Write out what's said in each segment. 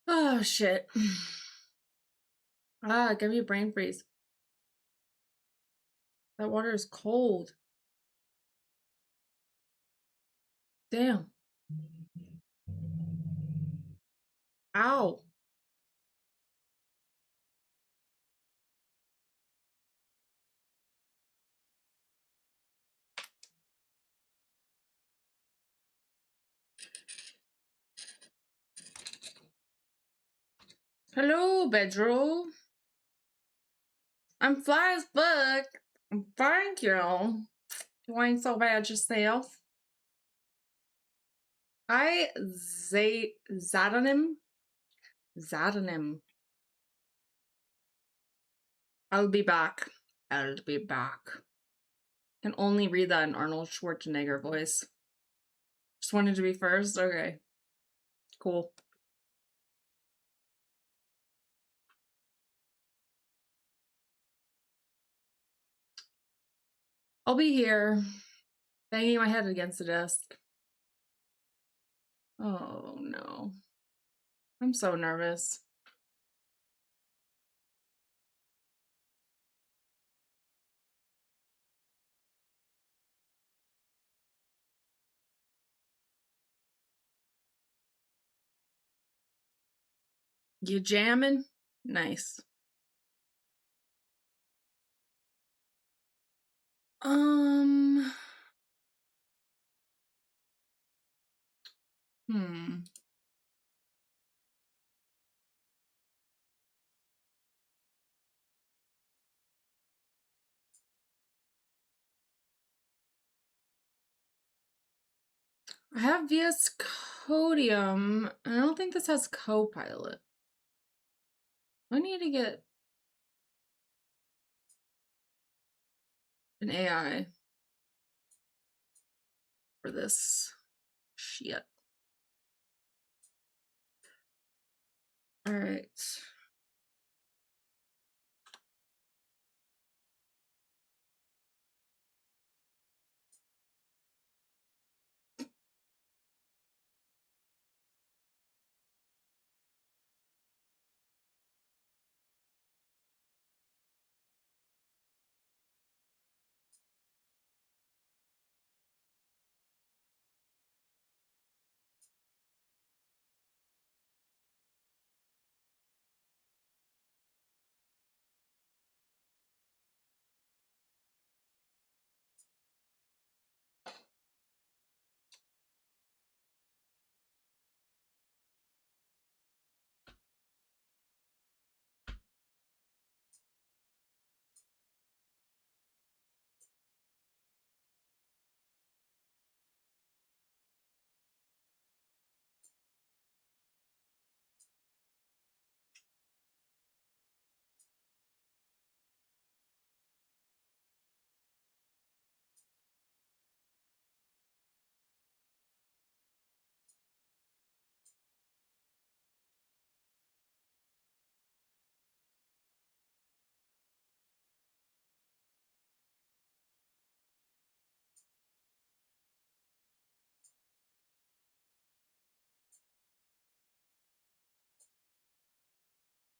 Oh shit. Give me a brain freeze. That water is cold. Damn. Ow. Hello, bedroll. I'm fly as fuck. Thank you. You ain't so bad yourself. I Zatonym. Zatonym. I'll be back. I'll be back. Can only read that in Arnold Schwarzenegger voice. Just wanted to be first? Okay. Cool. I'll be here, banging my head against the desk. Oh no. I'm so nervous. You jamming? Nice. Hmm. I have VS Codium, and I don't think this has Copilot. I need to get an AI for this shit. All right.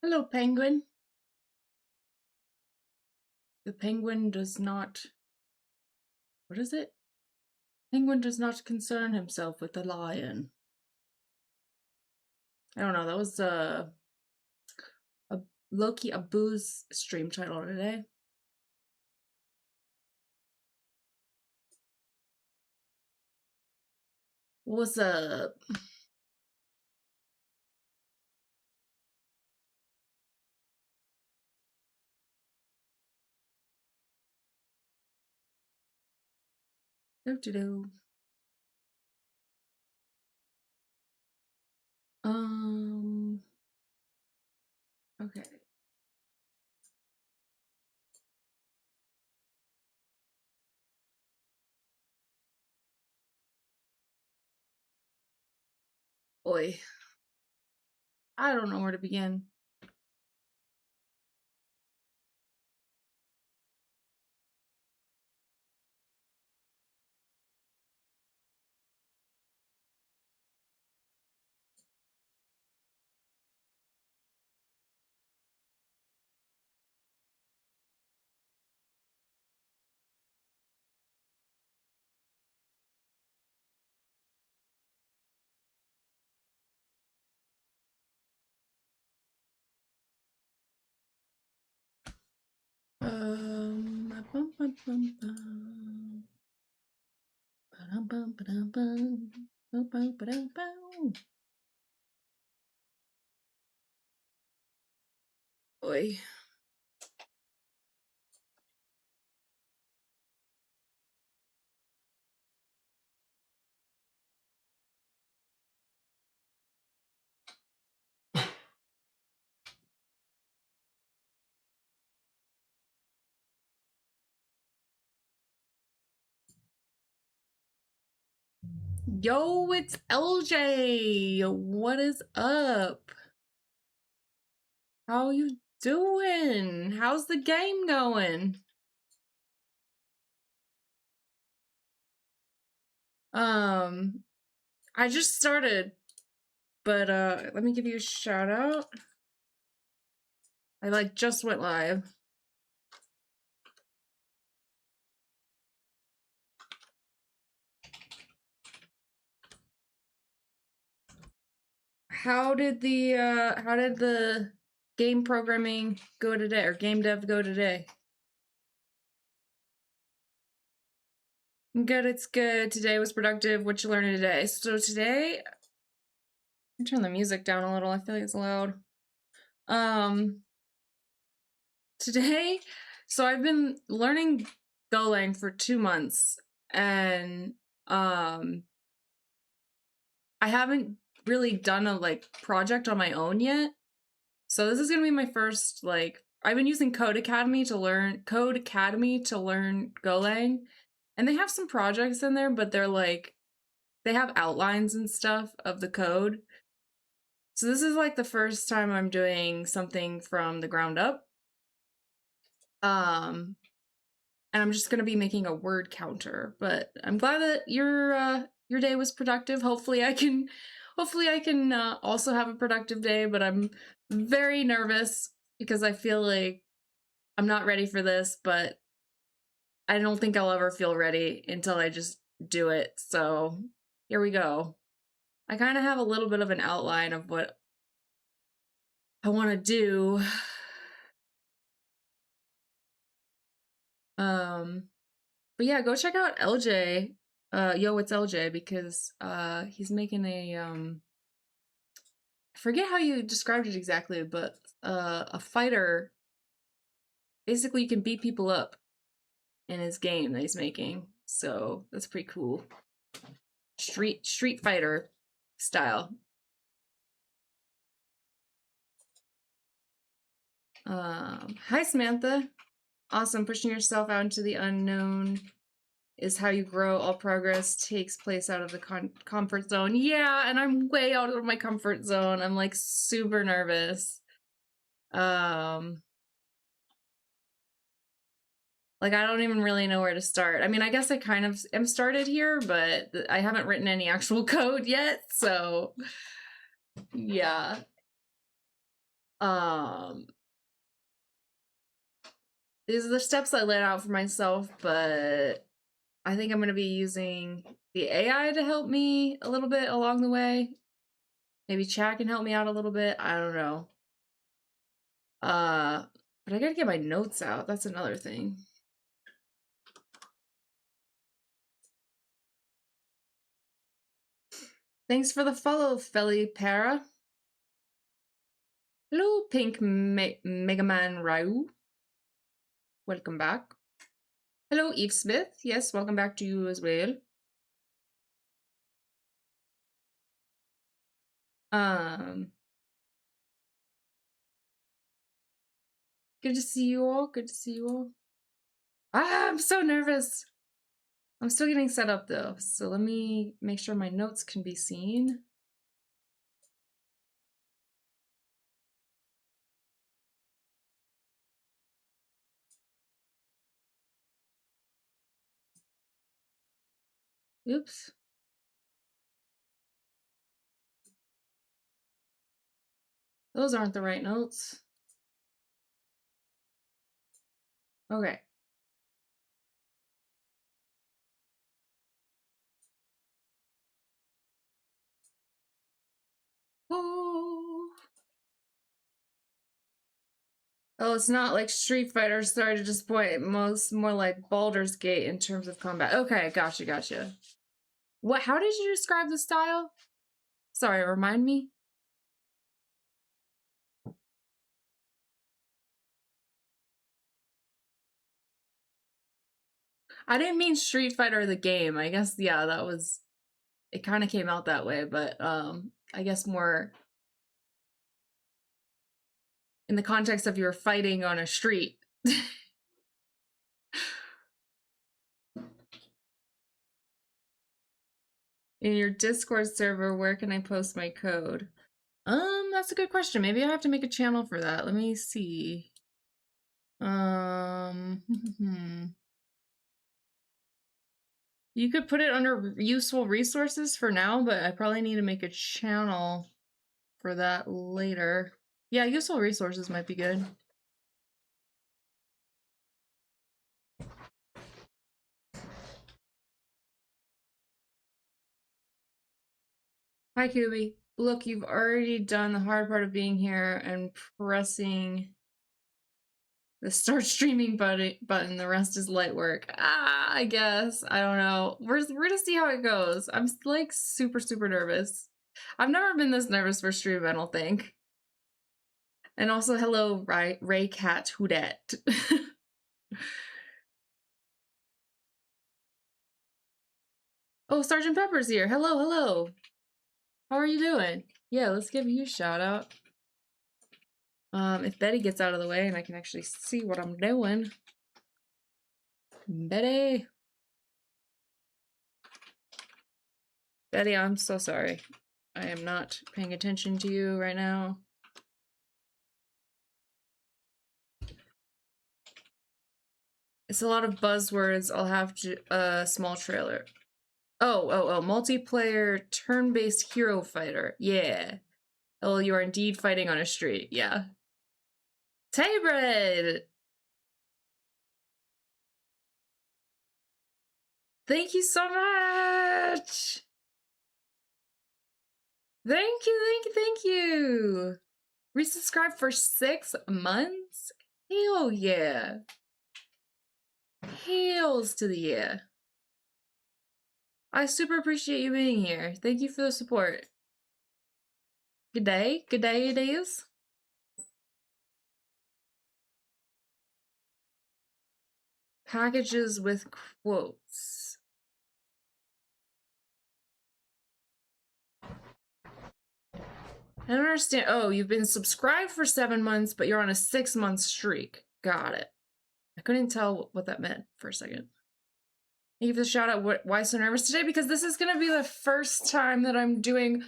Hello, penguin. The penguin does not. What is it? Penguin does not concern himself with the lion. I don't know. That was a Loki a booze stream title today. What's up? Do. Okay. Oi. I don't know where to begin. Oi. Yo, it's LJ. What is up? How you doing? How's the game going? I just started, but let me give you a shout out. I just went live. How did the game programming go today, or game dev go today? Good, it's good. Today was productive. What you learned today? So today, turn the music down a little. I feel like it's loud. Today, so I've been learning Golang for 2 months, and I haven't really done a project on my own yet. So this is gonna be my first I've been using Codecademy to learn Golang, and they have some projects in there, but they're they have outlines and stuff of the code. So this is the first time I'm doing something from the ground up. And I'm just gonna be making a word counter, but I'm glad that your day was productive. Hopefully I can also have a productive day, but I'm very nervous because I feel like I'm not ready for this, but I don't think I'll ever feel ready until I just do it. So here we go. I kind of have a little bit of an outline of what I want to do. But yeah, go check out LJ. Yo, it's LJ, because he's making a I forget how you described it exactly, but a fighter. Basically, you can beat people up in his game that he's making. So that's pretty cool. Street Fighter style. Hi Samantha. Awesome. Pushing yourself out into the unknown is how you grow. All progress takes place out of the comfort zone. Yeah, and I'm way out of my comfort zone. I'm super nervous. I don't even really know where to start. I mean, I guess I kind of am started here, but I haven't written any actual code yet, so yeah. These are the steps I laid out for myself, but I think I'm going to be using the AI to help me a little bit along the way. Maybe chat can help me out a little bit. I don't know. But I gotta get my notes out. That's another thing. Thanks for the follow, Feli Para. Hello, Pink Mega Man Ryu. Welcome back. Hello, Eve Smith. Yes, welcome back to you as well. Good to see you all. Good to see you all. Ah, I'm so nervous. I'm still getting set up though, so let me make sure my notes can be seen. Oops. Those aren't the right notes. Okay. Oh. Oh, it's not like Street Fighter. Sorry to disappoint. More like Baldur's Gate in terms of combat. Okay, gotcha. What? How did you describe the style? Sorry, remind me. I didn't mean Street Fighter the game. I guess yeah, that was. It kind of came out that way, but I guess more in the context of you're fighting on a street. In your Discord server, where can I post my code? That's a good question. Maybe I have to make a channel for that. Let me see. You could put it under useful resources for now, but I probably need to make a channel for that later. Yeah, useful resources might be good. Hi, Kubi. Look, you've already done the hard part of being here and pressing the start streaming button. The rest is light work. I guess. I don't know. We're gonna see how it goes. I'm like super nervous. I've never been this nervous for stream, I don't think. And also, hello, Ray Cat Houdet. Oh, Sergeant Pepper's here. Hello. How are you doing? Yeah, let's give you a shout out. If Betty gets out of the way and I can actually see what I'm doing. Betty, I'm so sorry. I am not paying attention to you right now. It's a lot of buzzwords. I'll have a small trailer. Oh, multiplayer turn-based hero fighter. Yeah. Oh, you are indeed fighting on a street. Yeah. Taybread! Thank you so much! Thank you! Resubscribe for 6 months? Hell yeah. Hails to the yeah. I super appreciate you being here. Thank you for the support. Good day it is. Packages with quotes. I don't understand. Oh, you've been subscribed for 7 months, but you're on a 6-month streak. Got it. I couldn't tell what that meant for a second. Thank you for the shout out. Why so nervous today? Because this is going to be the first time that I'm doing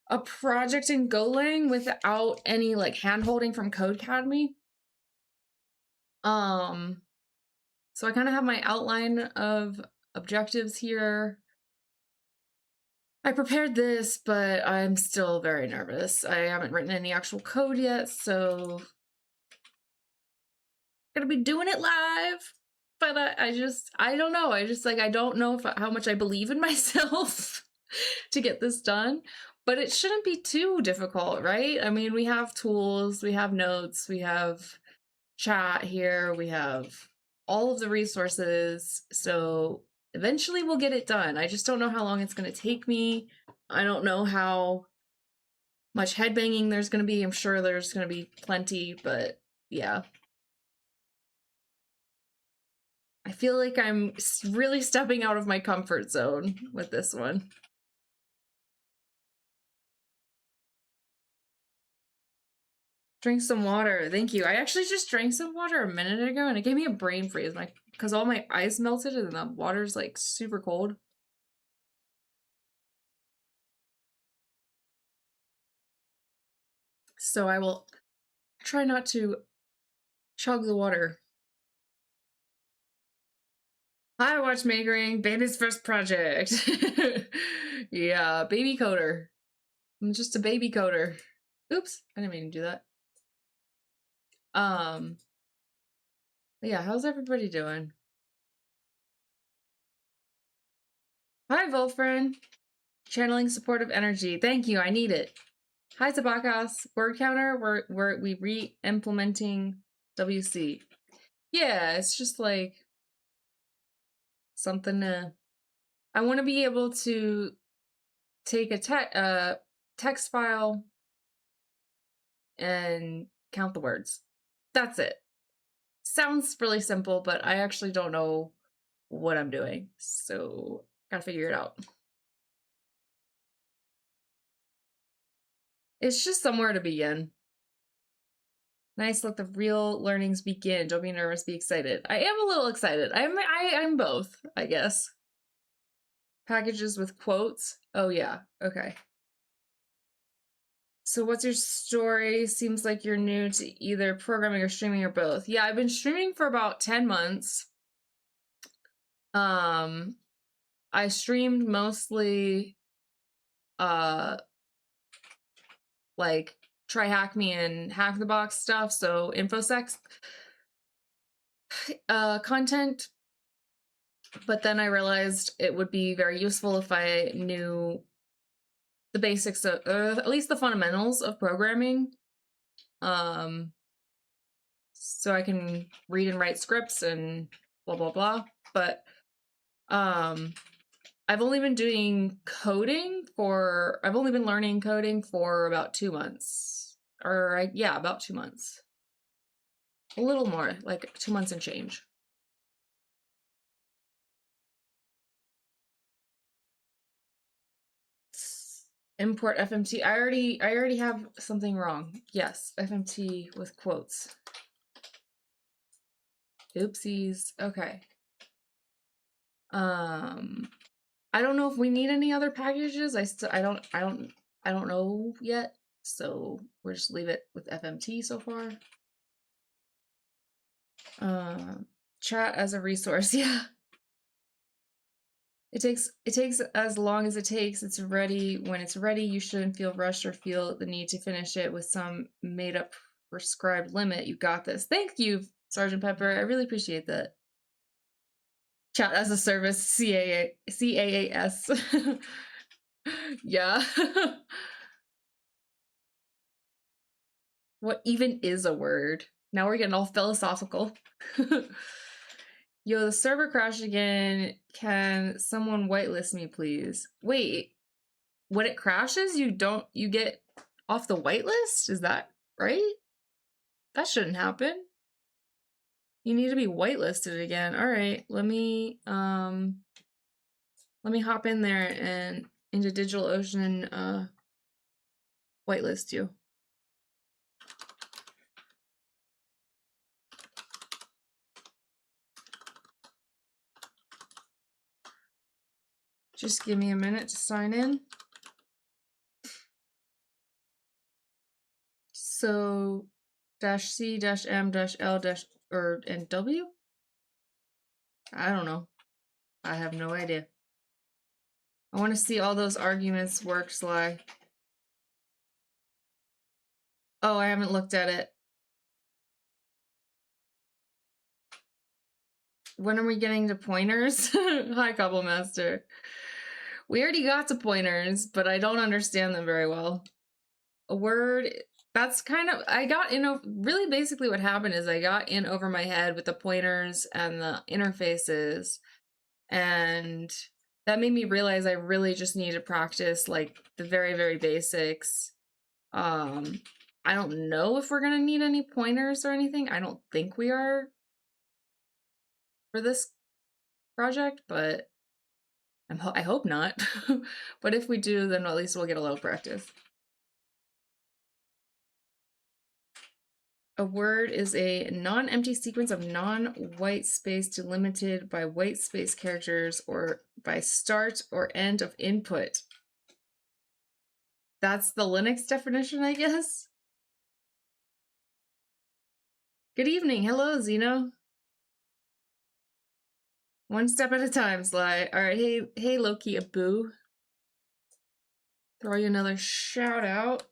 a project in Golang without any like hand-holding from Codecademy. So I kind of have my outline of objectives here. I prepared this, but I'm still very nervous. I haven't written any actual code yet, so I'm gonna be doing it live. But I don't know. I don't know how much I believe in myself to get this done. But it shouldn't be too difficult, right? I mean, we have tools, we have notes, we have chat here, we have all of the resources. So eventually we'll get it done. I just don't know how long it's going to take me. I don't know how much headbanging there's going to be. I'm sure there's going to be plenty, but yeah. I feel like I'm really stepping out of my comfort zone with this one. Drink some water. Thank you. I actually just drank some water a minute ago and it gave me a brain freeze because all my ice melted and the water's like super cold. So I will try not to chug the water. Hi, Watchmakering, baby's first project. Yeah, baby coder. I'm just a baby coder. Oops, I didn't mean to do that. Yeah, how's everybody doing? Hi, Volfren. Channeling supportive energy. Thank you, I need it. Hi, Tabakas. Word counter, we re-implementing WC. Yeah, it's just like something to. I want to be able to take a text file and count the words. That's it. Sounds really simple, but I actually don't know what I'm doing, so gotta figure it out. It's just somewhere to begin. Nice, let the real learnings begin. Don't be nervous, be excited. I am a little excited. I'm both, I guess. Packages with quotes. Oh yeah, okay. So what's your story? Seems like you're new to either programming or streaming or both. Yeah, I've been streaming for about 10 months. I streamed mostly like Try Hack Me and Hack the Box stuff, so infosec content. But then I realized it would be very useful if I knew the basics of, at least the fundamentals of programming. So I can read and write scripts and blah, blah, blah. But I've only been doing coding for, I've only been learning coding for about 2 months. Or, yeah, about 2 months. A little more, like 2 months and change. Import FMT. I already have something wrong. Yes, FMT with quotes. Oopsies. Okay. I don't know if we need any other packages. I don't know yet. So we'll just leave it with FMT so far. Chat as a resource. Yeah. It takes as long as it takes. It's ready when it's ready. You shouldn't feel rushed or feel the need to finish it with some made up prescribed limit. You got this. Thank you, Sergeant Pepper. I really appreciate that. Chat as a service, CAAS. Yeah. What even is a word? Now we're getting all philosophical. Yo, the server crashed again. Can someone whitelist me, please? Wait, when it crashes, you get off the whitelist? Is that right? That shouldn't happen. You need to be whitelisted again. All right, let me hop in there and into DigitalOcean whitelist you. Just give me a minute to sign in. So -C -M -L and W? I don't know. I have no idea. I want to see all those arguments work, Sly. Oh, I haven't looked at it. When are we getting to pointers? Hi, Couple Master. We already got to pointers, but I don't understand them very well. A word, that's kind of, I got in, really basically what happened is I got in over my head with the pointers and the interfaces, and that made me realize I really just need to practice like the very, very basics. I don't know if we're gonna need any pointers or anything. I don't think we are for this project, but I hope not. But if we do, then at least we'll get a little practice. A word is a non-empty sequence of non-white space delimited by white space characters or by start or end of input. That's the Linux definition, I guess. Good evening. Hello, Zeno. One step at a time, Sly. All right, hey, Loki Abu. Throw you another shout out.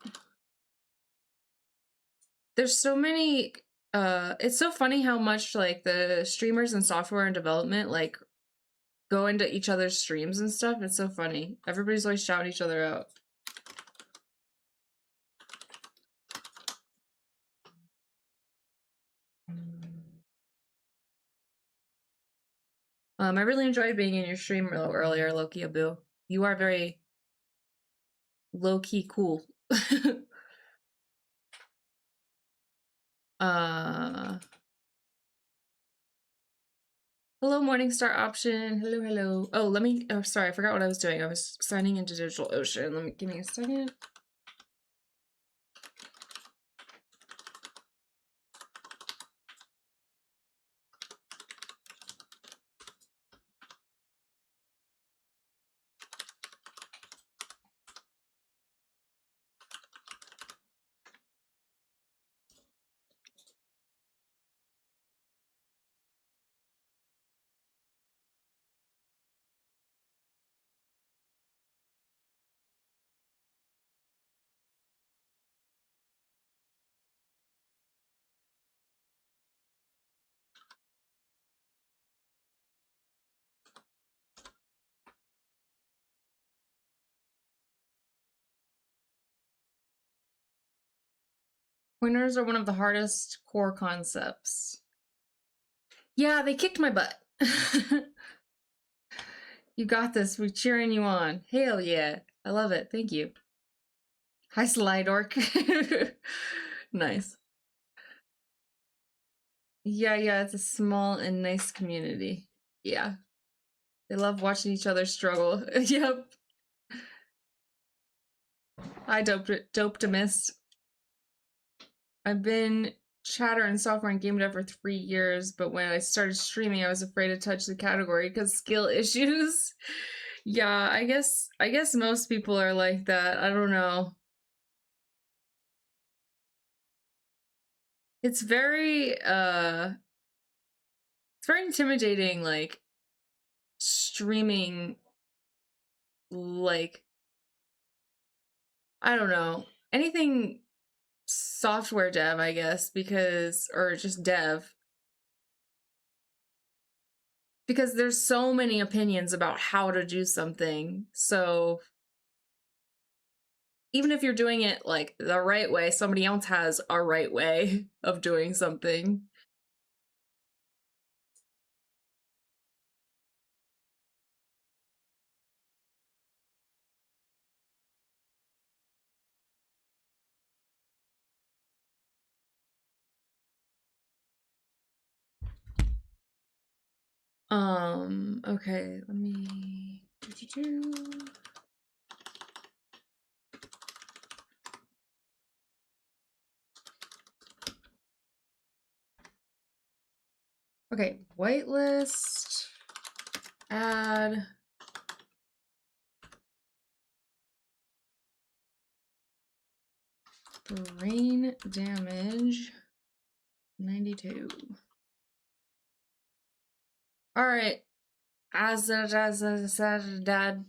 There's so many. It's so funny how much like the streamers and software and development like go into each other's streams and stuff. It's so funny. Everybody's always shouting each other out. I really enjoyed being in your stream earlier, Loki Abu. You are very low-key cool. Hello, Morningstar option. Hello, hello. Oh, oh, sorry, I forgot what I was doing. I was signing into DigitalOcean. Give me a second. Pointers are one of the hardest core concepts. Yeah, they kicked my butt. You got this. We're cheering you on. Hell yeah. I love it. Thank you. Hi, Slydork. Nice. Yeah, it's a small and nice community. Yeah. They love watching each other struggle. Yep. Hi, Doptimist. I've been chatter and software and game dev for 3 years, but when I started streaming, I was afraid to touch the category because skill issues. Yeah, I guess most people are like that. I don't know. It's very intimidating, like streaming, like, I don't know, anything software dev, I guess, because, or just dev, because there's so many opinions about how to do something. So even if you're doing it like the right way, somebody else has a right way of doing something. Okay, let me okay, whitelist, add brain damage 92. All right, Dad,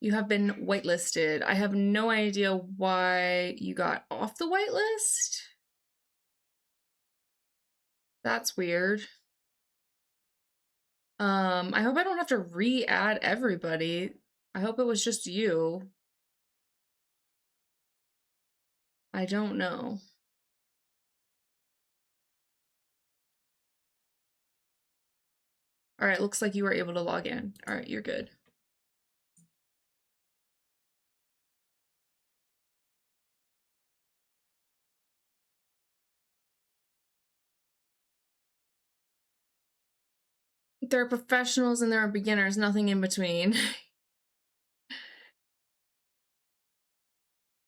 you have been whitelisted. I have no idea why you got off the whitelist. That's weird. I hope I don't have to re-add everybody. I hope it was just you. I don't know. All right, looks like you were able to log in. All right, you're good. There are professionals and there are beginners, nothing in between.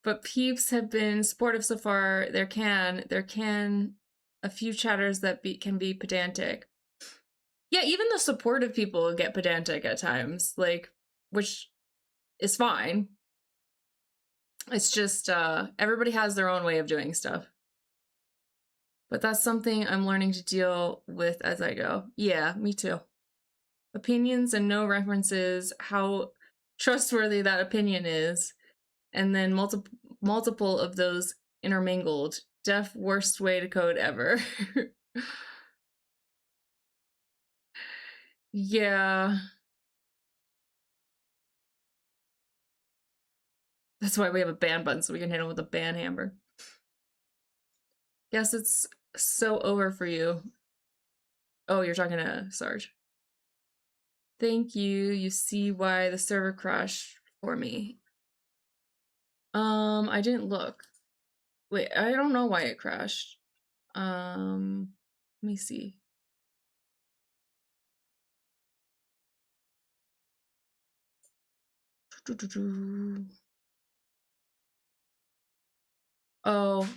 But peeps have been supportive so far. There can a few chatters that can be pedantic. Yeah, even the supportive people get pedantic at times, like, which is fine. It's just everybody has their own way of doing stuff. But that's something I'm learning to deal with as I go. Yeah, me too. Opinions and no references, how trustworthy that opinion is, and then multiple of those intermingled. Def worst way to code ever. Yeah. That's why we have a ban button, so we can hit him with a ban hammer. Guess it's so over for you. Oh, you're talking to Sarge. Thank you. You see why the server crashed for me. I didn't look. Wait, I don't know why it crashed. Let me see. Oh,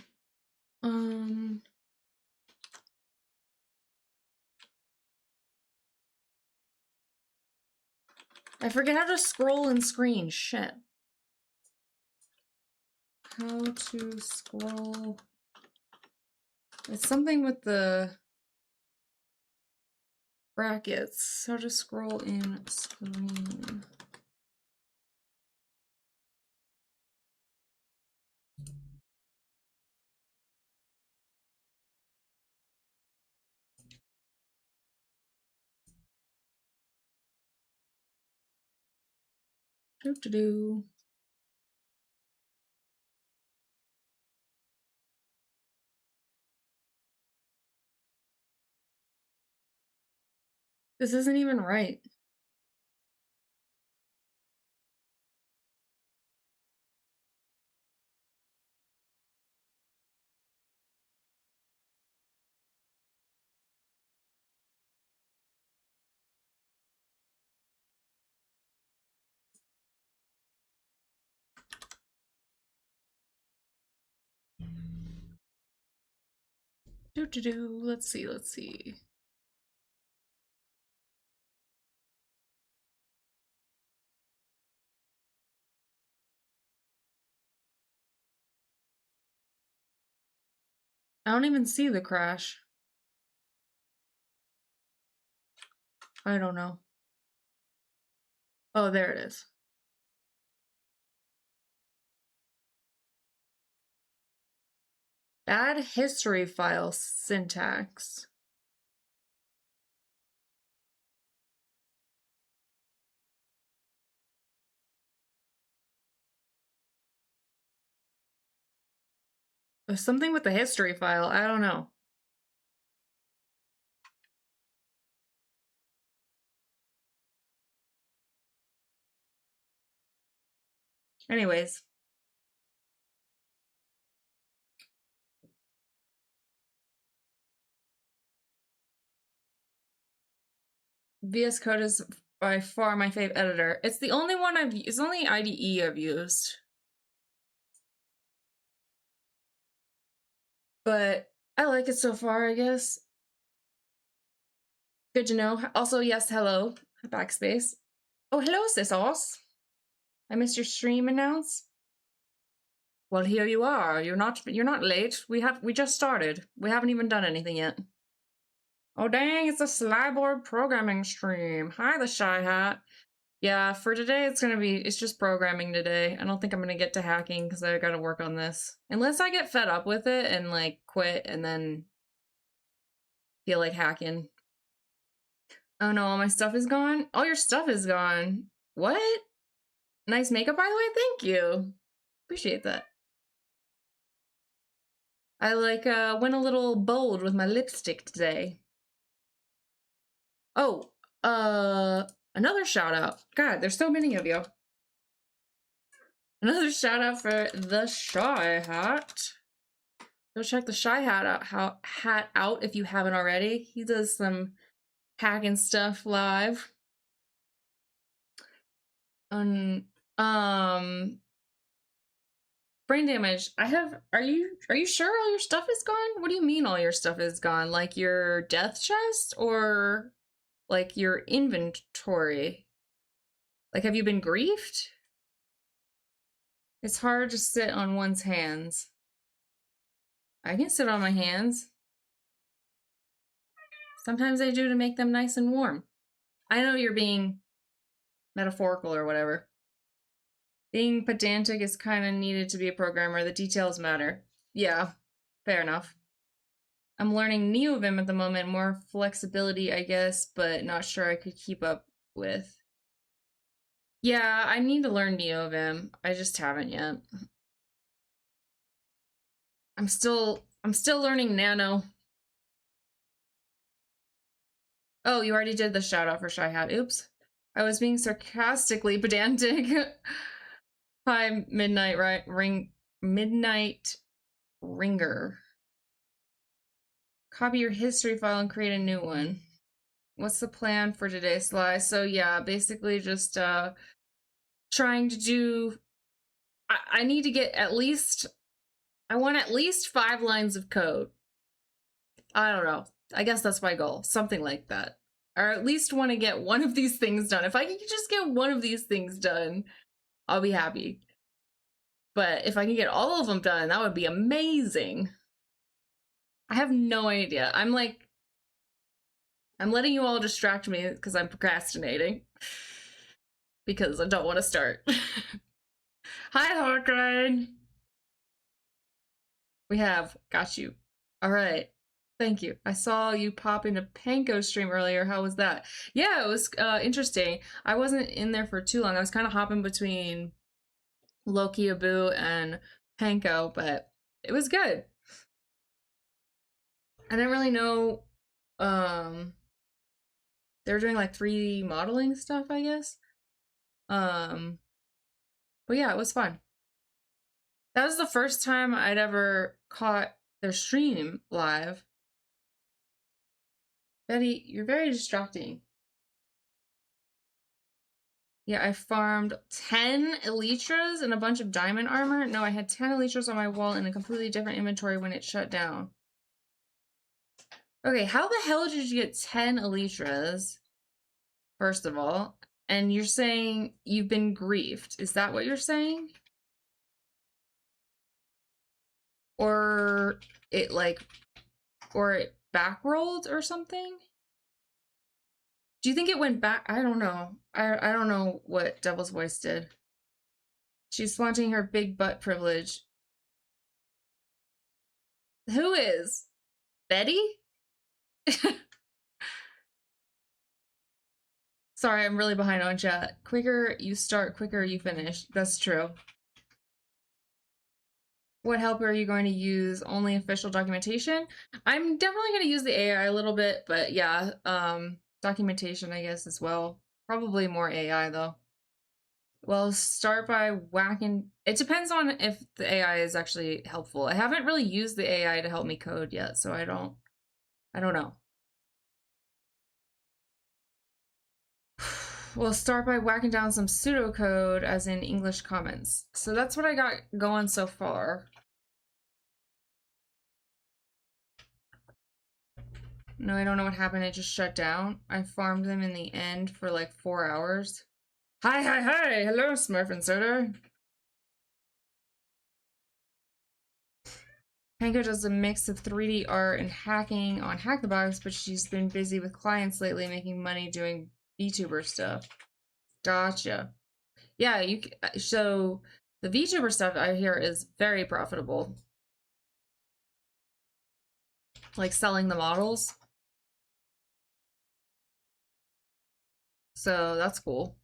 I forget how to scroll and screen. Shit. How to scroll. It's something with the brackets. How to scroll in screen. Do. This isn't even right. Do. Let's see, let's see. I don't even see the crash. I don't know. Oh, there it is. Bad history file syntax. There's something with the history file. I don't know. Anyways. VS Code is by far my favorite editor. It's the only one it's the only IDE I've used. But I like it so far, I guess. Good to know. Also, yes, hello. Backspace. Oh, hello, Sisos. I missed your stream announce. Well, here you are. You're not late. We just started. We haven't even done anything yet. Oh dang, it's a Slyboard programming stream. Hi, the Shy Hat. Yeah, for today it's just programming today. I don't think I'm gonna get to hacking because I gotta work on this. Unless I get fed up with it and like quit and then feel like hacking. Oh no, all my stuff is gone? All your stuff is gone. What? Nice makeup, by the way? Thank you. Appreciate that. I like went a little bold with my lipstick today. Oh, another shout out. God, there's so many of you. Another shout out for the Shy Hat. Go check the Shy Hat out if you haven't already. He does some hacking stuff live. Brain damage. Are you sure all your stuff is gone? What do you mean all your stuff is gone? Like your death chest or like your inventory? Like have you been griefed? It's hard to sit on one's hands. I can sit on my hands. Sometimes I do to make them nice and warm. I know you're being metaphorical or whatever. Being pedantic is kind of needed to be a programmer. The details matter. Yeah, fair enough. I'm learning NeoVim at the moment. More flexibility, I guess, but not sure I could keep up with. Yeah, I need to learn NeoVim. I just haven't yet. I'm still learning Nano. Oh, you already did the shout out for Shy Hat. Oops. I was being sarcastically pedantic. Hi, Midnight Ringer. Copy your history file and create a new one. What's the plan for today, Sly? So yeah, basically just trying to do, I need to get at least, I want at least 5 lines of code. I don't know. I guess that's my goal. Something like that. Or at least want to get one of these things done. If I can just get one of these things done, I'll be happy. But if I can get all of them done, that would be amazing. I have no idea. I'm letting you all distract me because I'm procrastinating. Because I don't want to start. Hi, Hawkeye. We have got you. All right. Thank you. I saw you pop into Panko's stream earlier. How was that? Yeah, it was interesting. I wasn't in there for too long. I was kind of hopping between Loki, Abu, and Panko, but it was good. I didn't really know they were doing like 3D modeling stuff, I guess. But yeah, it was fun. That was the first time I'd ever caught their stream live. Betty, you're very distracting. Yeah, I farmed 10 elytras and a bunch of diamond armor. No, I had 10 elytras on my wall in a completely different inventory when it shut down. Okay, how the hell did you get 10 elytras? First of all, and you're saying you've been griefed. Is that what you're saying? Or it back rolled or something? Do you think it went back? I don't know. I don't know what Devil's Voice did. She's flaunting her big butt privilege. Who is? Betty? Sorry, I'm really behind on chat. Quicker you start, quicker you finish. That's true. What help are you going to use? Only official documentation? I'm definitely going to use the AI a little bit, but yeah, documentation, I guess, as well. Probably more AI, though. Well, start by whacking... It depends on if the AI is actually helpful. I haven't really used the AI to help me code yet, so I don't know. We'll start by whacking down some pseudocode, as in English comments. So that's what I got going so far. No, I don't know what happened. It just shut down. I farmed them in the end for like 4 hours. Hi. Hello, Smurf and Soda. Panko does a mix of 3D art and hacking on Hack the Box, but she's been busy with clients lately making money doing VTuber stuff. Gotcha. Yeah, so the VTuber stuff I hear is very profitable. Like selling the models. So that's cool.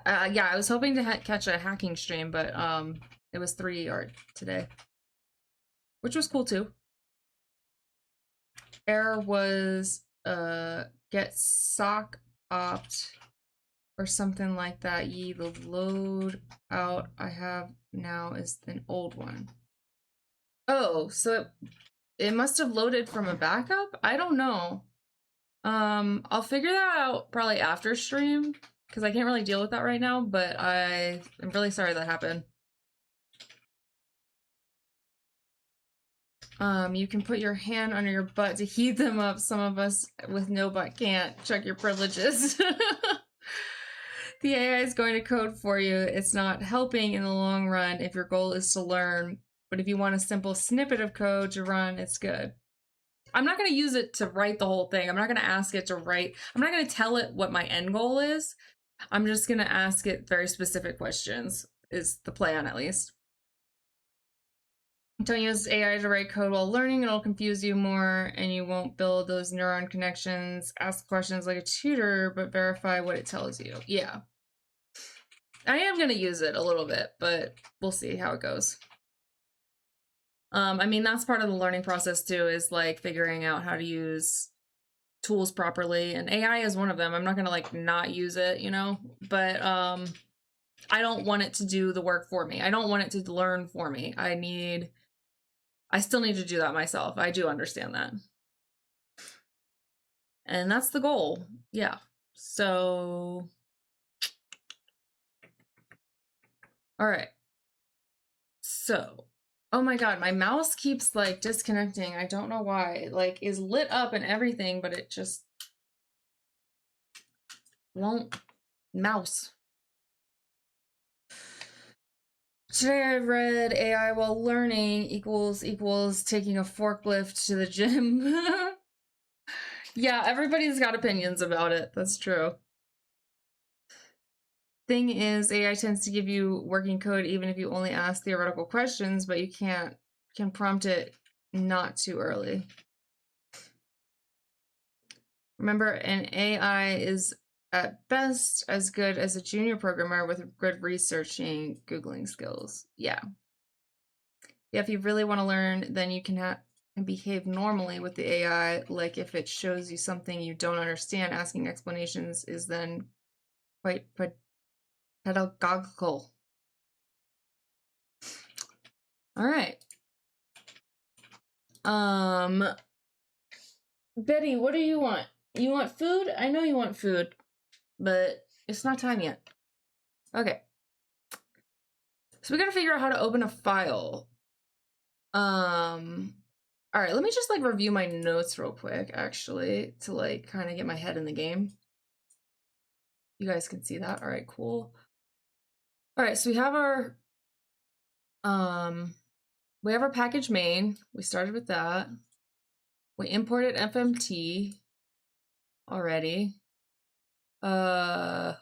Yeah, I was hoping to catch a hacking stream, but it was 3D art today, which was cool too. Error was get sock opt or something like that. Ye, the load out I have now is an old one. Oh, so it must have loaded from a backup? I don't know. I'll figure that out probably after stream because I can't really deal with that right now, but I'm really sorry that happened. You can put your hand under your butt to heat them up. Some of us with no butt can't. Check your privileges. The AI is going to code for you. It's not helping in the long run if your goal is to learn, but if you want a simple snippet of code to run, it's good. I'm not going to use it to write the whole thing. I'm not going to ask it to write. I'm not going to tell it what my end goal is. I'm just going to ask it very specific questions, is the plan at least. Don't use AI to write code while learning. It'll confuse you more and you won't build those neuron connections. Ask questions like a tutor, but verify what it tells you. Yeah. I am going to use it a little bit, but we'll see how it goes. I mean, that's part of the learning process too, is like figuring out how to use tools properly, and AI is one of them. I'm not gonna like not use it, you know, but I don't want it to do the work for me. I don't want it to learn for me. I still need to do that myself. I do understand that. And that's the goal. Yeah. So, all right. So, oh my God, my mouse keeps like disconnecting. I don't know why. It like is lit up and everything, but it just won't mouse. Today I read AI while learning equals taking a forklift to the gym. Yeah, everybody's got opinions about it. That's true. Thing is, AI tends to give you working code even if you only ask theoretical questions, but you can prompt it not too early. Remember, an AI is at best as good as a junior programmer with good researching, Googling skills. Yeah. Yeah, if you really want to learn, then you can behave normally with the AI. Like if it shows you something you don't understand, asking explanations is then quite pedagogical. All right. Betty, what do you want? You want food? I know you want food, but it's not time yet. Okay. So we gotta figure out how to open a file. All right, let me just like review my notes real quick, actually, to like kind of get my head in the game. You guys can see that. All right, cool. All right, so we have our package main. We started with that. We imported FMT already. I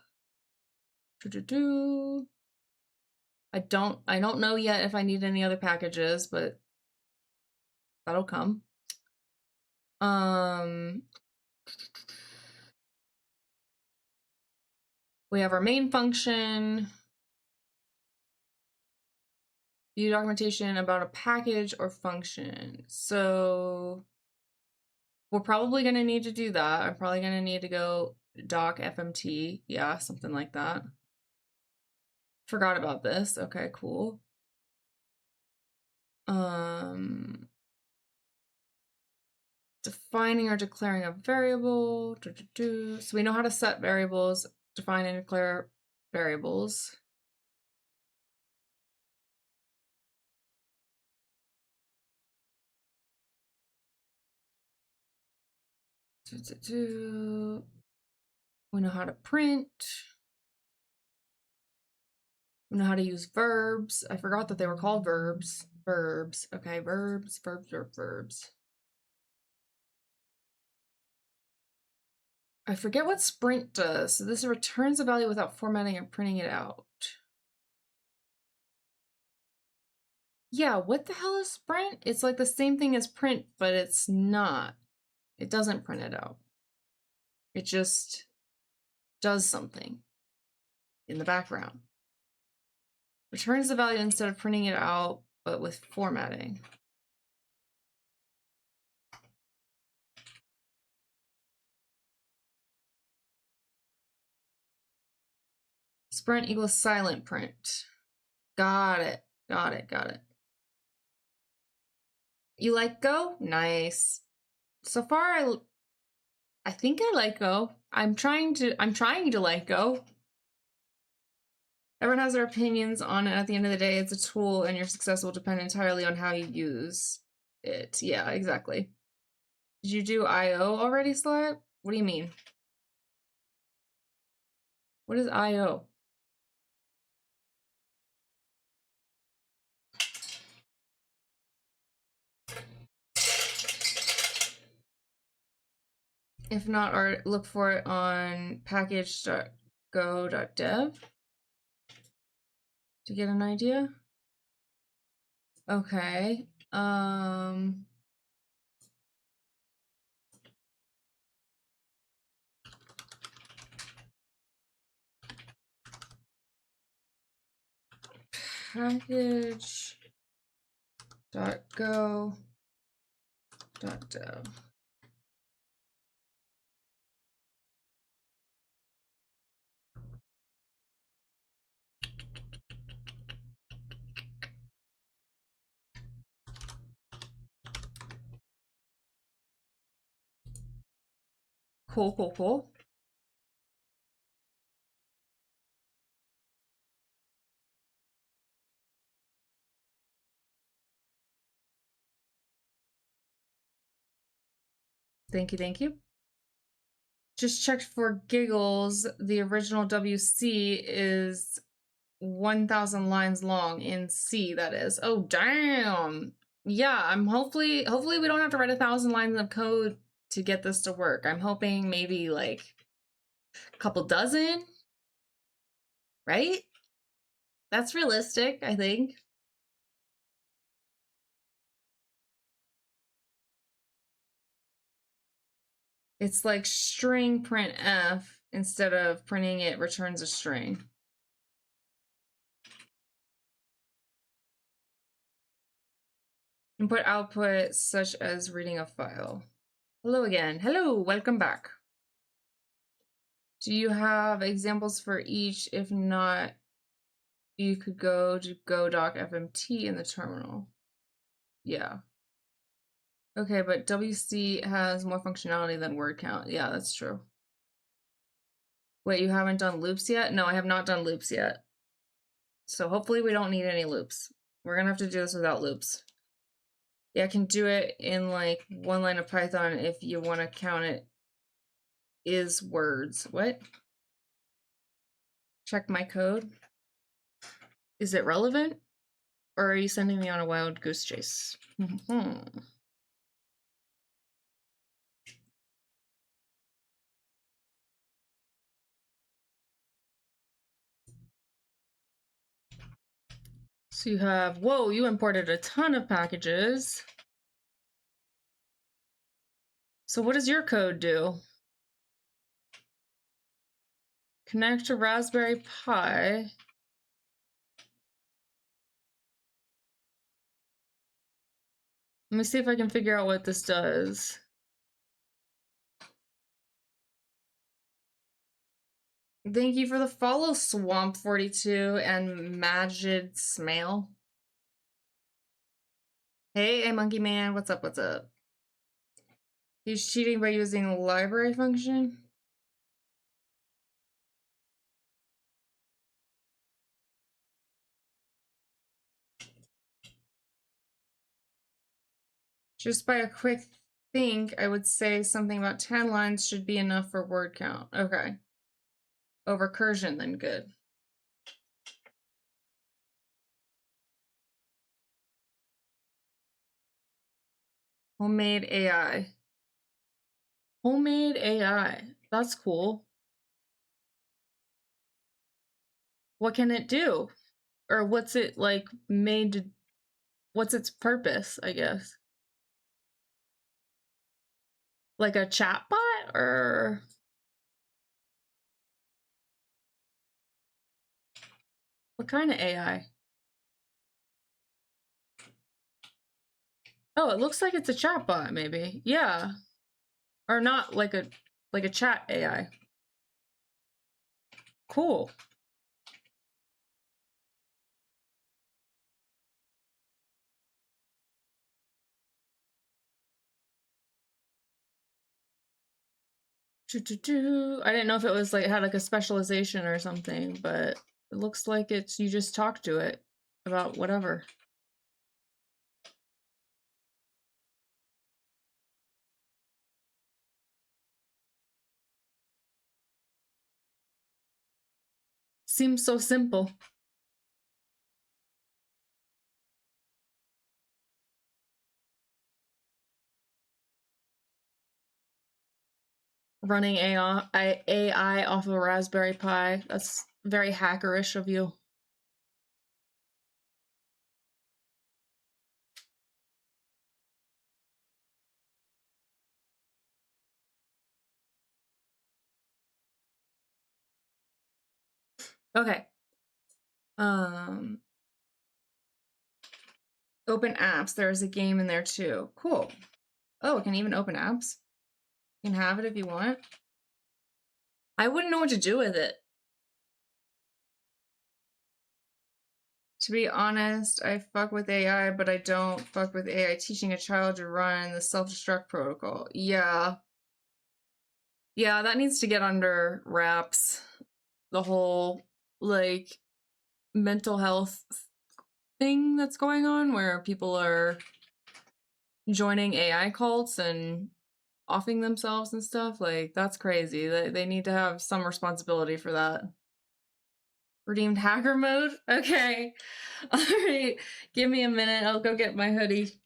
don't know yet if I need any other packages, but that'll come. We have our main function. View documentation about a package or function. So we're probably going to need to do that. I'm probably going to need to go doc FMT. Yeah, something like that. Forgot about this. Okay, cool. Defining or declaring a variable. So we know how to set variables, define and declare variables. We know how to print. We know how to use verbs. I forgot that they were called verbs. Verbs. Okay, verbs. I forget what sprint does. So this returns a value without formatting and printing it out. Yeah, what the hell is sprint? It's like the same thing as print, but it's not. It doesn't print it out. It just does something in the background. Returns the value instead of printing it out, but with formatting. Sprint equals silent print. Got it. You like Go? Nice. So far, I think I like Go. I'm trying to like Go. Everyone has their opinions on it. At the end of the day, it's a tool, and your success will depend entirely on how you use it. Yeah, exactly. Did you do I/O already, Slut? What do you mean? What is I/O? If not, look for it on package.go.dev to get an idea. Okay. Package.go.dev. Cool, cool, cool. Thank you, thank you. Just checked for giggles. The original WC is 1,000 lines long in C, that is. Oh, damn. Yeah, I'm hopefully we don't have to write 1,000 lines of code to get this to work. I'm hoping maybe like a couple dozen, right? That's realistic, I think. It's like string print F instead of printing it returns a string. Input output such as reading a file. Hello again. Hello, welcome back. Do you have examples for each? If not, you could go to go.fmt in the terminal. Yeah. Okay, but WC has more functionality than word count. Yeah, that's true. Wait, you haven't done loops yet? No, I have not done loops yet. So hopefully we don't need any loops. We're gonna have to do this without loops. Yeah, I can do it in like one line of Python if you want to count it is words. What? Check my code. Is it relevant? Or are you sending me on a wild goose chase? So you have, whoa, you imported a ton of packages. So what does your code do? Connect to Raspberry Pi. Let me see if I can figure out what this does. Thank you for the follow, Swamp42 and Majid Smail. Hey, Monkey Man, what's up, what's up? He's cheating by using the library function? Just by a quick think, I would say something about 10 lines should be enough for word count. Okay. Over recursion, then good. Homemade AI. Homemade AI. That's cool. What can it do? Or what's it like made to, what's its purpose, I guess? Like a chatbot or what kind of AI? Oh, it looks like it's a chatbot, maybe. Yeah. Or not like a chat AI. Cool. I didn't know if it was like had like a specialization or something, but it looks like it's you just talk to it about whatever. Seems so simple. Running AI off of a Raspberry Pi. That's very hackerish of you. Okay. Open apps. There's a game in there too. Cool. Oh, it can even open apps. You can have it if you want. I wouldn't know what to do with it. To be honest, I fuck with AI, but I don't fuck with AI teaching a child to run the self-destruct protocol. Yeah. Yeah, that needs to get under wraps. The whole, like, mental health thing that's going on where people are joining AI cults and offing themselves and stuff. Like, that's crazy. They need to have some responsibility for that. Redeemed hacker mode? Okay. All right. Give me a minute. I'll go get my hoodie.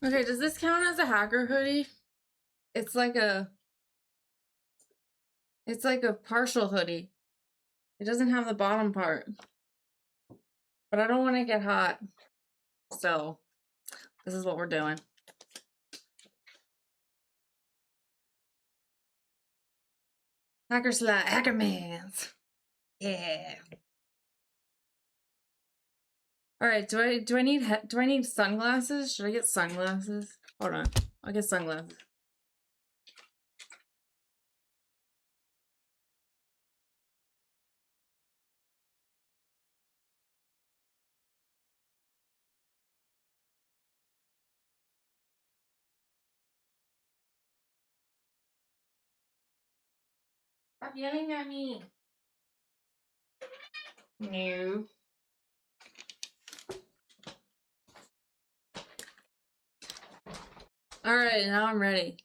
Okay, does this count as a hacker hoodie? It's like a partial hoodie. It doesn't have the bottom part. But I don't want to get hot. So, this is what we're doing. Hackermans. Yeah. All right, do I need sunglasses? Should I get sunglasses? Hold on. I'll get sunglasses. Stop yelling at me. No. All right, now I'm ready.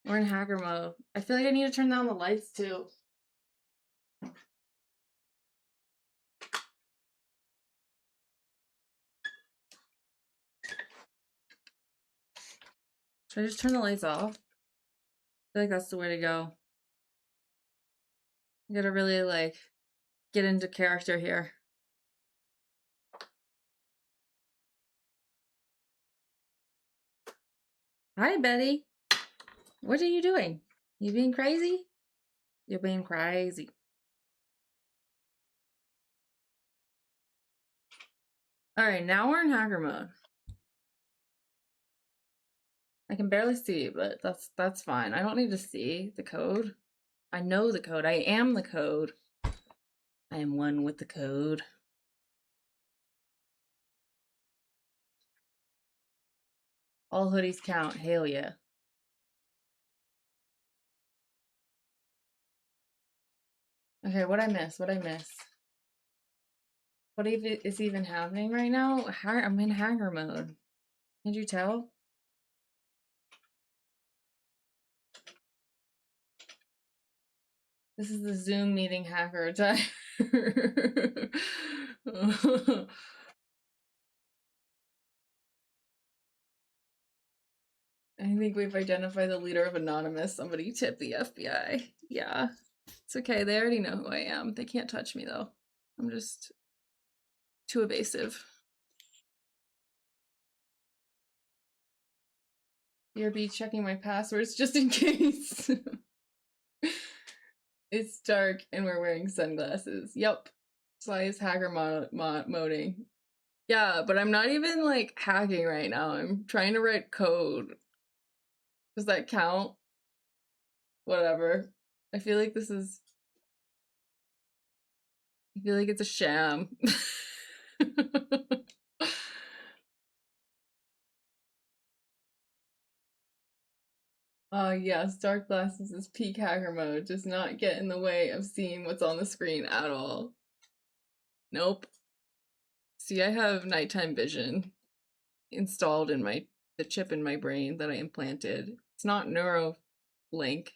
We're in hacker mode. I feel like I need to turn down the lights too. Should I just turn the lights off? I feel like that's the way to go. I gotta really, like, get into character here. Hi, Betty. What are you doing? You being crazy? You're being crazy. All right, now we're in hacker mode. I can barely see, but that's fine. I don't need to see the code. I know the code. I am the code. I am one with the code. All hoodies count. Hell yeah. Okay, what'd I miss? What'd I miss? What is even happening right now? I'm in hacker mode. Can't you tell? This is the Zoom meeting hacker attack. I think we've identified the leader of Anonymous. Somebody tip the FBI. Yeah. It's okay. They already know who I am. They can't touch me, though. I'm just too evasive. BRB checking my passwords just in case. It's dark and we're wearing sunglasses. Yep. Sly is hacker moding. Yeah, but I'm not even like hacking right now. I'm trying to write code. Does that count? Whatever. I feel like this is. I feel like it's a sham. Yes, dark glasses is peak hacker mode. Does not get in the way of seeing what's on the screen at all. Nope. See, I have nighttime vision installed in the chip in my brain that I implanted. It's not Neuralink.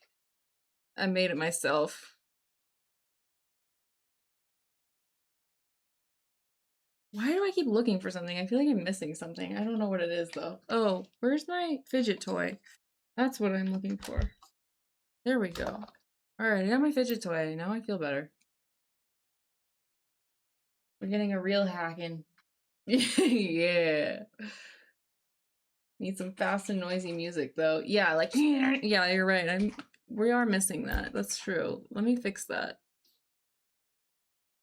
I made it myself. Why do I keep looking for something? I feel like I'm missing something. I don't know what it is though. Oh, where's my fidget toy? That's what I'm looking for. There we go. Alright, I got my fidget toy. Now I feel better. We're getting a real hacking. Yeah. Need some fast and noisy music though. Yeah, like yeah, you're right. We are missing that. That's true. Let me fix that.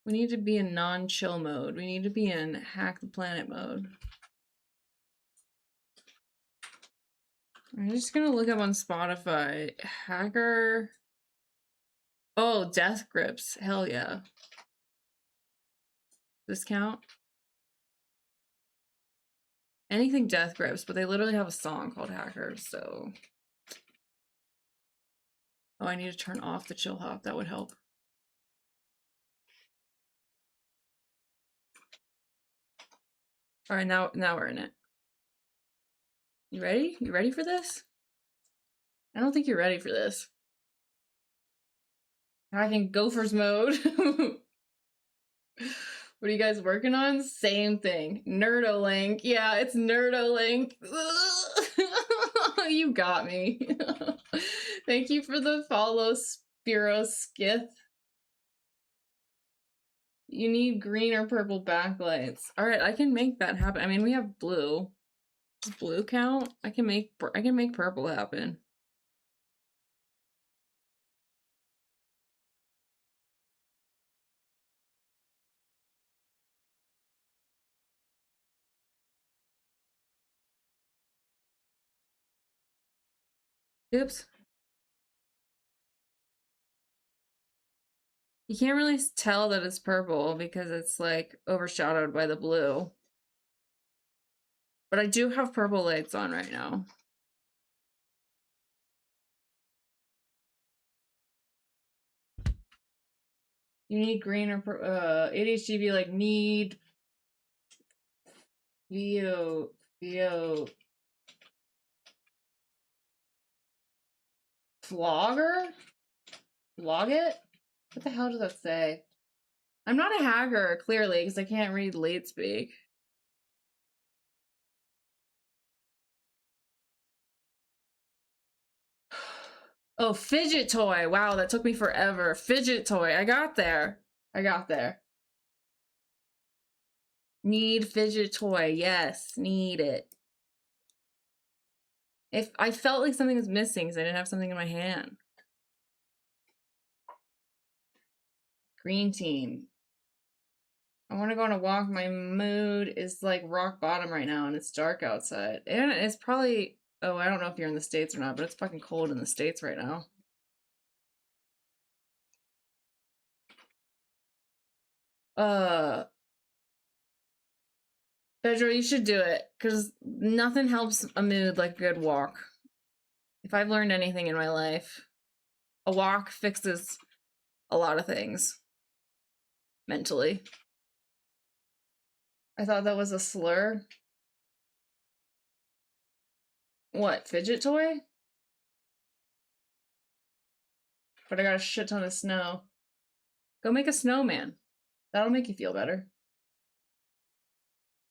We need to be in non-chill mode. We need to be in hack the planet mode. I'm just gonna look up on Spotify. Hacker. Oh, Death Grips. Hell yeah. Discount? Anything Death Grips, but they literally have a song called Hackers, so. Oh, I need to turn off the chill hop. That would help. All right, now we're in it. You ready? You ready for this? I don't think you're ready for this. Hacking Gophers mode. What are you guys working on? Same thing. Nerdolink. Yeah, it's Nerdolink. You got me. Thank you for the follow, Spiro Skith. You need green or purple backlights. All right, I can make that happen. I mean, we have blue. Does blue count? I can make purple happen. Oops. You can't really tell that it's purple because it's like overshadowed by the blue. But I do have purple lights on right now. You need green or ADHD like need VO Flogger? Log it? What the hell does that say? I'm not a hacker, clearly, because I can't read late speak. Oh, fidget toy. Wow, that took me forever. Fidget toy. I got there. Need fidget toy. Yes, need it. If I felt like something was missing because I didn't have something in my hand. Green team. I want to go on a walk. My mood is like rock bottom right now and it's dark outside. And it's probably, oh, I don't know if you're in the States or not, but it's fucking cold in the States right now. Pedro, you should do it because nothing helps a mood like a good walk. If I've learned anything in my life, a walk fixes a lot of things mentally. I thought that was a slur. What, fidget toy? but I got a shit ton of snow. Go make a snowman. That'll make you feel better.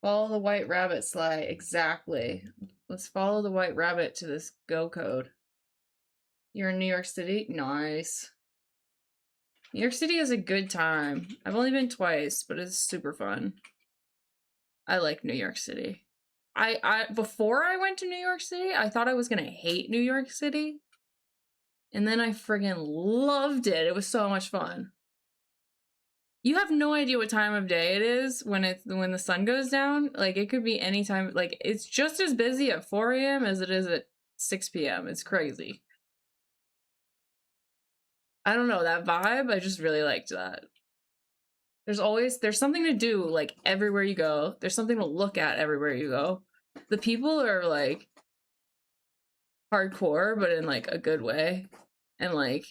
Follow the white rabbit, Sly. Exactly. Let's follow the white rabbit to this go code. You're in New York City? Nice. New York City is a good time. I've only been twice, but it's super fun. I like New York City. Before I went to New York City, I thought I was gonna hate New York City. And then I friggin' loved it. It was so much fun. You have no idea what time of day it is when the sun goes down. Like, it could be any time. Like, it's just as busy at 4 a.m. as it is at 6 p.m. It's crazy. I don't know, that vibe, I just really liked that. There's something to do, like, everywhere you go. There's something to look at everywhere you go. The people are, like, hardcore, but in, like, a good way. And, like,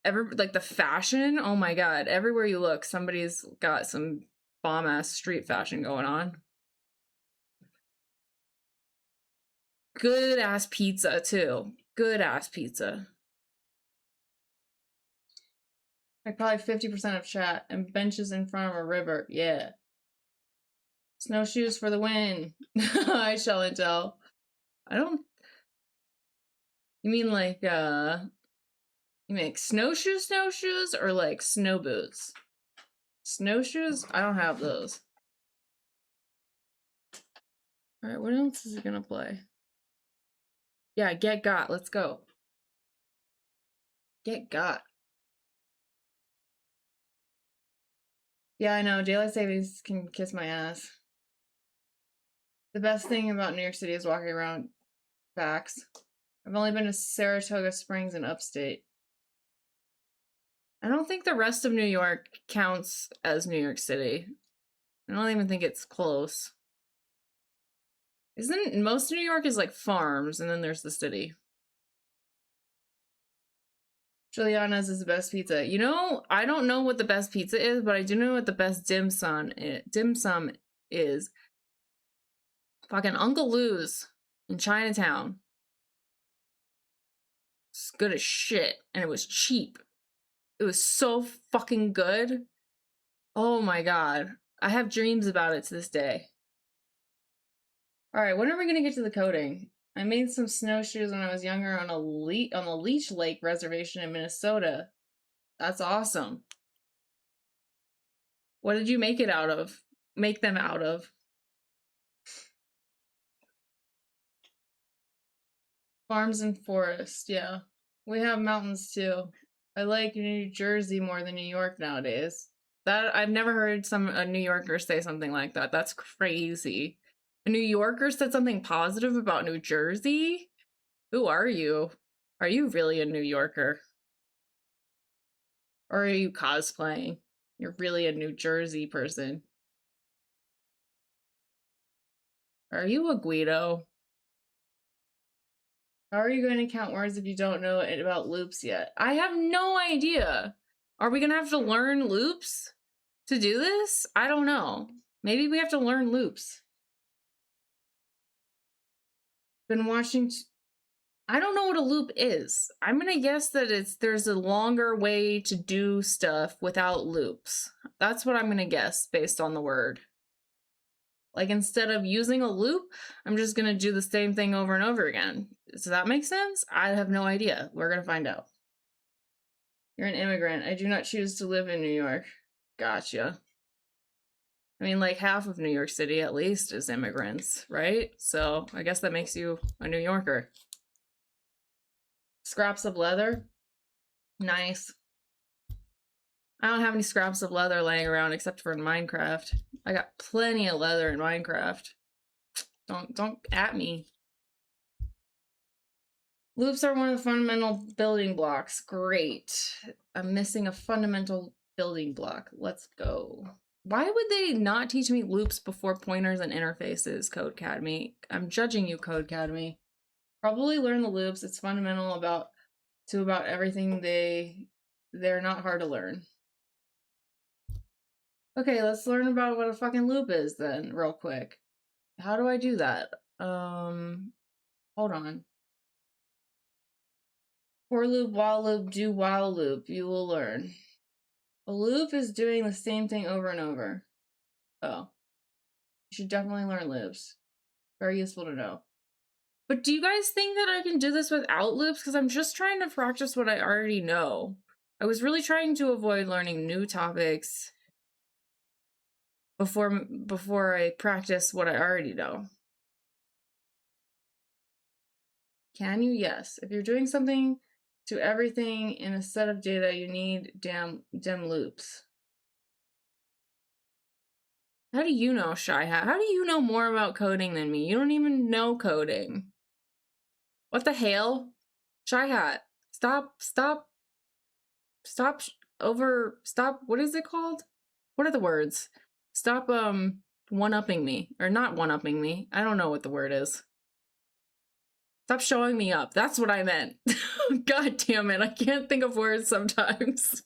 the fashion, oh my god, everywhere you look, somebody's got some bomb-ass street fashion going on. Good-ass pizza, too. Good-ass pizza. Like, probably 50% of chat, and benches in front of a river. Yeah. Snowshoes for the win. I shall and tell. I don't... You mean, like, you make snowshoes or, like, snow boots? Snowshoes? I don't have those. Alright, what else is it gonna play? Yeah, Get Got. Let's go. Get Got. Yeah, I know. Daylight savings can kiss my ass. The best thing about New York City is walking around. Facts. I've only been to Saratoga Springs in upstate. I don't think the rest of New York counts as New York City. I don't even think it's close. Isn't most of New York is like farms, and then there's the city. Juliana's is the best pizza. You know, I don't know what the best pizza is, but I do know what the best dim sum is. Fucking Uncle Lou's in Chinatown. It's good as shit, and it was cheap. It was so fucking good. Oh my god. I have dreams about it to this day. Alright, when are we gonna get to the coding? I made some snowshoes when I was younger on the Leech Lake Reservation in Minnesota. That's awesome. What did you make it out of? Make them out of? Farms and forests, yeah. We have mountains too. I like New Jersey more than New York nowadays. That I've never heard a New Yorker say something like that. That's crazy. A New Yorker said something positive about New Jersey? Who are you? Are you really a New Yorker? Or are you cosplaying? You're really a New Jersey person. Are you a Guido? How are you going to count words if you don't know about loops yet? I have no idea. Are we going to have to learn loops to do this? I don't know. Maybe we have to learn loops. Been watching... I don't know what a loop is. I'm gonna guess that there's a longer way to do stuff without loops. That's what I'm gonna guess based on the word. Like, instead of using a loop, I'm just gonna do the same thing over and over again. Does that make sense? I have no idea. We're gonna find out. You're an immigrant. I do not choose to live in New York. Gotcha. I mean, like, half of New York City at least is immigrants, right? So I guess that makes you a New Yorker. Scraps of leather. Nice. I don't have any scraps of leather laying around except for in Minecraft. I got plenty of leather in Minecraft. Don't at me. Loops are one of the fundamental building blocks. Great. I'm missing a fundamental building block. Let's go. Why would they not teach me loops before pointers and interfaces, Codecademy? I'm judging you, Codecademy. Probably learn the loops. It's fundamental about everything. They're not hard to learn. Okay, let's learn about what a fucking loop is then, real quick. How do I do that? Hold on. For loop, while loop, do while loop. You will learn. A loop is doing the same thing over and over. Oh. You should definitely learn loops. Very useful to know. But do you guys think that I can do this without loops? Because I'm just trying to practice what I already know. I was really trying to avoid learning new topics before I practice what I already know. Can you? Yes. If you're doing something to everything in a set of data, you need dim loops. How do you know, Shy Hat? How do you know more about coding than me? You don't even know coding. What the hell? Shy Hat, stop, what is it called? What are the words? Stop, one-upping me. Or not one-upping me. I don't know what the word is. Stop showing me up. That's what I meant. God damn it, I can't think of words sometimes.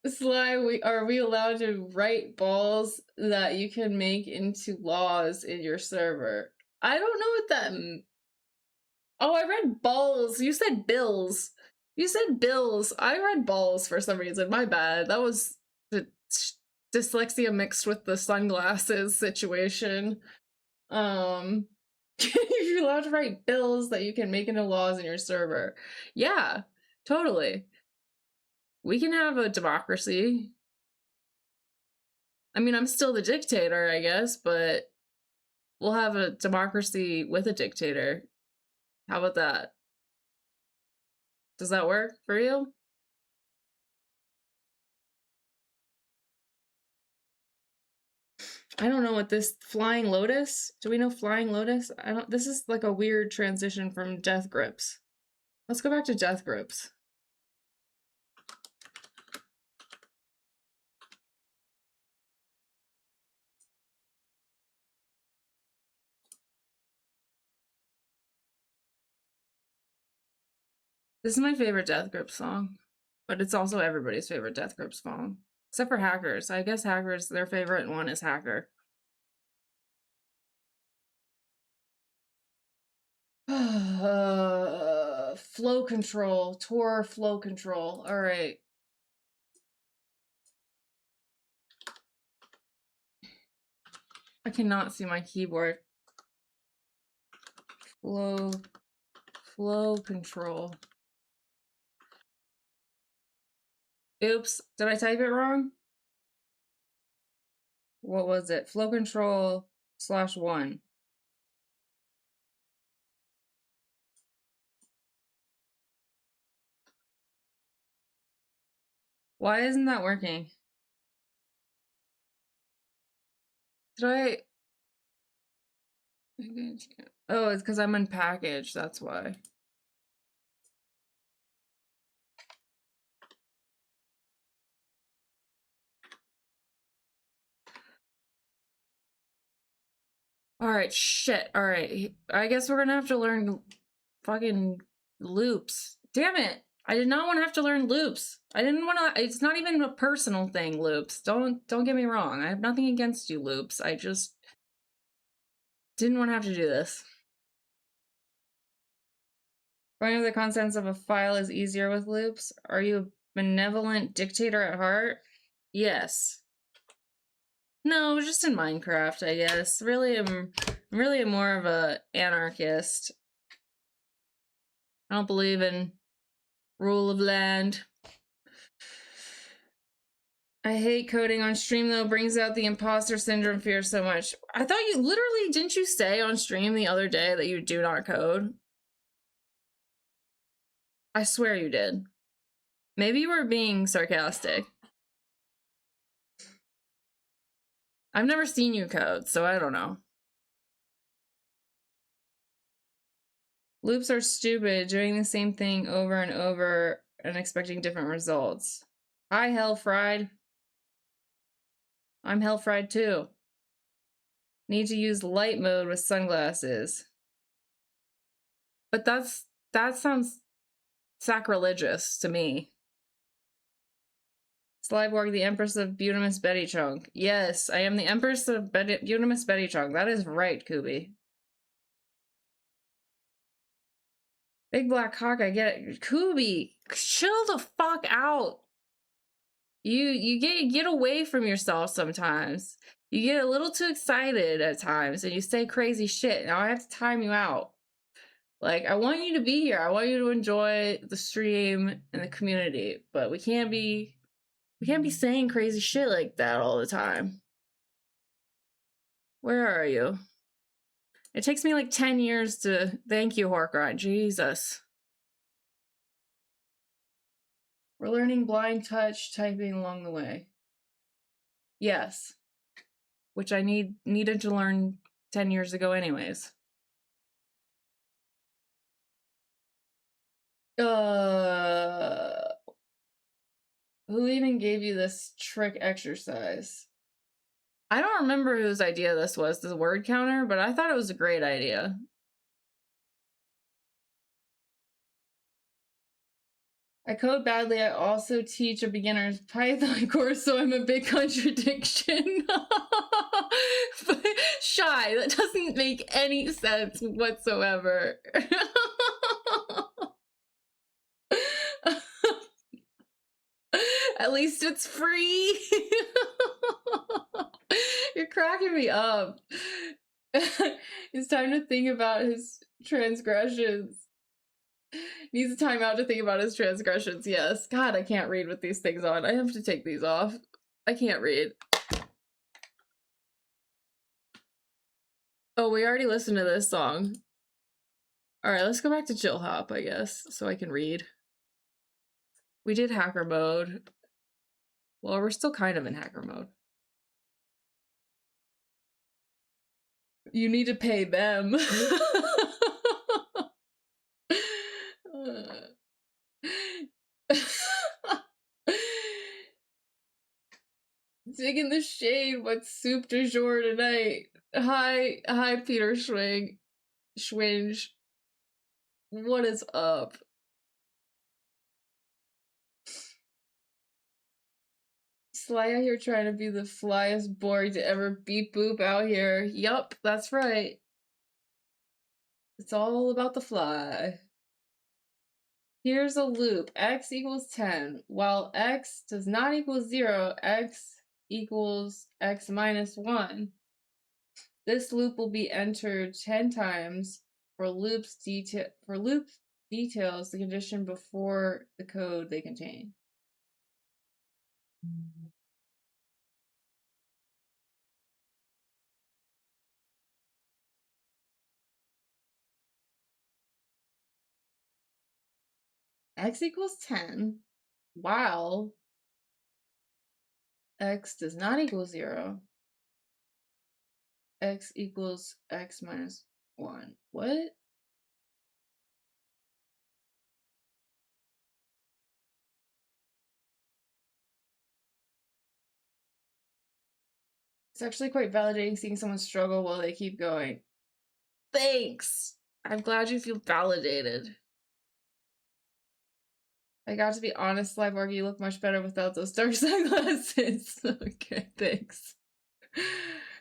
Sly, are we allowed to write balls that you can make into laws in your server? I don't know what that. Oh, I read balls. You said bills. You said bills. I read balls for some reason. My bad. That was the dyslexia mixed with the sunglasses situation. You're allowed to write bills that you can make into laws in your server. Yeah, totally. We can have a democracy. I mean, I'm still the dictator, I guess, but we'll have a democracy with a dictator. How about that? Does that work for you? I don't know what this Flying Lotus. Do we know Flying Lotus? I don't. This is like a weird transition from Death Grips. Let's go back to Death Grips. This is my favorite Death Grips song, but it's also everybody's favorite Death Grips song, except for Hackers. I guess Hackers, their favorite one is Hacker. Flow control, Tor flow control. All right. I cannot see my keyboard. Flow control. Oops, did I type it wrong? What was it? Flow control /1. Why isn't that working? Did I? Oh, it's because I'm unpackaged, that's why. Alright, shit. Alright, I guess we're gonna have to learn fucking loops. Damn it! I did not want to have to learn loops. I didn't want to. It's not even a personal thing, loops. Don't get me wrong. I have nothing against you, loops. I just didn't want to have to do this. Running the contents of a file is easier with loops. Are you a benevolent dictator at heart? Yes. No, just in Minecraft, I guess. Really, I'm really more of a anarchist. I don't believe in rule of land. I hate coding on stream though, brings out the imposter syndrome fear so much. I thought you literally, didn't you say on stream the other day that you do not code? I swear you did. Maybe you were being sarcastic. I've never seen you code, so I don't know. Loops are stupid, doing the same thing over and over and expecting different results. Hi, Hellfried. I'm Hellfried too. Need to use light mode with sunglasses. But that sounds sacrilegious to me. Slyborg, the Empress of Bunimus Betty Chunk. Yes, I am the Empress of Bunimus Betty Chunk. That is right, Kubi. Big Black Hawk, I get it. Kubi, chill the fuck out. You get away from yourself sometimes. You get a little too excited at times and you say crazy shit. Now I have to time you out. Like, I want you to be here. I want you to enjoy the stream and the community, but we can't be saying crazy shit like that all the time. Where are you? It takes me like 10 years to thank you, Horkrot. Jesus. We're learning blind touch typing along the way. Yes. Which I needed to learn 10 years ago anyways. Who even gave you this trick exercise? I don't remember whose idea this was, the word counter, but I thought it was a great idea. I code badly. I also teach a beginner's Python course, so I'm a big contradiction. But Shy, that doesn't make any sense whatsoever. At least it's free. You're cracking me up. It's time to think about his transgressions. Needs a timeout to think about his transgressions, yes. God, I can't read with these things on. I have to take these off. I can't read. Oh, we already listened to this song. Alright, let's go back to Chill Hop, I guess, so I can read. We did hacker mode. Well, we're still kind of in hacker mode. You need to pay them. Dig in the shade. What's soup du jour tonight? Hi, Peter Schwinge. What is up? Sly out here trying to be the flyest boy to ever beep boop out here. Yup, that's right. It's all about the fly. Here's a loop. X equals 10. While x does not equal 0, x equals x minus 1. This loop will be entered 10 times for loop details the condition before the code they contain. X equals 10 while x does not equal 0. X equals x minus 1. What? It's actually quite validating seeing someone struggle while they keep going. Thanks! I'm glad you feel validated. I got to be honest, Slyborg, you look much better without those dark sunglasses. Okay, thanks.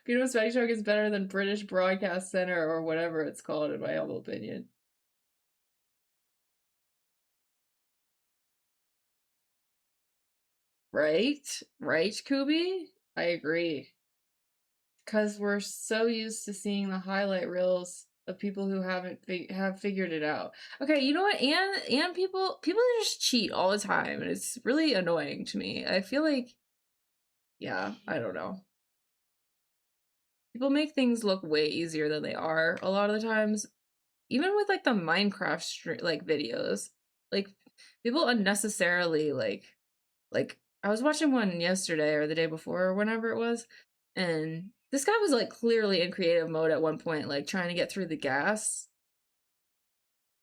Bunimus Betty Chunk is better than British Broadcast Center or whatever it's called, in my humble opinion. Right? Right, Kubi? I agree. Because we're so used to seeing the highlight reels of people who have figured it out. Okay, you know what? And people just cheat all the time, and it's really annoying to me. I feel like, yeah, I don't know. People make things look way easier than they are a lot of the times. Even with like the Minecraft like videos, like people unnecessarily like I was watching one yesterday or the day before or whenever it was, and this guy was like clearly in creative mode at one point, like trying to get through the gas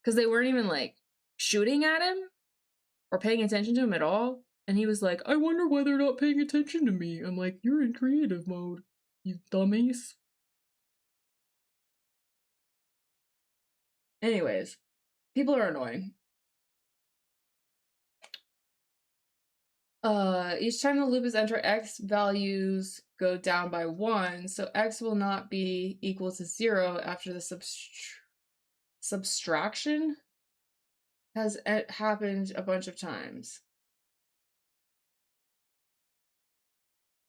because they weren't even like shooting at him or paying attention to him at all. And he was like, I wonder why they're not paying attention to me. I'm like, you're in creative mode, you dummies. Anyways, people are annoying. Each time the loop is entered, x values go down by 1, so x will not be equal to 0 after the subtraction has happened a bunch of times.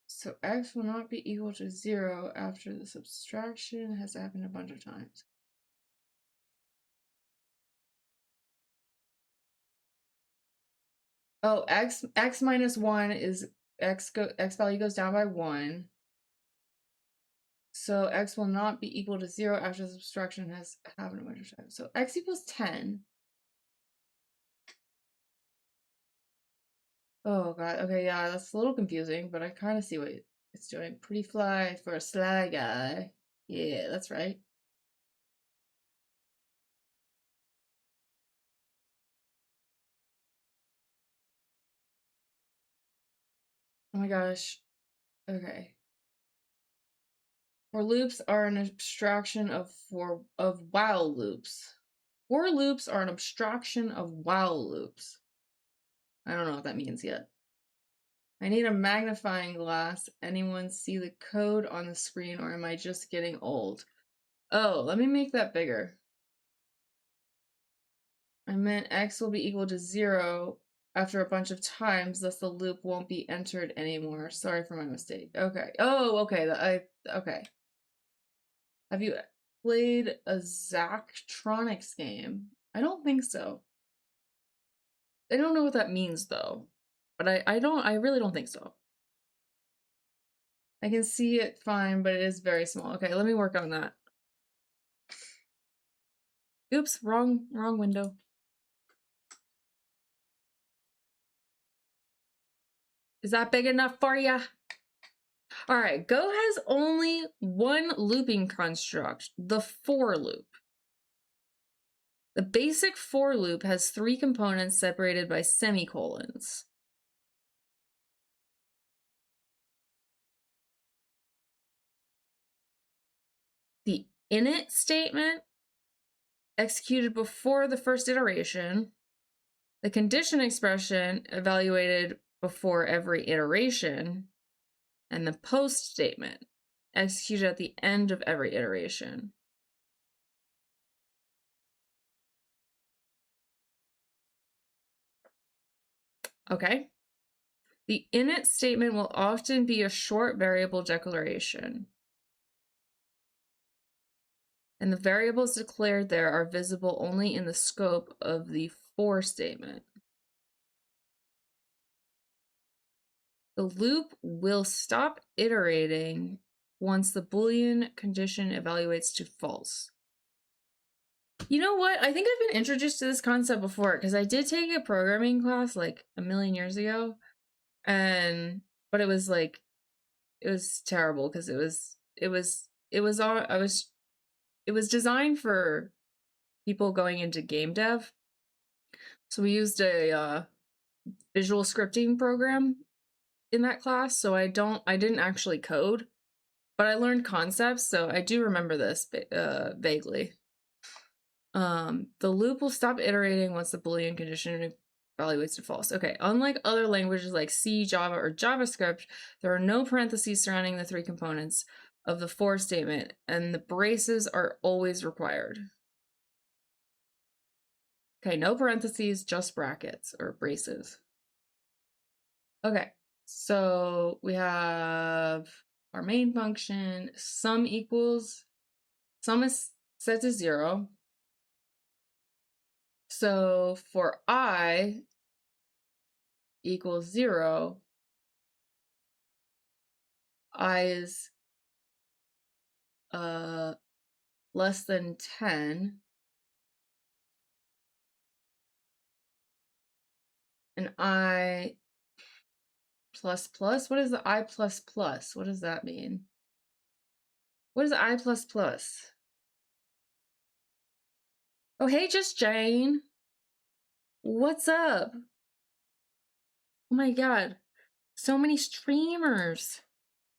So x will not be equal to 0 after the subtraction has happened a bunch of times. Oh, x minus 1 is x value goes down by 1. So x will not be equal to 0 after the subtraction has happened a bunch of times. So x equals 10. Oh god, okay, yeah, that's a little confusing, but I kind of see what it's doing. Pretty fly for a sly guy. Yeah, that's right. Oh my gosh. Okay. For loops are an abstraction of while loops. For loops are an abstraction of while loops. I don't know what that means yet. I need a magnifying glass. Anyone see the code on the screen, or am I just getting old? Oh, let me make that bigger. I meant x will be equal to 0 after a bunch of times, thus the loop won't be entered anymore. Sorry for my mistake. Okay. Oh, okay. Okay. Have you played a Zachtronics game? I don't think so. I don't know what that means though. But I really don't think so. I can see it fine, but it is very small. Okay, let me work on that. Oops, wrong window. Is that big enough for ya? All right, Go has only one looping construct, the for loop. The basic for loop has 3 components separated by semicolons. The init statement, executed before the first iteration. The condition expression, evaluated before every iteration. And the post statement, executed at the end of every iteration. Okay. The init statement will often be a short variable declaration. And the variables declared there are visible only in the scope of the for statement. The loop will stop iterating once the Boolean condition evaluates to false. You know what? I think I've been introduced to this concept before because I did take a programming class like a million years ago. But it was like, it was terrible because it was designed for people going into game dev. So we used a visual scripting program in that class. So I didn't actually code, but I learned concepts. So I do remember this vaguely. The loop will stop iterating once the Boolean condition evaluates to false. Okay, unlike other languages like C, Java, or JavaScript, there are no parentheses surrounding the 3 components of the for statement, and the braces are always required. Okay, no parentheses, just brackets or braces. Okay, so we have our main function, sum equals, sum is set to 0. So for I equals 0, I is less than 10, and I plus plus. What is the I plus plus? What does that mean? What is I plus plus? Oh, hey, Just Jane. What's up? Oh my god. So many streamers.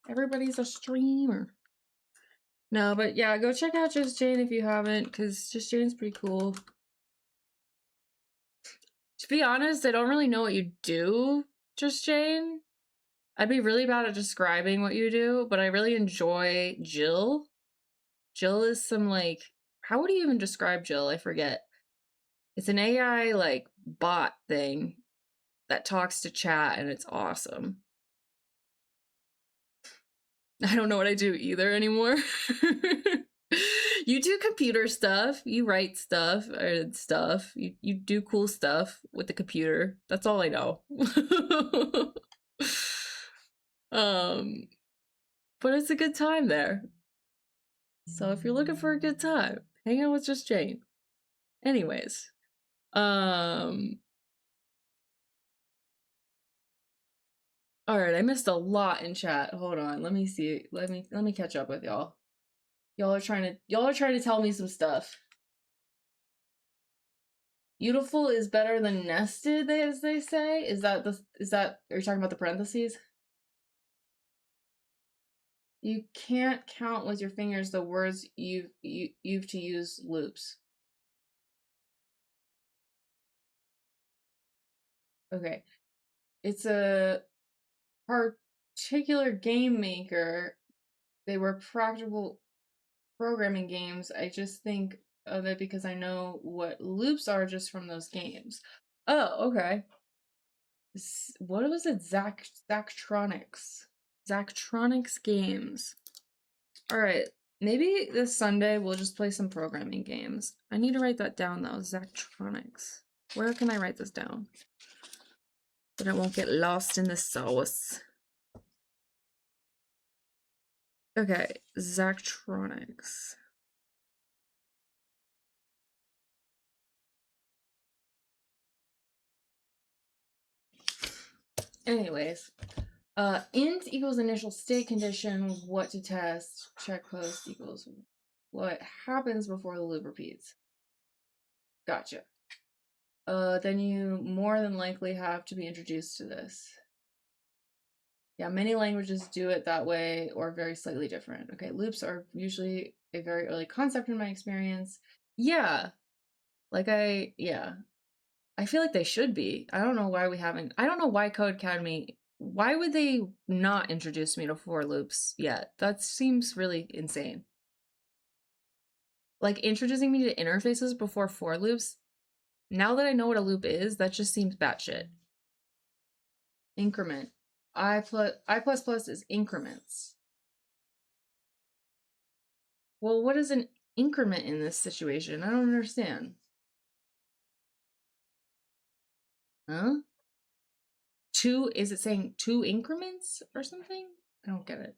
Everybody's a streamer. No, but yeah, go check out Just Jane if you haven't, because Just Jane's pretty cool. To be honest, I don't really know what you do Just Jane. I'd be really bad at describing what you do, but I really enjoy Jill. Jill is some like, how would you even describe Jill? I forget. It's an AI like bot thing that talks to chat and it's awesome. I don't know what I do either anymore. You do computer stuff, you write stuff or stuff. You do cool stuff with the computer. That's all I know. um but it's a good time there. So if you're looking for a good time, hang out with Just Jane. Anyways, all right, I missed a lot in chat. Hold on, let me see. Let me catch up with y'all. Y'all are trying to tell me some stuff. Beautiful is better than nested, as they say. Are you talking about the parentheses? You can't count with your fingers the words you've to use loops. Okay. It's a particular game maker. They were practical programming games. I just think of it because I know what loops are just from those games. Oh, okay. What was it? Zachtronics. Zachtronics games. All right. Maybe this Sunday we'll just play some programming games. I need to write that down though. Zachtronics. Where can I write this down? So that I won't get lost in the sauce. Okay, Zachtronics. Anyways, int equals initial state condition, what to test, check post equals what happens before the loop repeats. Gotcha. Then you more than likely have to be introduced to this. Yeah, many languages do it that way or very slightly different. Okay, loops are usually a very early concept in my experience. Yeah, I feel like they should be. I don't know why we haven't. I don't know why Codecademy. Why would they not introduce me to for loops yet? That seems really insane. Like introducing me to interfaces before for loops. Now that I know what a loop is, that just seems batshit. Increment. I plus plus is increments. Well, what is an increment in this situation? I don't understand. Huh? Is it saying 2 increments or something? I don't get it.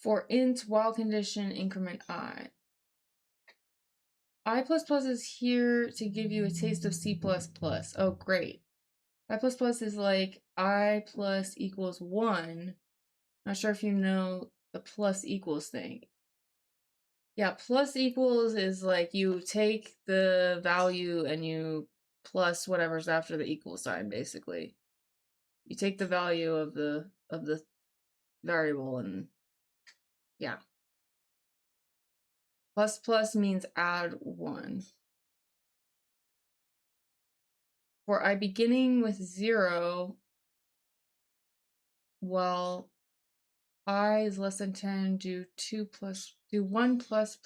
For int while condition increment I. I++ is here to give you a taste of C++. Oh, great. I++ is like I plus equals 1. Not sure if you know the plus equals thing. Yeah, plus equals is like you take the value and you plus whatever's after the equal sign, basically. You take the value of the variable and yeah. Plus plus means add 1. For I beginning with 0, well, I is less than 10, do 1 plus,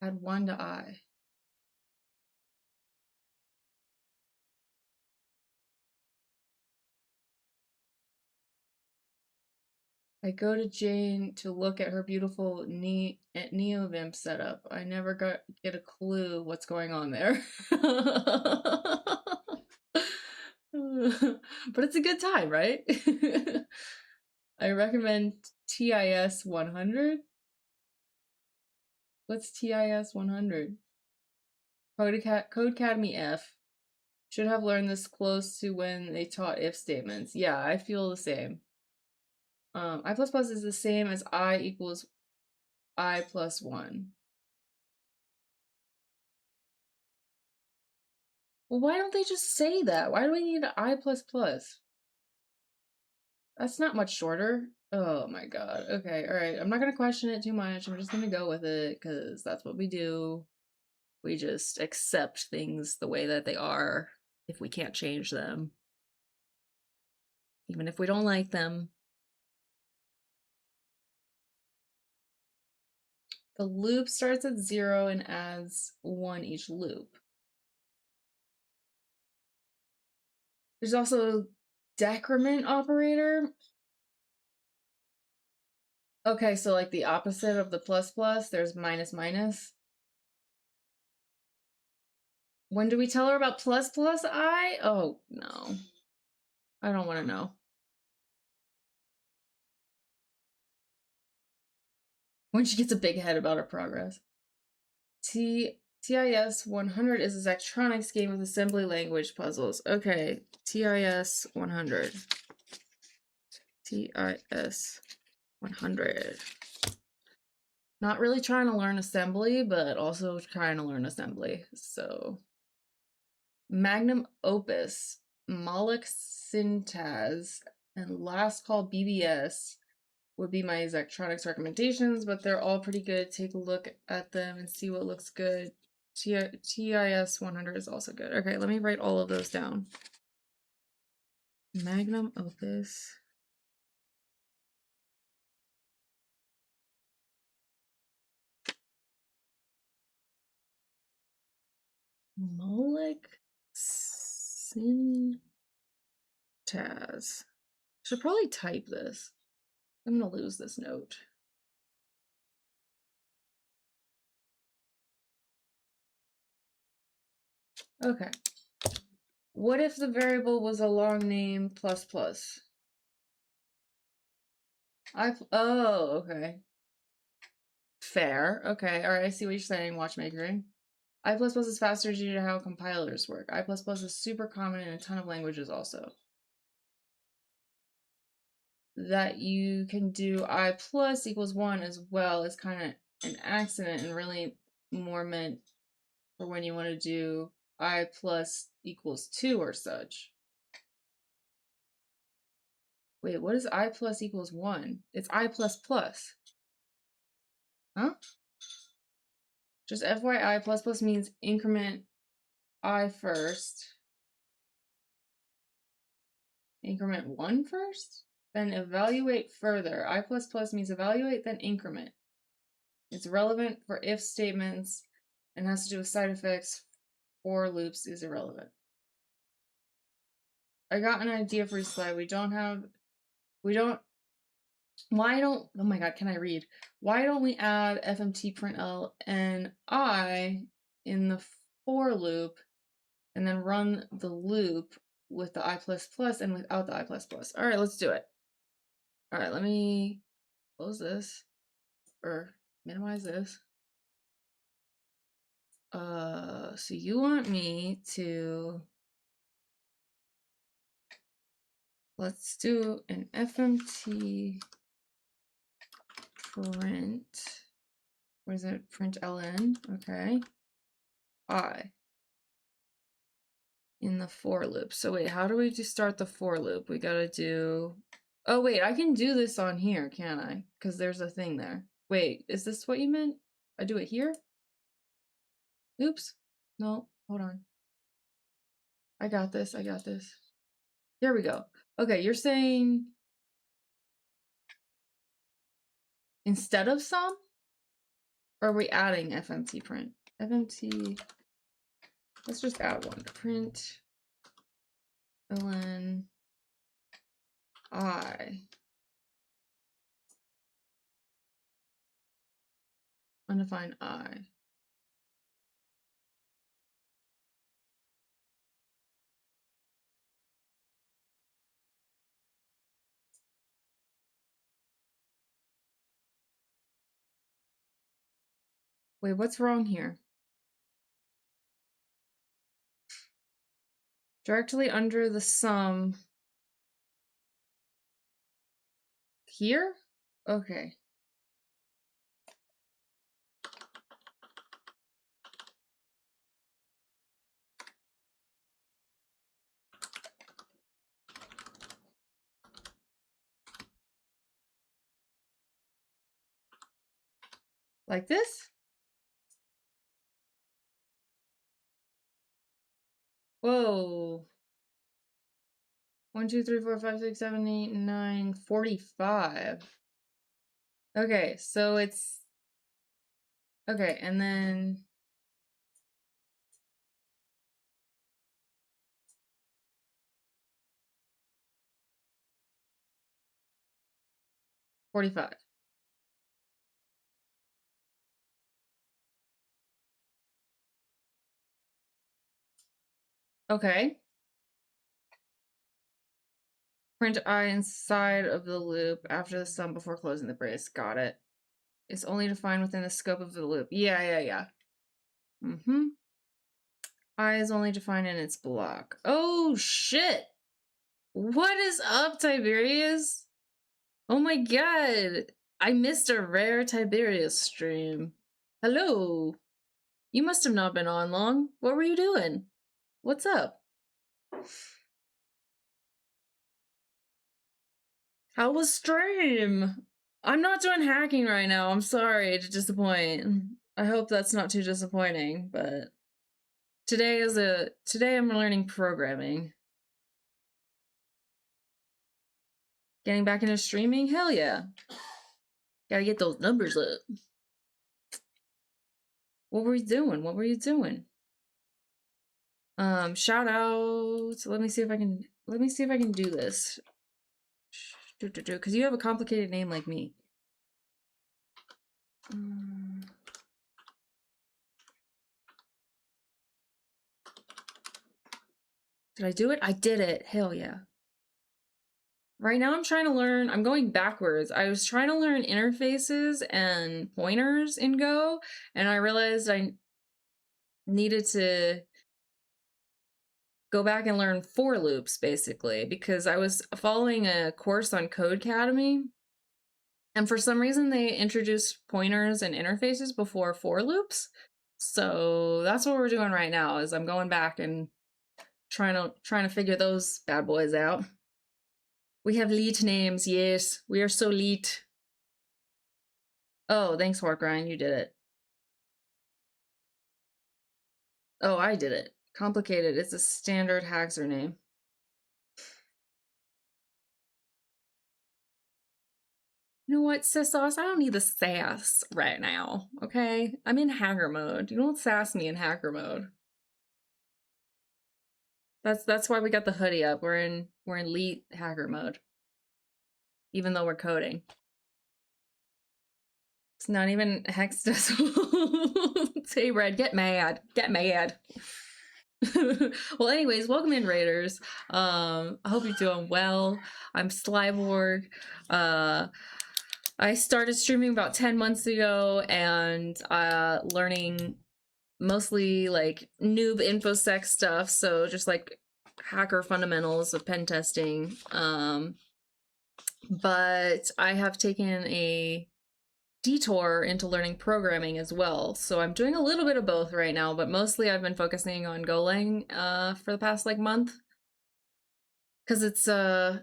add 1 to I. I go to Jane to look at her beautiful NeoVimp setup. I never get a clue what's going on there. But it's a good time, right? I recommend TIS 100. What's TIS 100? Codecademy F. Should have learned this close to when they taught if statements. Yeah, I feel the same. I++ is the same as I equals I plus 1. Well, why don't they just say that? Why do we need an I++? That's not much shorter. Oh my god. Okay, alright. I'm not gonna question it too much. I'm just gonna go with it, because that's what we do. we just accept things the way that they are if we can't change them, even if we don't like them. The loop starts at 0 and adds 1 each loop. There's also a decrement operator. Okay, so like the opposite of the plus plus, there's minus minus. When do we tell her about plus plus I? Oh, no. I don't want to know. When she gets a big head about her progress. TIS 100 is a Zachtronics game with assembly language puzzles. Okay, TIS 100. TIS 100. Not really trying to learn assembly, but also trying to learn assembly. So, Magnum Opus, Moloch Syntaz, and Last Call BBS would be my Zachtronics recommendations, but they're all pretty good. Take a look at them and see what looks good. TIS 100 is also good. Okay, let me write all of those down. Magnum Opus. Moloch Syntaz. Should probably type this. I'm gonna lose this note. Okay. What if the variable was a long name plus plus? Oh, okay. Fair. Okay. All right. I see what you're saying, watchmakering. I++ is faster due to how compilers work. I++ is super common in a ton of languages also. That you can do I plus equals 1 as well is kind of an accident and really more meant for when you want to do I plus equals 2 or such. Wait, what is I plus equals 1? It's I plus plus. Huh? Just FYI, plus plus means increment I first. Increment 1 first? Then evaluate further. I plus plus means evaluate, then increment. It's relevant for if statements and has to do with side effects. For loops is irrelevant. I got an idea for your slide. Oh my god, can I read? Why don't we add fmtprintl and I in the for loop and then run the loop with the I++ and without the I++. All right, let's do it. All right, let me close this or minimize this. So you want me to, let's do an fmt print, what is it, print ln, okay, I in the for loop. So wait, how do we just start the for loop? We gotta do, oh wait, I can do this on here, can't I? Because there's a thing there. Wait, is this what you meant? I do it here? Oops. No, hold on. I got this. Here we go. Okay, you're saying instead of sum? Or are we adding fmt print? Fmt, let's just add one. Print ln I. Undefined I. Wait, what's wrong here? Directly under the sum. Here? Okay. Like this? Whoa. 1, 2, 3, 4, 5, 6, 7, 8, 9, 45. Okay, so it's okay, and then 45. Okay. Print I inside of the loop after the sum before closing the brace. Got it. It's only defined within the scope of the loop. Yeah. Mm-hmm. I is only defined in its block. Oh, shit! What is up, Tiberius? Oh my god! I missed a rare Tiberius stream. Hello! You must have not been on long. What were you doing? What's up? How was stream? I'm not doing hacking right now. I'm sorry to disappoint. I hope that's not too disappointing, but today I'm learning programming. Getting back into streaming? Hell yeah. Gotta get those numbers up. What were you doing? What were you doing? Shout out. Let me see if I can do this. Because you have a complicated name like me. Did I do it? I did it. Hell yeah. Right now I'm trying to learn, I'm going backwards. I was trying to learn interfaces and pointers in Go, and I realized I needed to go back and learn for loops basically, because I was following a course on Codecademy, and for some reason they introduced pointers and interfaces before for loops. So that's what we're doing right now, is I'm going back and trying to figure those bad boys out. We have lead names, yes. We are so lead. Oh, thanks, Wargrind, you did it. Oh, I did it. Complicated. It's a standard Haxor name. You know what, Sissos? I don't need the sass right now, okay? I'm in hacker mode. You don't sass me in hacker mode. That's why we got the hoodie up. We're in elite hacker mode. Even though we're coding. It's not even hexadecimal. Say red, get mad. Get mad. Well, anyways, welcome in, Raiders. I hope you're doing well. I'm Slyborg. I started streaming about 10 months ago and learning mostly like noob infosec stuff, so just like hacker fundamentals of pen testing. But I have taken a detour into learning programming as well, so I'm doing a little bit of both right now, but mostly I've been focusing on Golang for the past like month, because it's to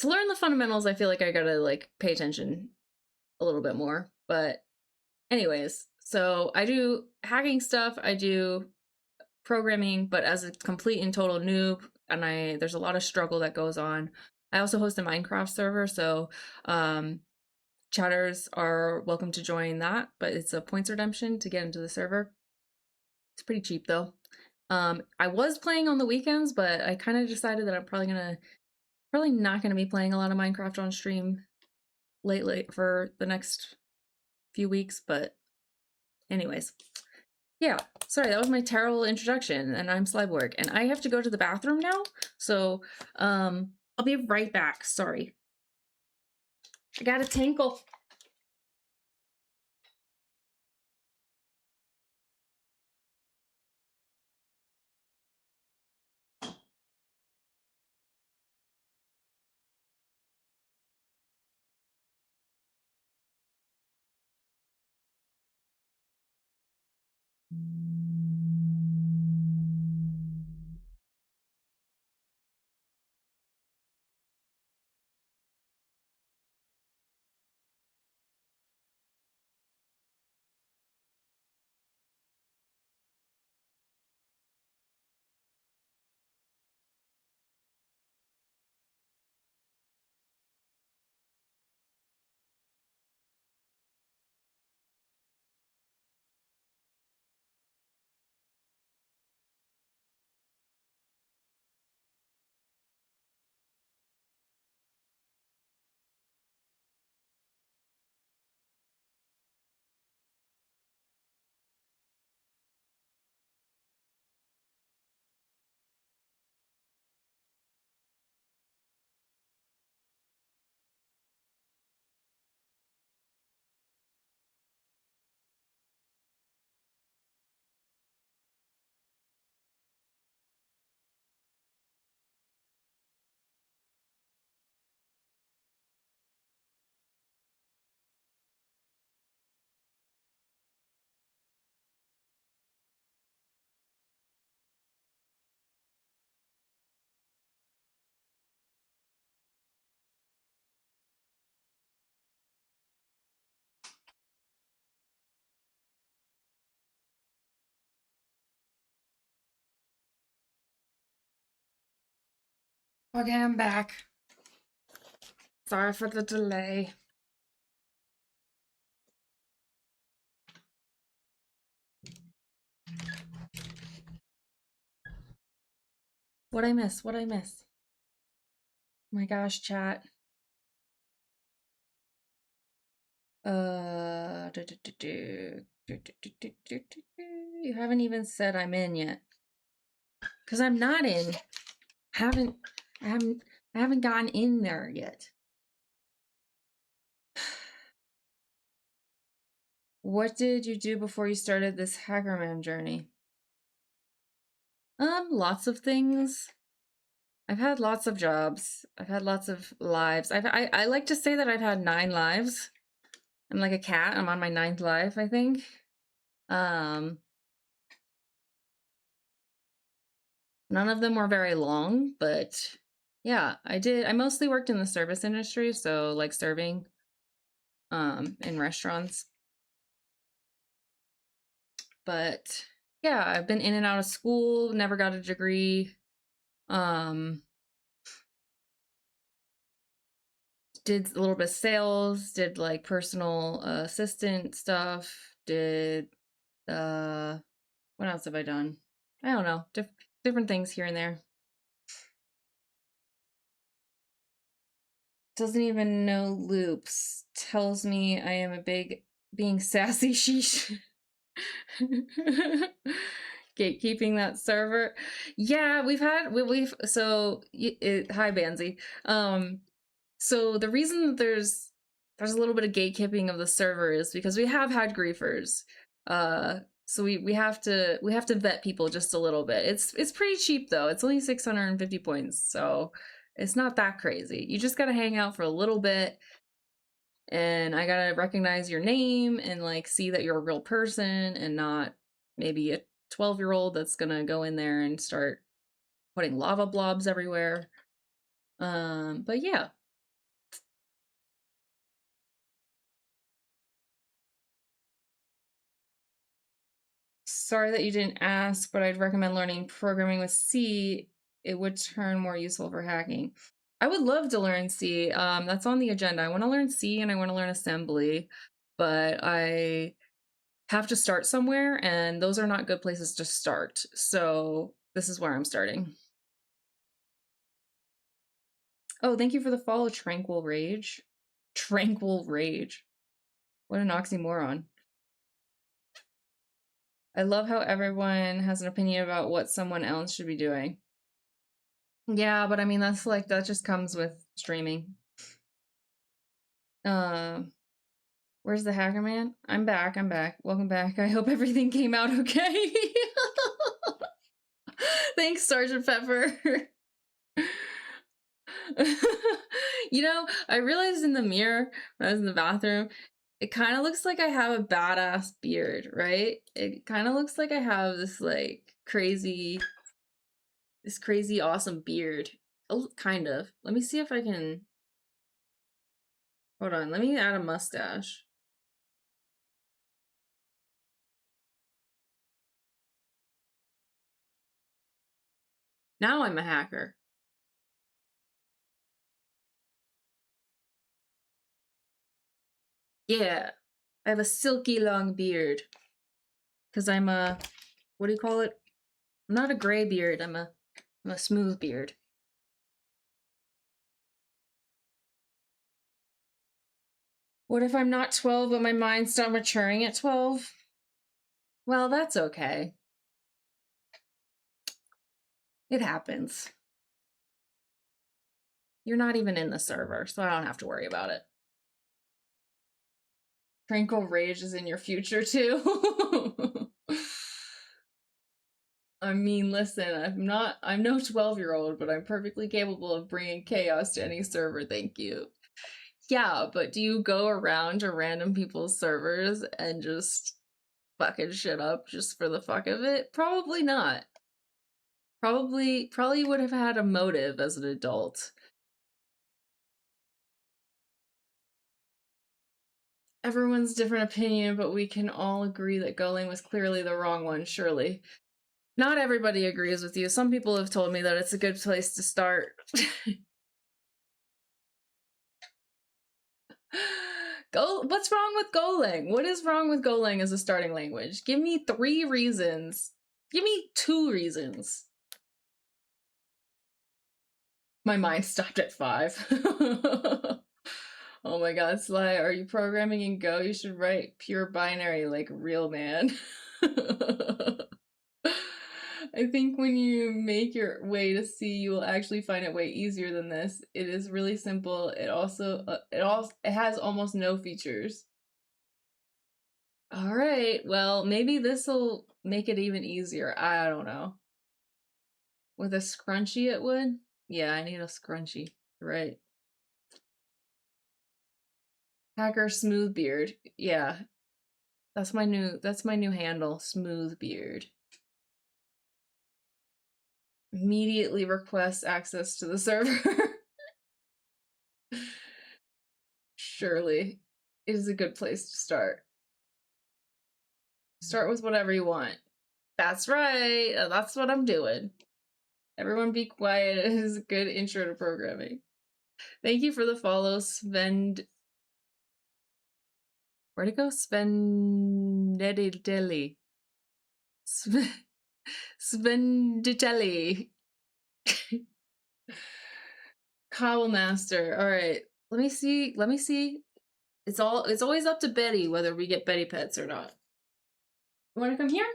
learn the fundamentals. I feel like I gotta like pay attention a little bit more. But anyways, so I do hacking stuff, I do programming, but as a complete and total noob, and there's a lot of struggle that goes on. I also host a Minecraft server, so chatters are welcome to join that, but it's a points redemption to get into the server. It's pretty cheap though. I was playing on the weekends, but I kind of decided that I'm probably not gonna be playing a lot of Minecraft on stream lately for the next few weeks, but anyways. Yeah, sorry, that was my terrible introduction, and I'm Slyborg, and I have to go to the bathroom now, so I'll be right back. Sorry. I gotta tinkle. Okay, I'm back. Sorry for the delay. What'd I miss? What'd I miss? Oh my gosh, chat. You haven't even said I'm in yet. Cause I'm not in. I haven't gotten in there yet. What did you do before you started this Hackerman journey? Lots of things. I've had lots of jobs. I've had lots of lives. I like to say that I've had 9 lives. I'm like a cat. I'm on my 9th life, I think. None of them were very long, but yeah, I mostly worked in the service industry, so like serving in restaurants. But yeah, I've been in and out of school, never got a degree. Did a little bit of sales, did like personal assistant stuff, did what else have I done? I don't know, different things here and there. Doesn't even know loops. Tells me I am a big being sassy sheesh. Gatekeeping that server. Yeah, we've so hi Banzi. So the reason that there's a little bit of gatekeeping of the server is because we have had griefers. So we have to vet people just a little bit. It's pretty cheap though. It's only 650 points, so it's not that crazy. You just gotta hang out for a little bit, and I gotta recognize your name and like see that you're a real person and not maybe a 12-year-old that's gonna go in there and start putting lava blobs everywhere. But yeah. Sorry that you didn't ask, but I'd recommend learning programming with C. It would turn more useful for hacking. I would love to learn C. That's on the agenda. I want to learn C and I want to learn assembly, but I have to start somewhere, and those are not good places to start. So this is where I'm starting. Oh, thank you for the follow, Tranquil Rage. Tranquil Rage. What an oxymoron. I love how everyone has an opinion about what someone else should be doing. Yeah, but I mean, that's like, that just comes with streaming. Where's the hacker man? I'm back. Welcome back. I hope everything came out okay. Thanks, Sergeant Pepper. You know, I realized in the mirror when I was in the bathroom, it kind of looks like I have a badass beard, right? It kind of looks like I have this like crazy awesome beard. Oh, kind of. Let me see if I can. Hold on, let me add a mustache. Now I'm a hacker. Yeah, I have a silky long beard. Because I'm a, what do you call it? I'm not a gray beard, I'm a smooth beard. What if I'm not 12 but my mind's not maturing at 12? Well, that's okay. It happens. You're not even in the server, so I don't have to worry about it. Tranquil Rage is in your future too. I mean, listen, I'm no 12-year-old, but I'm perfectly capable of bringing chaos to any server, thank you. Yeah, but do you go around to random people's servers and just fucking shit up just for the fuck of it? Probably not. Probably would have had a motive as an adult. Everyone's different opinion, but we can all agree that Golang was clearly the wrong one, surely. Not everybody agrees with you. Some people have told me that it's a good place to start. What's wrong with Golang? What is wrong with Golang as a starting language? Give me 3 reasons. Give me 2 reasons. My mind stopped at 5. Oh my god, Sly, are you programming in Go? You should write pure binary like real man. I think when you make your way to C, you will actually find it way easier than this. It is really simple. It has almost no features. All right, well, maybe this will make it even easier. I don't know. With a scrunchie it would? Yeah, I need a scrunchie. Right. Hacker Smoothbeard. Yeah. That's my new handle, Smoothbeard. Immediately request access to the server. Surely it is a good place to start. Start with whatever you want. That's right. That's what I'm doing. Everyone be quiet. It is a good intro to programming. Thank you for the follow, Sven. Where'd it go? Svendedeli. Svenditelli. Cobblemaster. All right. Let me see. It's always up to Betty whether we get Betty pets or not. You want to come here?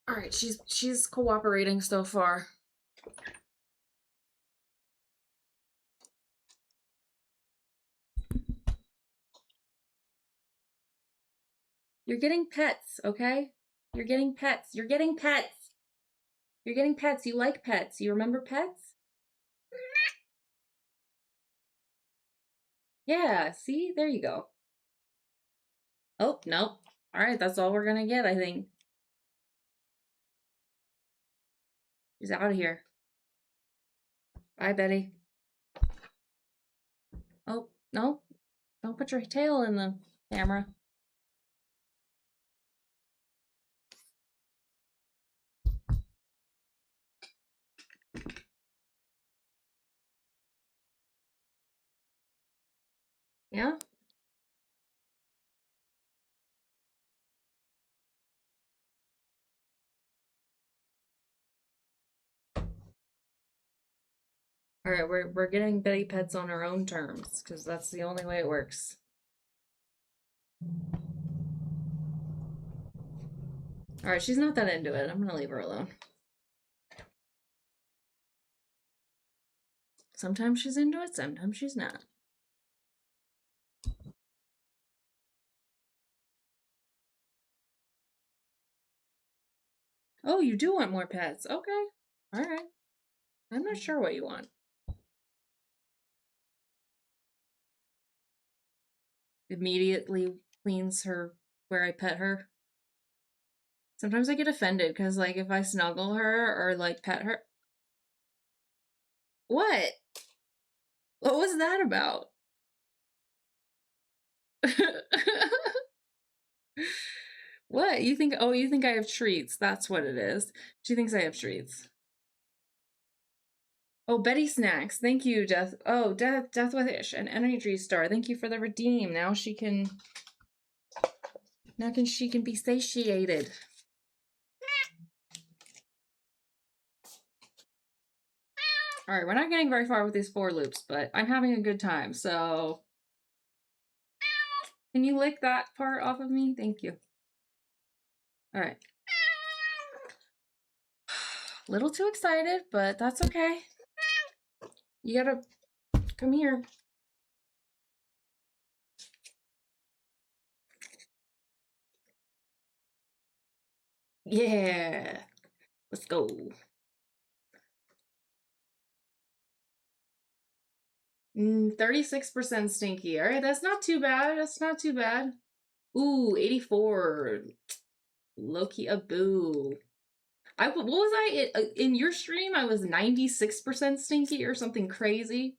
All right, she's cooperating so far. You're getting pets, okay? You're getting pets. You're getting pets. You're getting pets. You like pets. You remember pets? Yeah, see? There you go. Oh, no. All right, that's all we're gonna get, I think. She's out of here. Bye, Betty. Oh, no. Don't put your tail in the camera. Yeah? All right, we're getting Betty pets on our own terms because that's the only way it works. All right, she's not that into it. I'm gonna leave her alone. Sometimes she's into it, sometimes she's not. Oh, you do want more pets. Okay. All right. I'm not sure what you want. Immediately cleans her where I pet her. Sometimes I get offended because, like, if I snuggle her or, like, pet her. What? What was that about? What? You think, oh, you think I have treats. That's what it is. She thinks I have treats. Oh, Betty Snacks. Thank you, Death. Oh, Death with Ish, an energy star. Thank you for the redeem. Now she can be satiated. All right, we're not getting very far with these for loops, but I'm having a good time. So, can you lick that part off of me? Thank you. All right. Little too excited, but that's okay. You gotta come here. Yeah. Let's go. 36% stinky. All right, that's not too bad. That's not too bad. Ooh, 84. Loki Abu. What was I in your stream? I was 96% stinky or something crazy.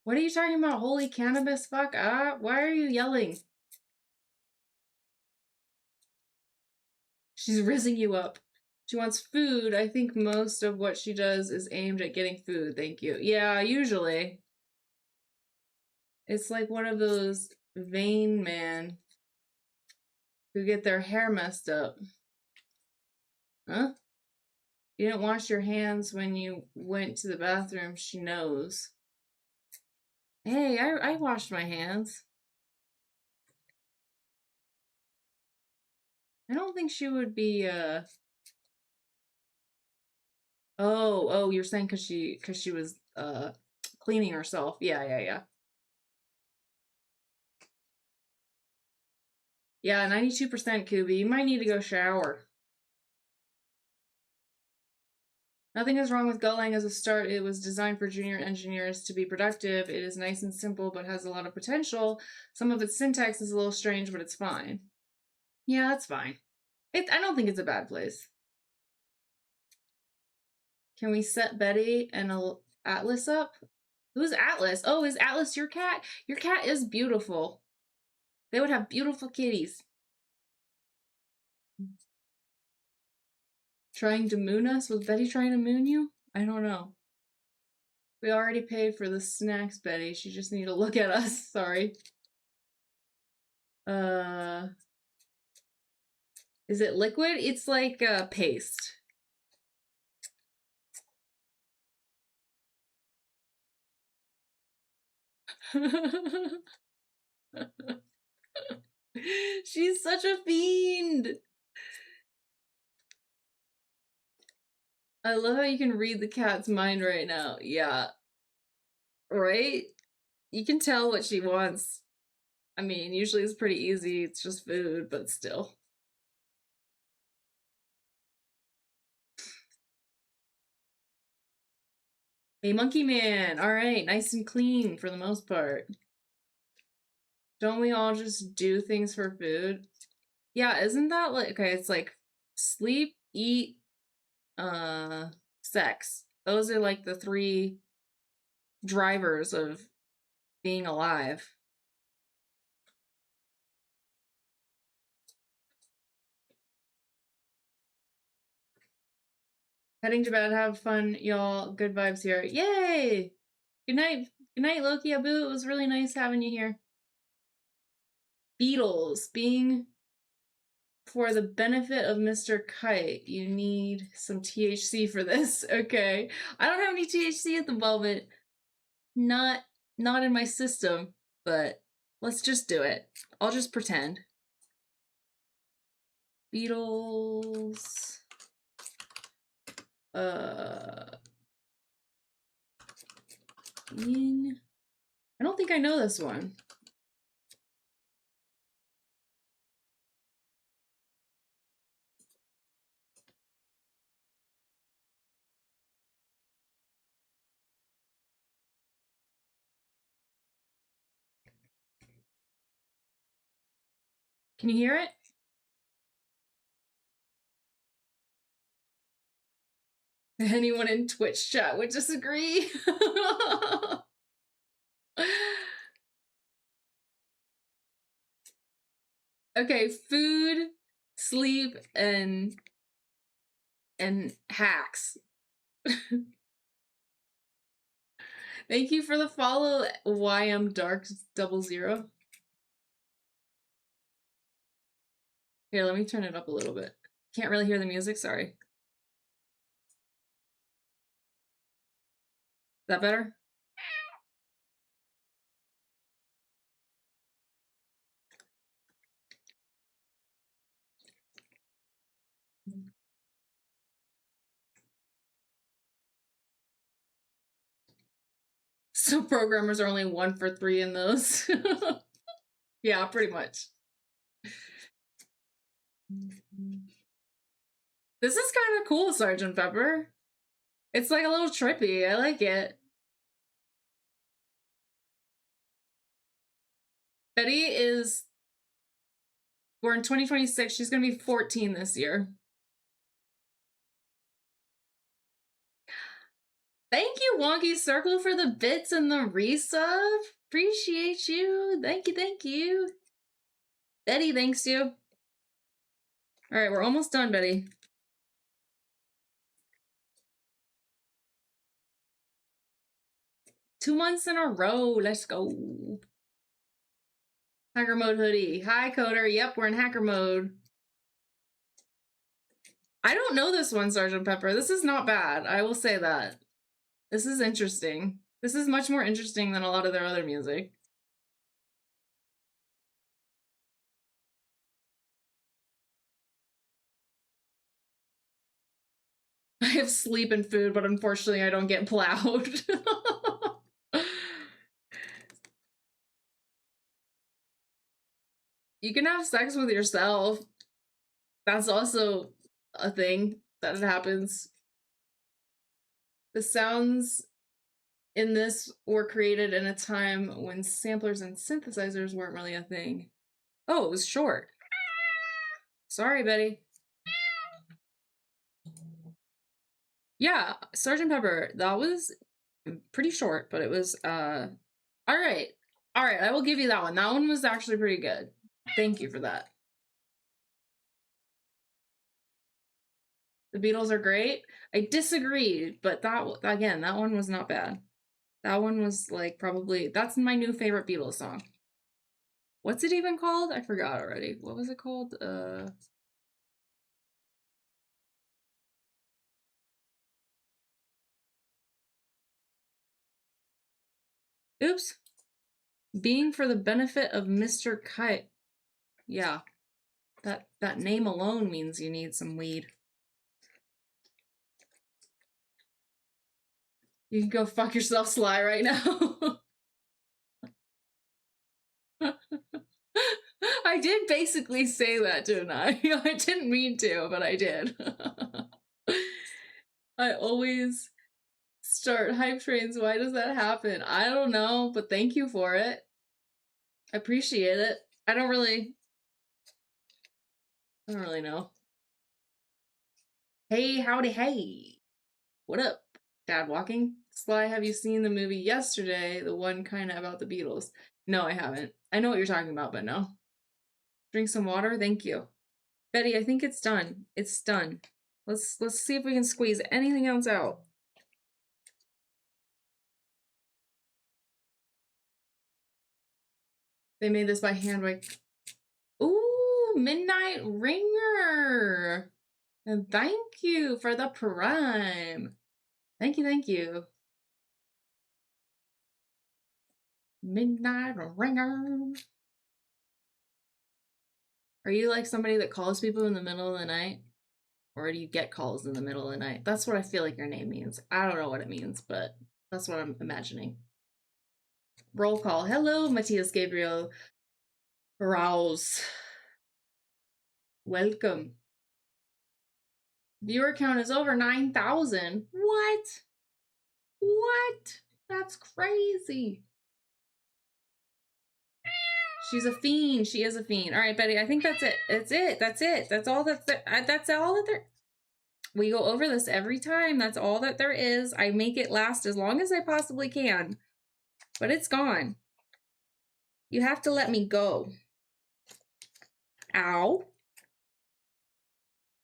What are you talking about? Holy cannabis? Fuck. Why are you yelling? She's rizzing you up. She wants food. I think most of what she does is aimed at getting food. Thank you. Yeah, usually. It's like one of those vain men who get their hair messed up. Huh? You didn't wash your hands when you went to the bathroom. She knows. Hey, I washed my hands. I don't think she would be, Oh, you're saying cause she was, cleaning herself. Yeah. Yeah, 92% Kubi. You might need to go shower. Nothing is wrong with Golang as a start. It was designed for junior engineers to be productive. It is nice and simple, but has a lot of potential. Some of its syntax is a little strange, but it's fine. Yeah, that's fine. I don't think it's a bad place. Can we set Betty and Atlas up? Who's Atlas? Oh, is Atlas your cat? Your cat is beautiful. They would have beautiful kitties. Trying to moon us? Was Betty trying to moon you? I don't know. We already paid for the snacks, Betty. She just need to look at us. Sorry. Is it liquid? It's like paste. She's such a fiend. I love how you can read the cat's mind right now. Yeah. Right? You can tell what she wants. I mean, usually it's pretty easy. It's just food, but still. Hey, Monkey Man. All right, nice and clean for the most part. Don't we all just do things for food? Yeah, isn't that like, okay, it's like sleep, eat, sex. Those are like the three drivers of being alive. Heading to bed, have fun, y'all. Good vibes here. Yay! Good night. Good night, Loki Abu. It was really nice having you here. Beatles. Being for the benefit of Mr. Kite, you need some THC for this. Okay. I don't have any THC at the moment. Not in my system, but let's just do it. I'll just pretend. Beatles. I don't think I know this one. Can you hear it? Anyone in Twitch chat would disagree. Okay, food, sleep, and hacks. Thank you for the follow, YM Dark 00. Here, let me turn it up a little bit. Can't really hear the music, sorry. Is that better? So programmers are only 1 for 3 in those. Yeah, pretty much. This is kind of cool, Sergeant Pepper. It's like a little trippy. I like it. Betty is, we're in 2026. She's going to be 14 this year. Thank you, Wonky Circle, for the bits and the resub. Appreciate you. Thank you, thank you. Betty, thanks you. All right, we're almost done, Betty. Two months in a row. Let's go. Hacker mode hoodie. Hi, Coder. Yep, we're in hacker mode. I don't know this one, Sgt. Pepper. This is not bad. I will say that. This is interesting. This is much more interesting than a lot of their other music. I have sleep and food, but unfortunately I don't get plowed. You can have sex with yourself. That's also a thing that happens. The sounds in this were created in a time when samplers and synthesizers weren't really a thing. Oh, it was short. Sorry, Betty. Yeah, Sgt. Pepper, that was pretty short, but it was, all right. All right, I will give you that one. That one was actually pretty good. Thank you for that. The Beatles are great. I disagree, but that, again, that one was not bad. That one was like probably, that's my new favorite Beatles song. What's it even called? I forgot already. What was it called? Oops. Being for the benefit of Mr. Kite. Yeah. That name alone means you need some weed. You can go fuck yourself, Sly, right now. I did basically say that, didn't I? I didn't mean to, but I did. I always start hype trains. Why does that happen? I don't know, but thank you for it. I appreciate it. I don't really know. Hey, howdy, hey. What up? Dad walking? Sly, have you seen the movie yesterday? The one kind of about the Beatles. No, I haven't. I know what you're talking about, but no. Drink some water? Thank you. Betty, I think it's done. It's done. Let's see if we can squeeze anything else out. They made this by hand. Ooh, Midnight Ringer. And thank you for the prime. Thank you, thank you. Midnight Ringer. Are you like somebody that calls people in the middle of the night? Or do you get calls in the middle of the night? That's what I feel like your name means. I don't know what it means, but that's what I'm imagining. Roll call. Hello, Matthias Gabriel Rouse. Welcome. Viewer count is over 9,000. What? What? That's crazy. She's a fiend. She is a fiend. All right, Betty, I think that's it. That's it. That's it. That's all that's there. That's all that there. We go over this every time. That's all that there is. I make it last as long as I possibly can. But it's gone. You have to let me go. Ow.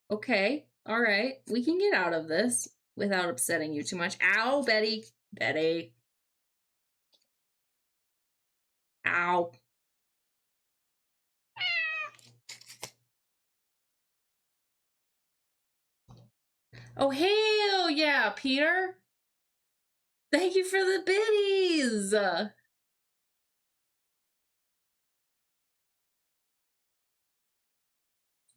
Okay. All right. We can get out of this without upsetting you too much. Ow, Betty. Betty. Ow. Oh, hell yeah, Peter. Thank you for the biddies.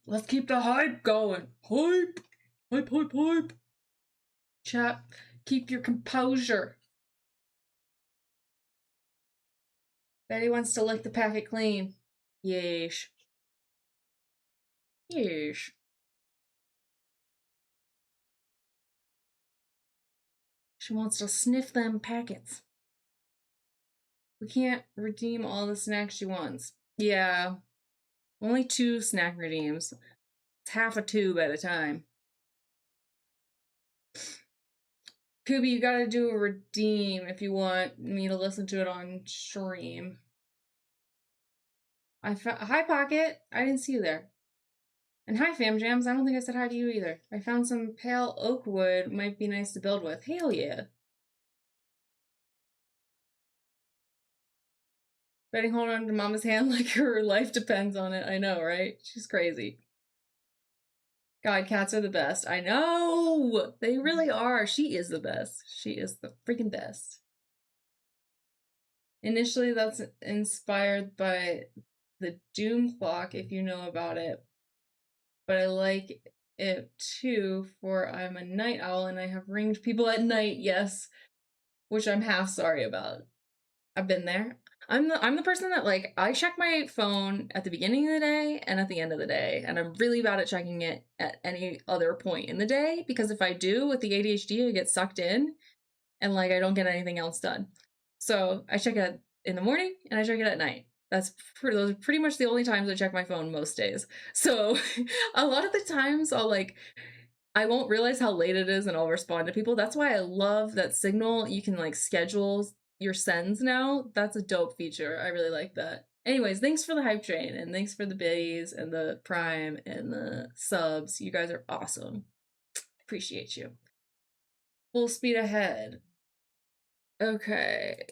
Let's keep the hype going. Hype. Hype, hype, hype. Chat, keep your composure. Betty wants to lick the packet clean. Yeesh. Yeesh. She wants to sniff them packets. We can't redeem all the snacks she wants. Yeah, only 2 snack redeems. It's half a tube at a time. Kubi, you gotta do a redeem if you want me to listen to it on stream. Hi, Pocket. I didn't see you there. And hi, Fam Jams. I don't think I said hi to you either. I found some pale oak wood. Might be nice to build with. Hell yeah. Betty holding on to Mama's hand like her life depends on it. I know, right? She's crazy. God, cats are the best. I know! They really are. She is the best. She is the freaking best. Initially, that's inspired by the Doom Clock, if you know about it. But I like it too, for I'm a night owl and I have ringed people at night, yes. Which I'm half sorry about. I've been there. I'm the person that, like, I check my phone at the beginning of the day and at the end of the day, and I'm really bad at checking it at any other point in the day, because if I do, with the ADHD, I get sucked in and, like, I don't get anything else done. So I check it in the morning and I check it at night. Those are pretty much the only times I check my phone most days. So a lot of the times I won't realize how late it is and I'll respond to people. That's why I love that Signal. You can, like, schedule your sends now. That's a dope feature. I really like that. Anyways, thanks for the hype train and thanks for the biddies and the prime and the subs. You guys are awesome. Appreciate you. Full speed ahead. Okay.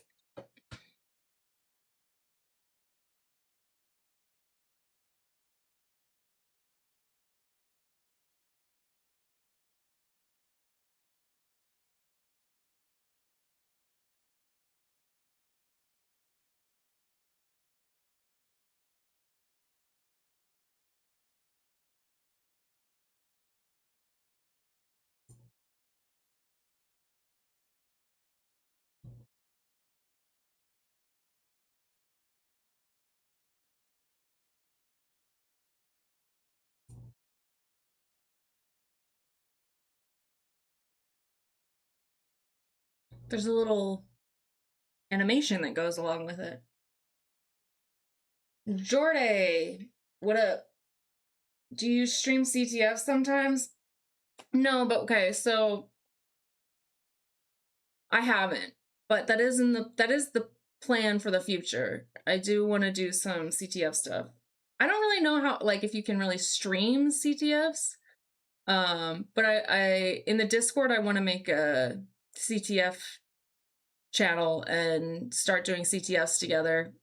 There's a little animation that goes along with it. Jorday, what up? Do you stream CTF sometimes? No, but okay, so I haven't, but that is the plan for the future. I do want to do some CTF stuff. I don't really know how, like, if you can really stream CTFs. But I in the Discord I want to make a CTF channel and start doing CTFs together.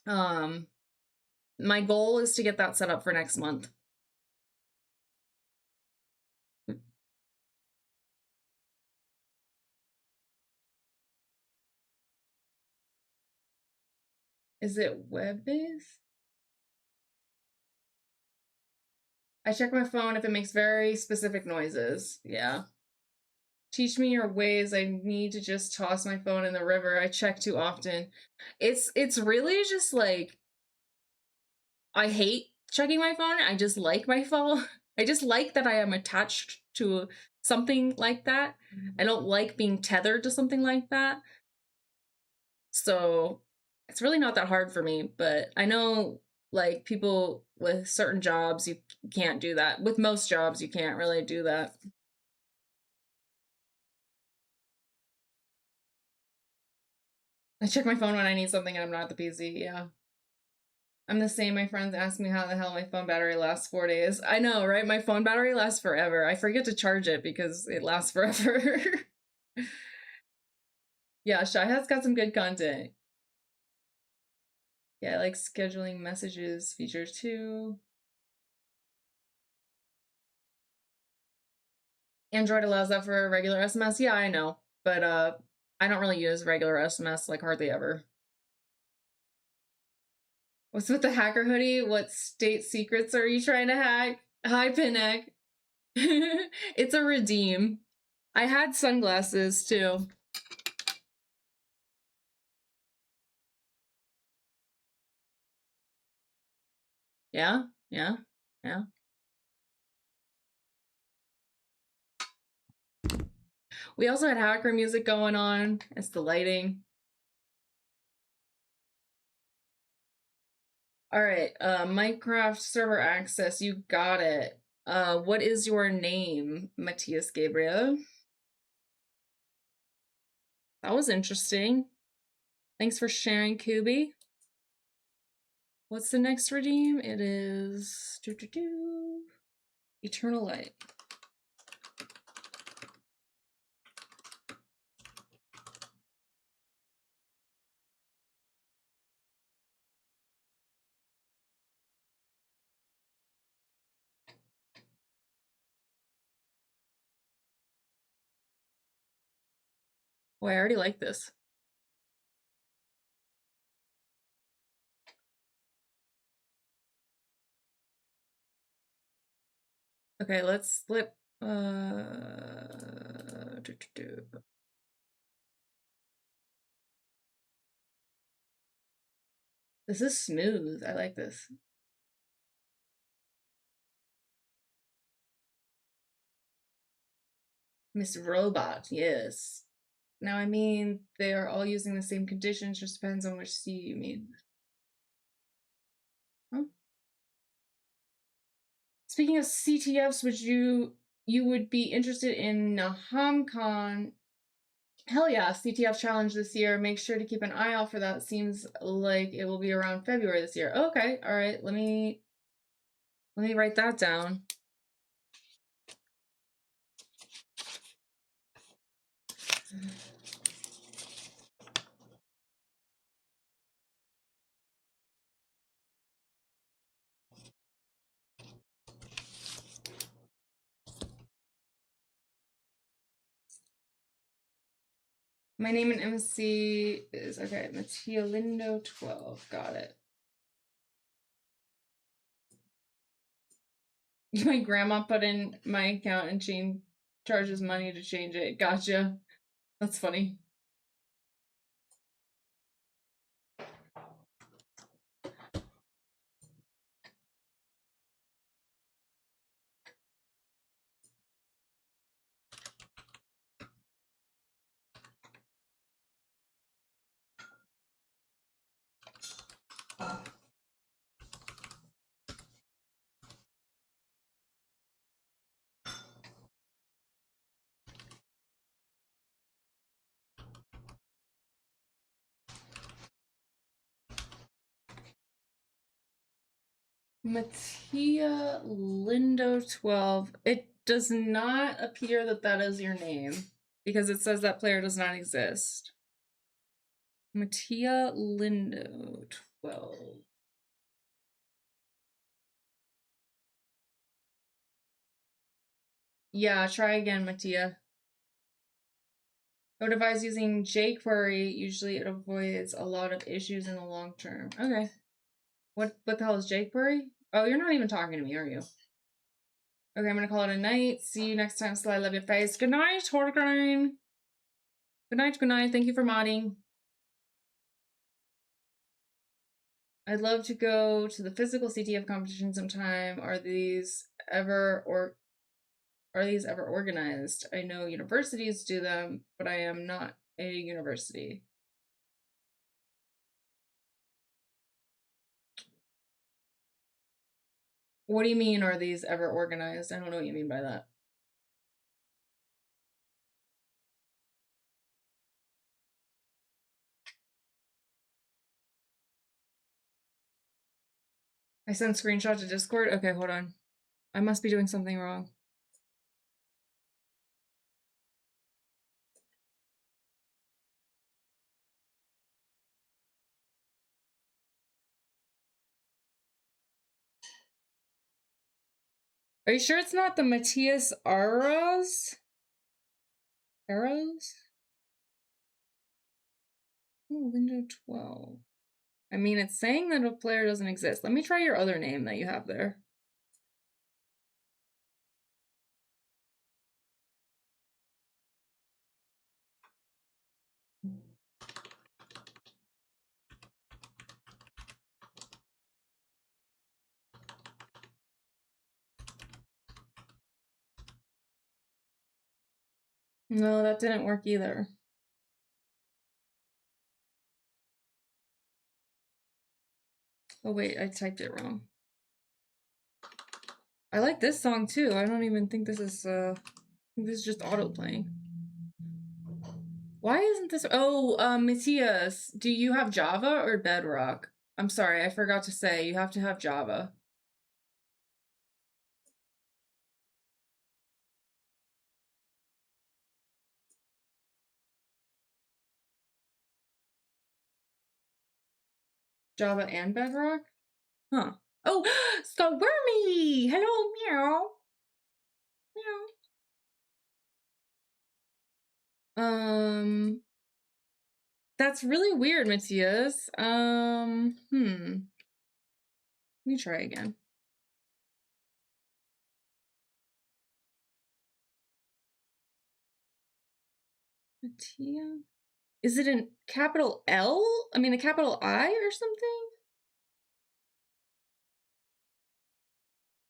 My goal is to get that set up for next month. Is it web-based? I check my phone if it makes very specific noises. Yeah. Teach me your ways. I need to just toss my phone in the river. I check too often. It's really just like, I hate checking my phone. I just like my phone. I just like that I am attached to something like that. I don't like being tethered to something like that. So it's really not that hard for me, but I know, like, people with certain jobs, you can't do that. With most jobs, you can't really do that. I check my phone when I need something and I'm not at the PC, yeah. I'm the same. My friends ask me how the hell my phone battery lasts 4 days. I know, right? My phone battery lasts forever. I forget to charge it because it lasts forever. Yeah, Shy has got some good content. Yeah, I like scheduling messages feature too. Android allows that for regular SMS. Yeah, I know. But I don't really use regular SMS, like, hardly ever. What's with the hacker hoodie? What state secrets are you trying to hack? Hi, Pinneck. It's a redeem. I had sunglasses too. Yeah, yeah, yeah. We also had hacker music going on. It's the lighting. All right, Minecraft server access, you got it. What is your name, Matthias Gabriel? That was interesting. Thanks for sharing, Kubi. What's the next redeem? It is Eternal Light. Oh, I already like this. Okay, let's flip. This is smooth. I like this. Miss Robot, yes. Now, I mean, they are all using the same conditions, just depends on which C you mean. Huh? Speaking of CTFs, you would be interested in NahamCon? Hell yeah, CTF challenge this year. Make sure to keep an eye out for that. Seems like it will be around February this year. Okay, all right. Let me write that down. My name in MC is okay. Mattia Lindo 12. Got it. My grandma put in my account and charges money to change it. Gotcha. That's funny. Mattia Lindo 12. It does not appear that that is your name because it says that player does not exist. Mattia Lindo 12. Yeah, try again, Mattia. I would advise using jQuery. Usually it avoids a lot of issues in the long term. Okay. What the hell is jQuery? Oh, you're not even talking to me, are you? Okay, I'm gonna call it a night. See you next time, Sly. Love your face. Good night, Horgrine. Good night, good night. Thank you for modding. I'd love to go to the physical CTF competition sometime. Are these ever organized? I know universities do them, but I am not a university. What do you mean, are these ever organized? I don't know what you mean by that. I sent screenshot to Discord? Okay, hold on. I must be doing something wrong. Are you sure it's not the Matthias Arrows? Arrows? Oh, window 12. I mean, it's saying that a player doesn't exist. Let me try your other name that you have there. No, that didn't work either. Oh wait, I typed it wrong. I like this song too. I don't even think this is I think this is just auto playing. Why isn't this? Oh, Matthias, do you have Java or Bedrock? I'm sorry, I forgot to say you have to have Java. Java and Bedrock? Huh. Oh, Scott Wormy! Hello, meow. Meow. That's really weird, Matthias. Let me try again. Matthias? Is it in capital L? I mean, a capital I or something?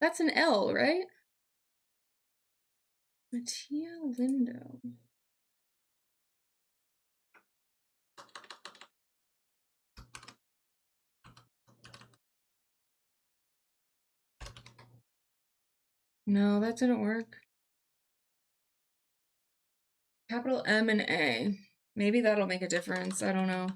That's an L, right? Mattia Lindo. No, that didn't work. Capital M and A. Maybe that'll make a difference. I don't know.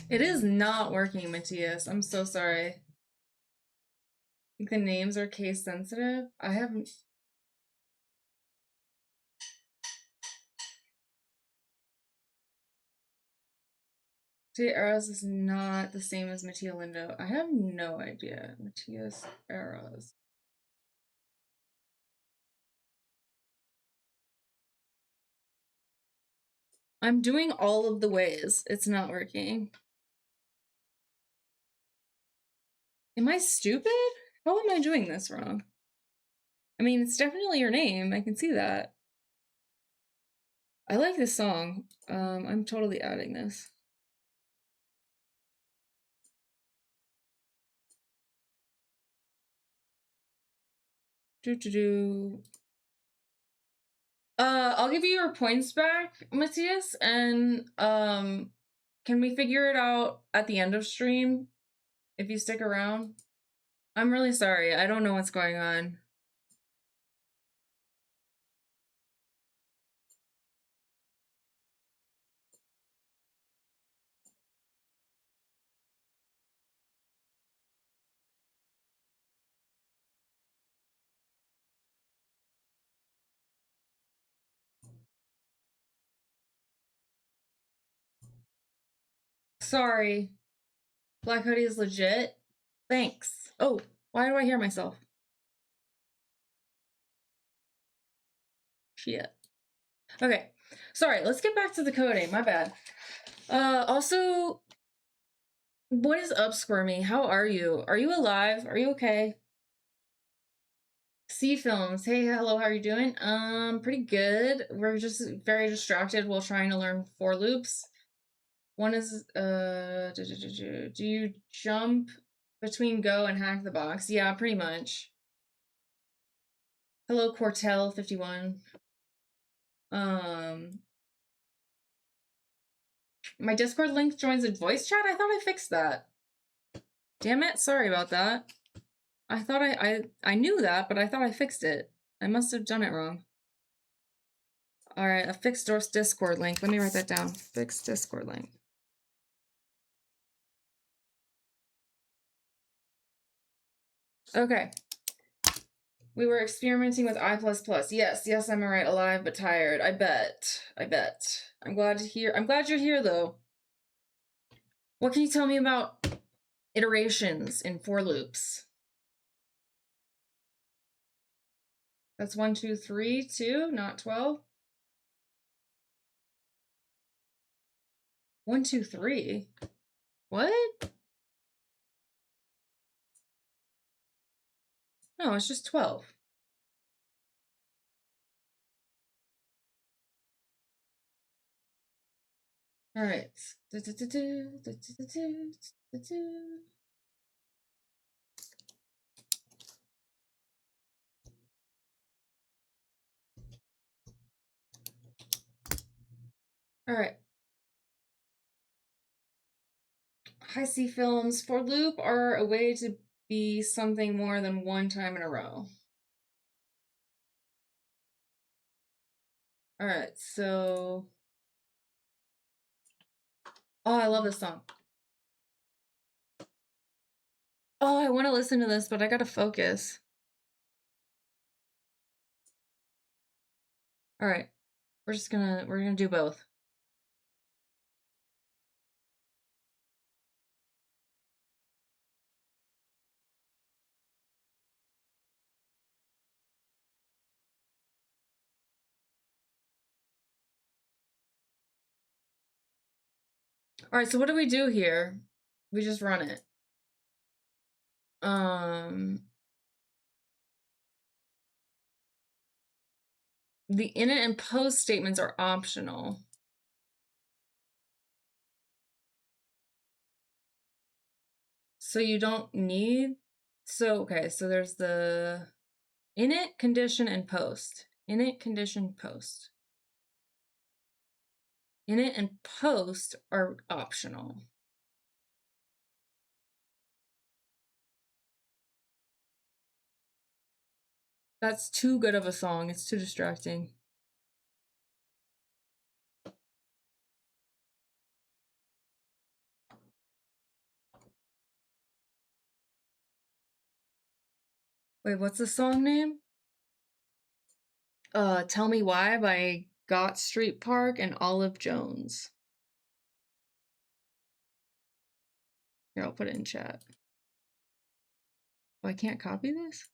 It is not working, Matthias. I'm so sorry. I think the names are case sensitive. I haven't. Mattia Eras is not the same as Mattia Lindo. I have no idea. Matthias Eras. I'm doing all of the ways. It's not working. Am I stupid? How am I doing this wrong? I mean, it's definitely your name. I can see that. I like this song. I'm totally adding this. I'll give you your points back, Matthias, and can we figure it out at the end of stream if you stick around? I'm really sorry. I don't know what's going on. Sorry. Black Hoodie is legit. Thanks. Oh, why do I hear myself? Shit. Okay. Sorry, let's get back to the coding. My bad. Also, what is up, Squirmy? How are you? Are you alive? Are you okay? C Films. Hey, hello, how are you doing? Pretty good. We're just very distracted while trying to learn for loops. One is, do you jump between go and hack the box? Yeah, pretty much. Hello, Cortel51. My Discord link joins a voice chat? I thought I fixed that. Damn it, sorry about that. I thought I knew that, but I thought I fixed it. I must have done it wrong. Alright, a fixed Discord link. Let me write that down. Fixed Discord link. Okay. We were experimenting with I++. Yes, I'm alright, alive but tired. I bet. I'm glad you're here though. What can you tell me about iterations in for loops? That's 1, 2, 3, 2, not 12. 1, 2, 3. What? No, it's just 12. All right. All right. High C films for loop are a way to be something more than one time in a row. All right, so. Oh, I love this song. Oh, I want to listen to this, but I gotta focus. All right, we're gonna do both. All right, so what do we do here? We just run it. The init and post statements are optional. So you don't need, so, okay, so there's the init, condition, and post. Init, condition, post. Init and post are optional. That's too good of a song. It's too distracting. Wait, what's the song name? Tell Me Why by Got Street Park and Olive Jones. Here, I'll put it in chat. Oh, I can't copy this?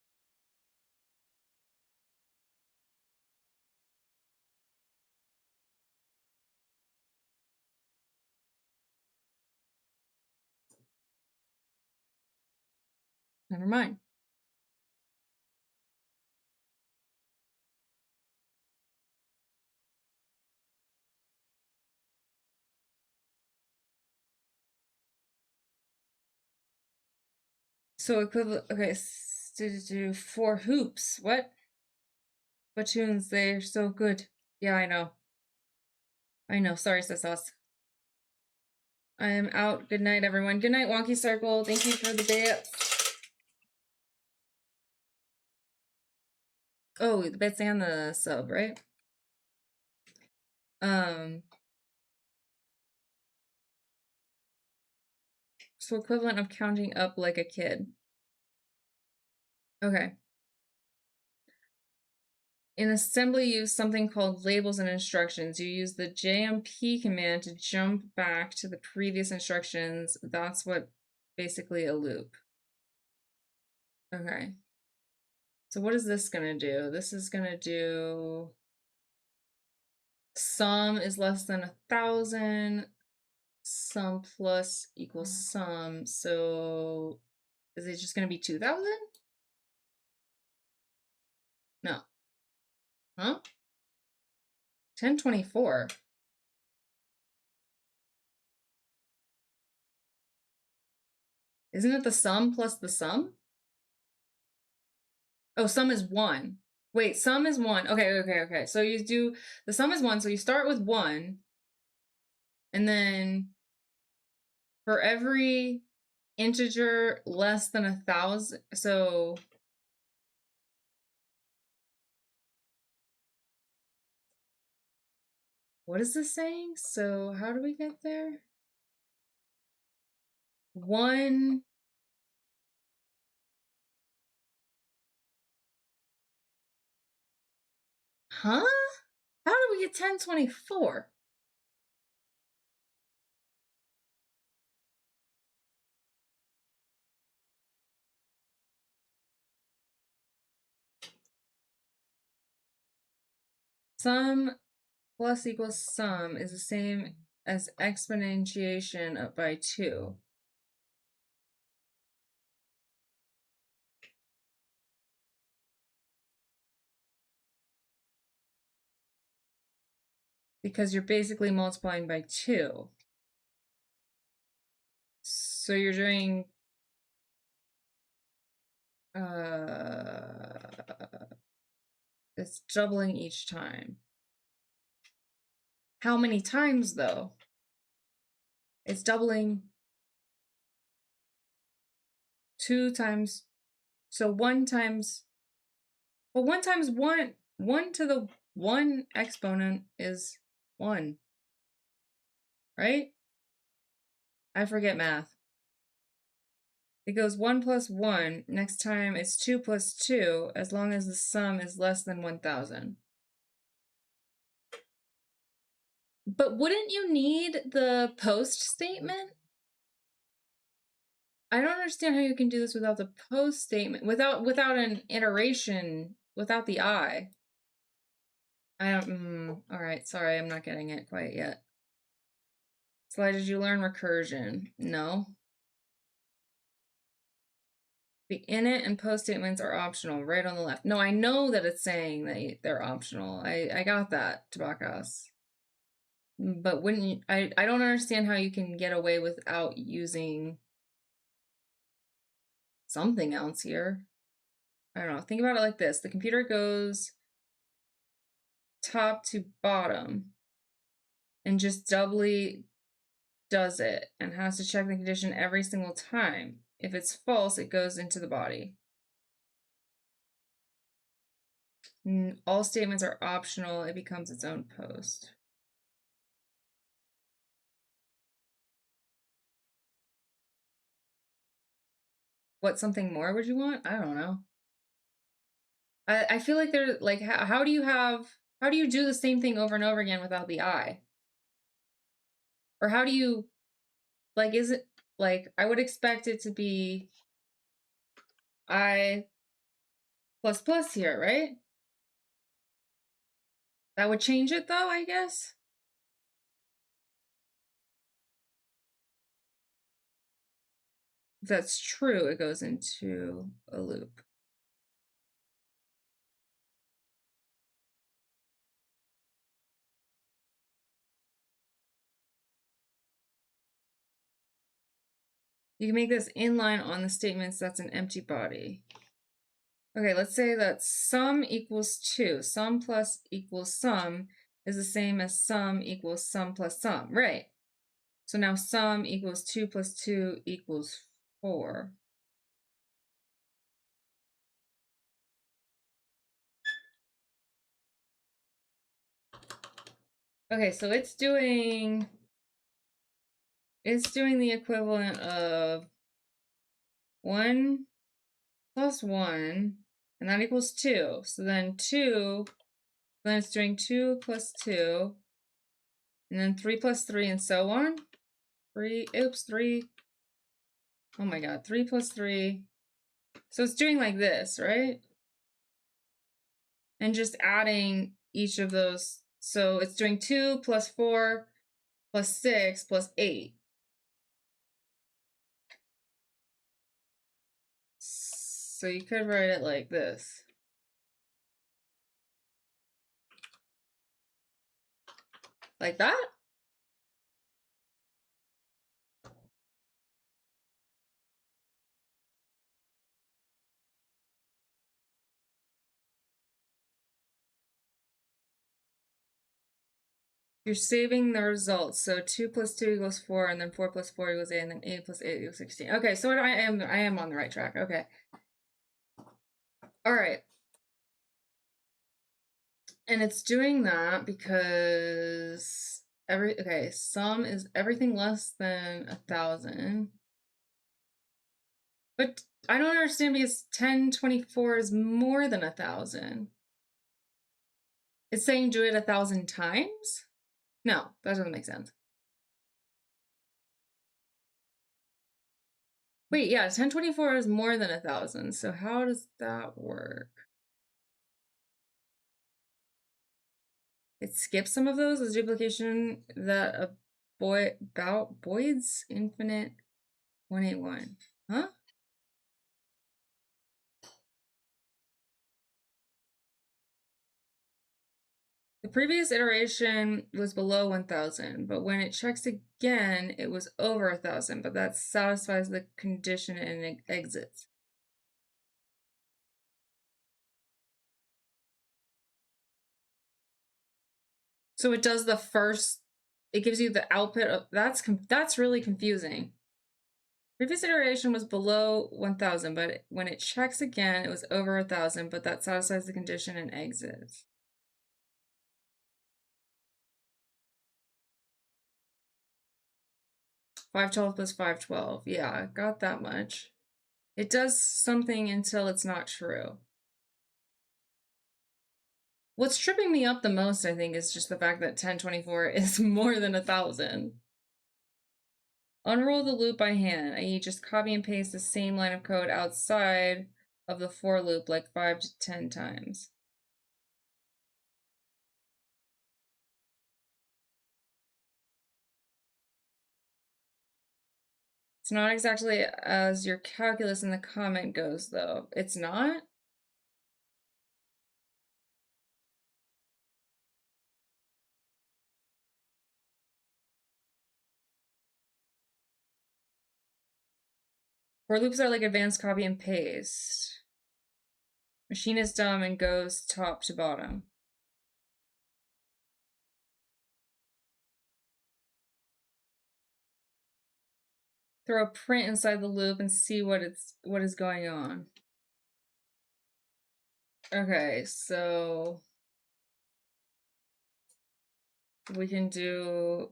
Never mind. So equivalent, okay, for hoops. What tunes? They're so good. Yeah, I know. I know. Sorry, Sis. I am out. Good night, everyone. Good night, Wonky Circle. Thank you for the bits. Oh, the bits and the sub, right? So equivalent of counting up like a kid. Okay. In assembly, use something called labels and instructions. You use the JMP command to jump back to the previous instructions. That's what basically a loop. Okay. So what is this gonna do? This is gonna do sum is less than 1,000. Sum plus equals sum. So is it just gonna be 2,000? No. Huh? 1024. Isn't it the sum plus the sum? Oh, sum is 1. Wait, sum is 1. Okay. So you do, the sum is 1, so you start with 1, and then for every integer less than 1,000, so what is this saying? So how do we get there? 1. Huh? How do we get 1024? Sum plus equals sum is the same as exponentiation by 2. because you're basically multiplying by 2. So you're doing it's doubling each time. How many times though? It's doubling 2 times, so 1 times, well, 1 times 1 to the 1 exponent is 1, right? I forget math. It goes 1 plus 1. Next time it's 2 plus 2, as long as the sum is less than 1,000. But wouldn't you need the post statement? I don't understand how you can do this without the post statement, without an iteration, without the I. I don't, all right, sorry, I'm not getting it quite yet. Sly, did you learn recursion? No. The init and post statements are optional, right on the left. No, I know that it's saying that they're optional. I got that, Tabakas. But wouldn't you, I don't understand how you can get away without using something else here. I don't know. Think about it like this. The computer goes top to bottom and just doubly does it and has to check the condition every single time. If it's false, it goes into the body. All statements are optional. It becomes its own post. What something more would you want? I don't know. I feel like they're like, how do you do the same thing over and over again without the I? Or how do you, like, is it, like, I would expect it to be I plus plus here, right? That would change it though, I guess. If that's true, it goes into a loop. You can make this inline on the statements that's an empty body. Okay, let's say that sum equals 2. Sum plus equals sum is the same as sum equals sum plus sum, right? So now sum equals 2 plus 2 equals 4. Okay, so it's doing the equivalent of 1 plus 1, and that equals 2. So then 2, then it's doing 2 plus 2, and then 3 plus 3, and so on. 3, oops, 3. Oh my god, 3 plus 3. So it's doing like this, right? And just adding each of those. So it's doing 2 plus 4 plus 6 plus 8. So you could write it like this. Like that? You're saving the results. So 2 plus 2 equals 4, and then 4 plus 4 equals 8, and then 8 plus 8 equals 16. Okay, so I am on the right track. Okay. All right. And it's doing that because sum is everything less than 1,000. But I don't understand because 1024 is more than 1,000. It's saying do it 1,000 times? No, that doesn't make sense. Wait, yeah, 1024 is more than 1,000. So how does that work? It skips some of those as duplication that a Boyd's infinite 181. Huh? The previous iteration was below 1,000, but when it checks again, it was over 1,000, but that satisfies the condition and it exits. So it does the first, it gives you the output of, that's really confusing. Previous iteration was below 1,000, but when it checks again, it was over 1,000, but that satisfies the condition and exits. $512 plus $512. Yeah, got that much. It does something until it's not true. What's tripping me up the most, I think, is just the fact that 1024 is more than 1,000. Unroll the loop by hand, i.e. just copy and paste the same line of code outside of the for loop like 5 to 10 times. It's not exactly as your calculus in the comment goes, though. It's not? For loops are like advanced copy and paste. Machine is dumb and goes top to bottom. Throw a print inside the loop and see what is going on. Okay, so we can do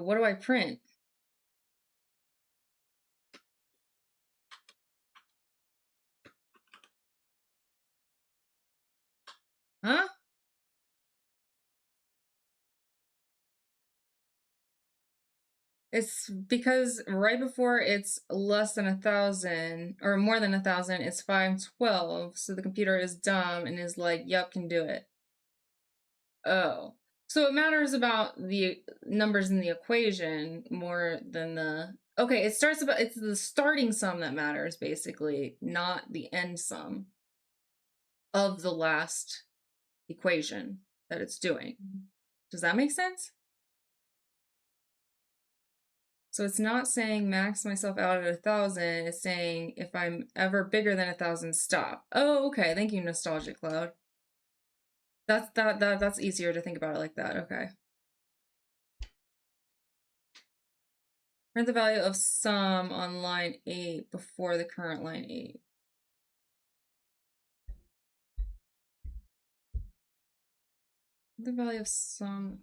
what do I print? Huh? It's because right before it's less than 1,000 or more than 1,000, it's 512. So the computer is dumb and is like, yep, can do it. Oh, so it matters about the numbers in the equation more than the, okay, it's the starting sum that matters basically, not the end sum of the last equation that it's doing. Does that make sense? So it's not saying max myself out at 1,000. It's saying if I'm ever bigger than 1,000, stop. Oh, okay. Thank you, Nostalgic Cloud. That's easier to think about it like that. Okay. Print the value of sum on line 8 before the current line 8. The value of sum.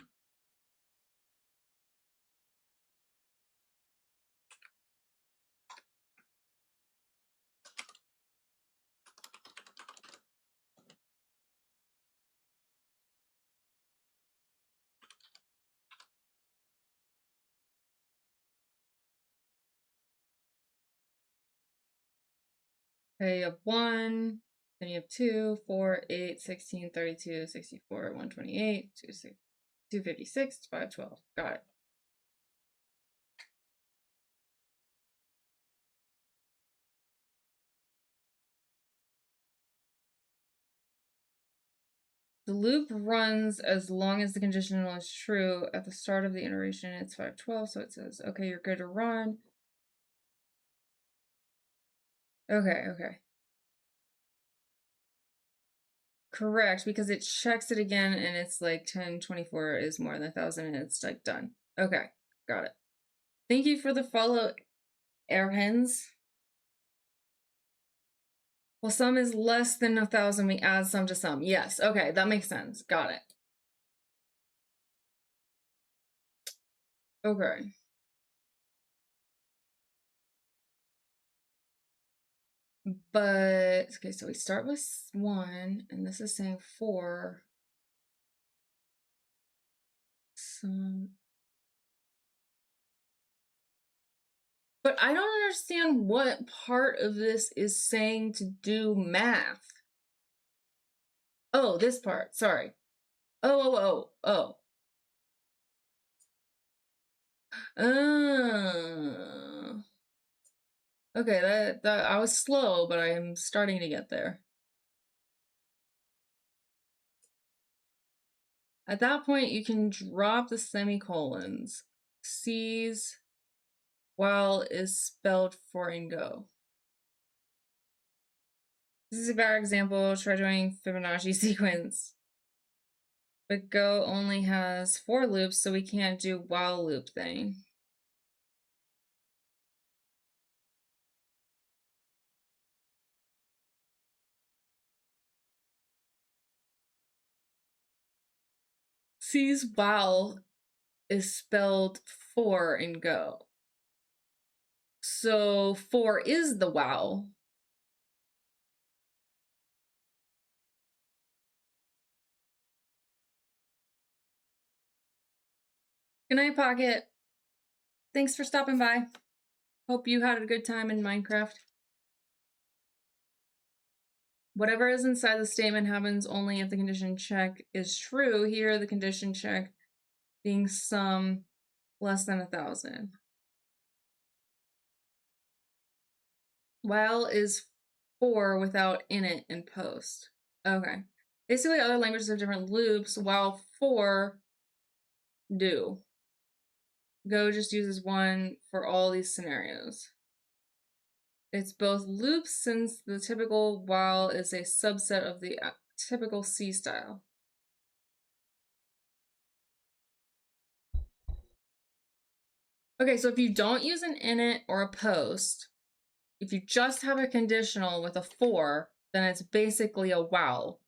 Okay, you have 1, then you have 2, 4, 8, 16, 32, 64, 128, 256, 512. Got it. The loop runs as long as the conditional is true. At the start of the iteration, it's 512, so it says, okay, you're good to run. Okay. Correct, because it checks it again and it's like 1024 is more than 1,000 and it's like done. Okay, got it. Thank you for the follow, Airhens. Well, sum is less than 1,000. We add sum to sum. Yes, okay, that makes sense. Got it. Okay. But, okay, so we start with 1, and this is saying 4. Sum. But I don't understand what part of this is saying to do math. Oh, this part. Sorry. Oh. Okay, that I was slow, but I am starting to get there. At that point, you can drop the semicolons. C's while is spelled for and go. This is a bad example. Try doing Fibonacci sequence. But go only has 4 loops, so we can't do while loop thing. C's while is spelled for in go. So 4 is the while. Good night, Pocket. Thanks for stopping by. Hope you had a good time in Minecraft. Whatever is inside the statement happens only if the condition check is true. Here, the condition check being sum less than 1,000. While is for without init in post. Okay. Basically, other languages have different loops, while for do. Go just uses one for all these scenarios. It's both loops since the typical while is a subset of the typical C style. Okay, so if you don't use an init or a post, if you just have a conditional with a for, then it's basically a while.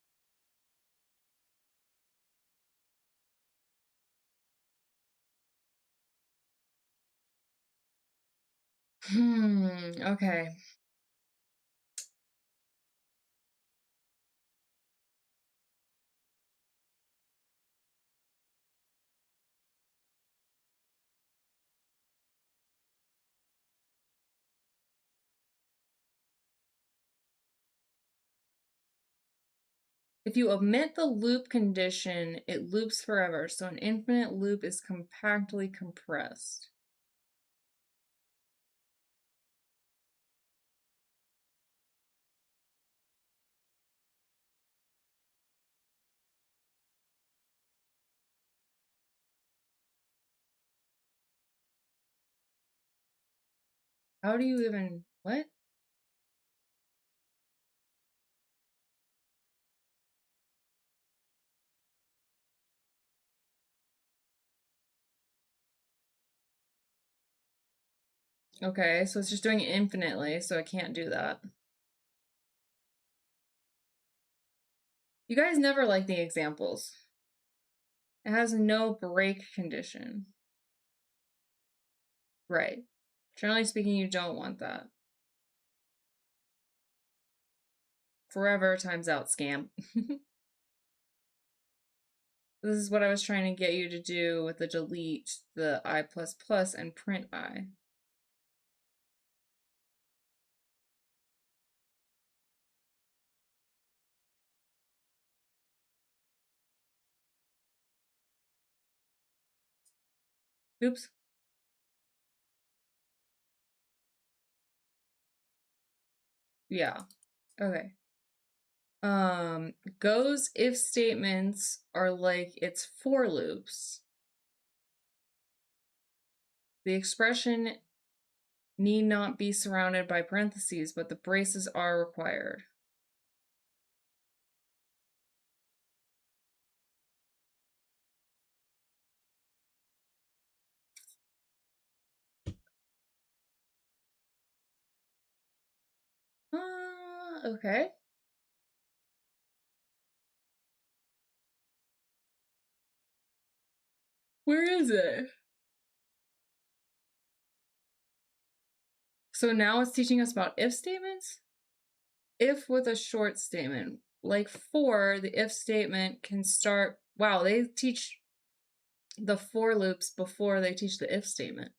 Okay. If you omit the loop condition, it loops forever, so an infinite loop is compactly compressed. How do you even, what? Okay, so it's just doing it infinitely, so I can't do that. You guys never like the examples. It has no break condition. Right. Generally speaking, you don't want that. Forever times out scam. This is what I was trying to get you to do with the delete, the I++ and print I. Oops. Yeah. Okay. Go's if statements are like its for loops. The expression need not be surrounded by parentheses, but the braces are required. Okay. Where is it? So now it's teaching us about if statements? If with a short statement. Like for, the if statement can start. Wow, they teach the for loops before they teach the if statement.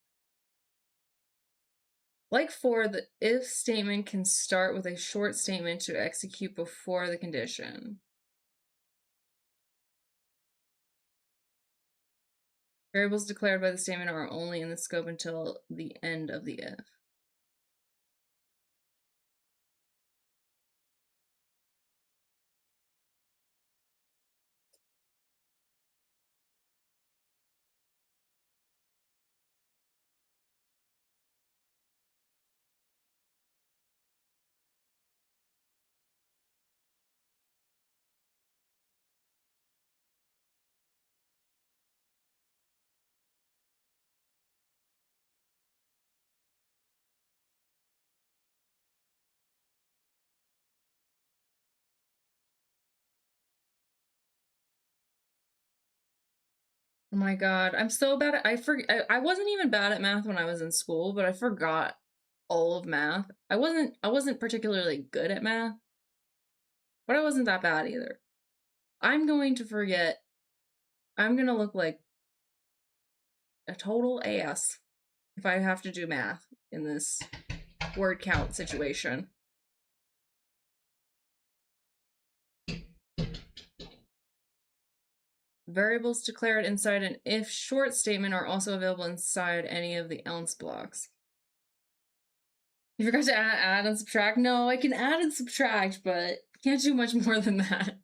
Like for, the if statement can start with a short statement to execute before the condition. Variables declared by the statement are only in the scope until the end of the if. Oh my god, I'm so bad at I wasn't even bad at math when I was in school, but I forgot all of math. I wasn't particularly good at math, but I wasn't that bad either. I'm going to forget. I'm going to look like a total ass if I have to do math in this word count situation. Variables declared inside an if short statement are also available inside any of the else blocks. You forgot to add and subtract? No, I can add and subtract, but can't do much more than that.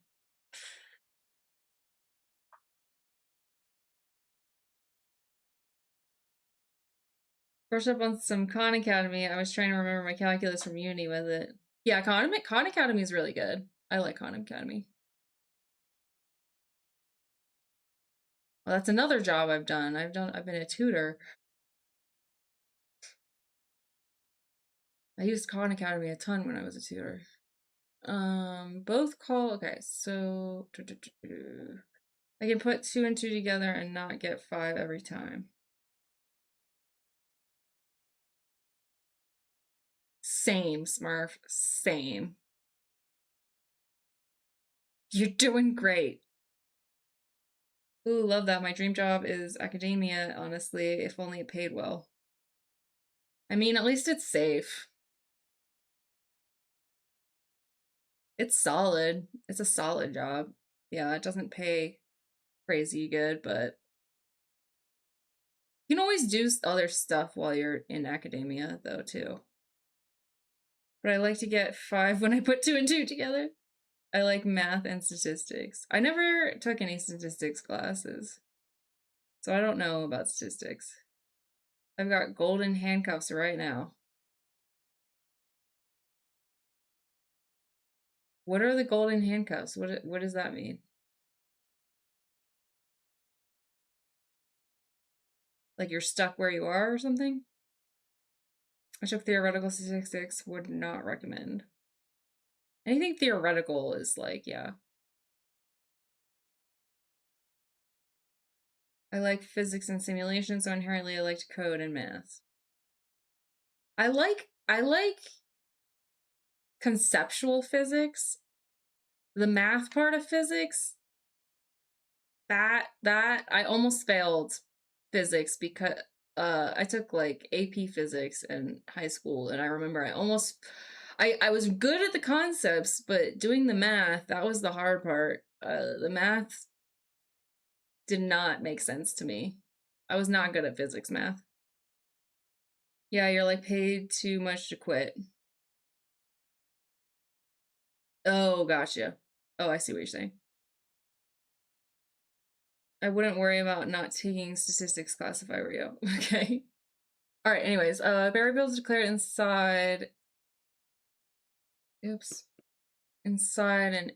Brushed up on some Khan Academy. I was trying to remember my calculus from uni with it. Yeah, Khan Academy is really good. I like Khan Academy. Well, that's another job I've done. I've been a tutor. I used Khan Academy a ton when I was a tutor. Both call. Okay, so I can put 2 and 2 together and not get 5 every time. Same, Smurf. Same. You're doing great. Ooh, love that. My dream job is academia, honestly, if only it paid well. I mean, at least it's safe. It's solid. It's a solid job. Yeah, it doesn't pay crazy good, but you can always do other stuff while you're in academia, though, too. But I like to get 5 when I put 2 and 2 together. I like math and statistics. I never took any statistics classes, so I don't know about statistics. I've got golden handcuffs right now. What are the golden handcuffs? What does that mean? Like you're stuck where you are or something? I took theoretical statistics, would not recommend. Anything theoretical is like, yeah. I like physics and simulation, so inherently I liked code and math. I like conceptual physics. The math part of physics, that I almost failed physics because I took like AP physics in high school, and I remember I was good at the concepts, but doing the math, that was the hard part. The math did not make sense to me. I was not good at physics math. Yeah, you're like paid too much to quit. Oh, gotcha. Oh, I see what you're saying. I wouldn't worry about not taking statistics class if I were you. Okay. All right, anyways, variables declared inside. Oops. Inside an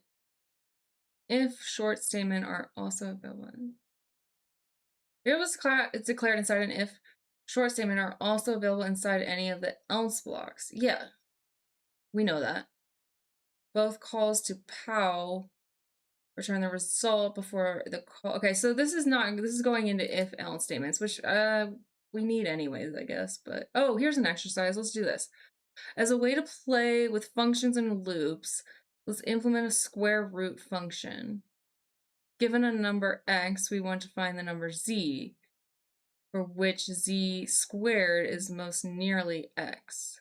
if short statement are also available. Variables declared inside an if short statement are also available inside any of the else blocks. Yeah, we know that. Both calls to POW return the result before the call. Okay, so this is going into if else statements, which we need anyways, I guess. But oh, here's an exercise. Let's do this. As a way to play with functions and loops, let's implement a square root function. Given a number x, we want to find the number z, for which z squared is most nearly x.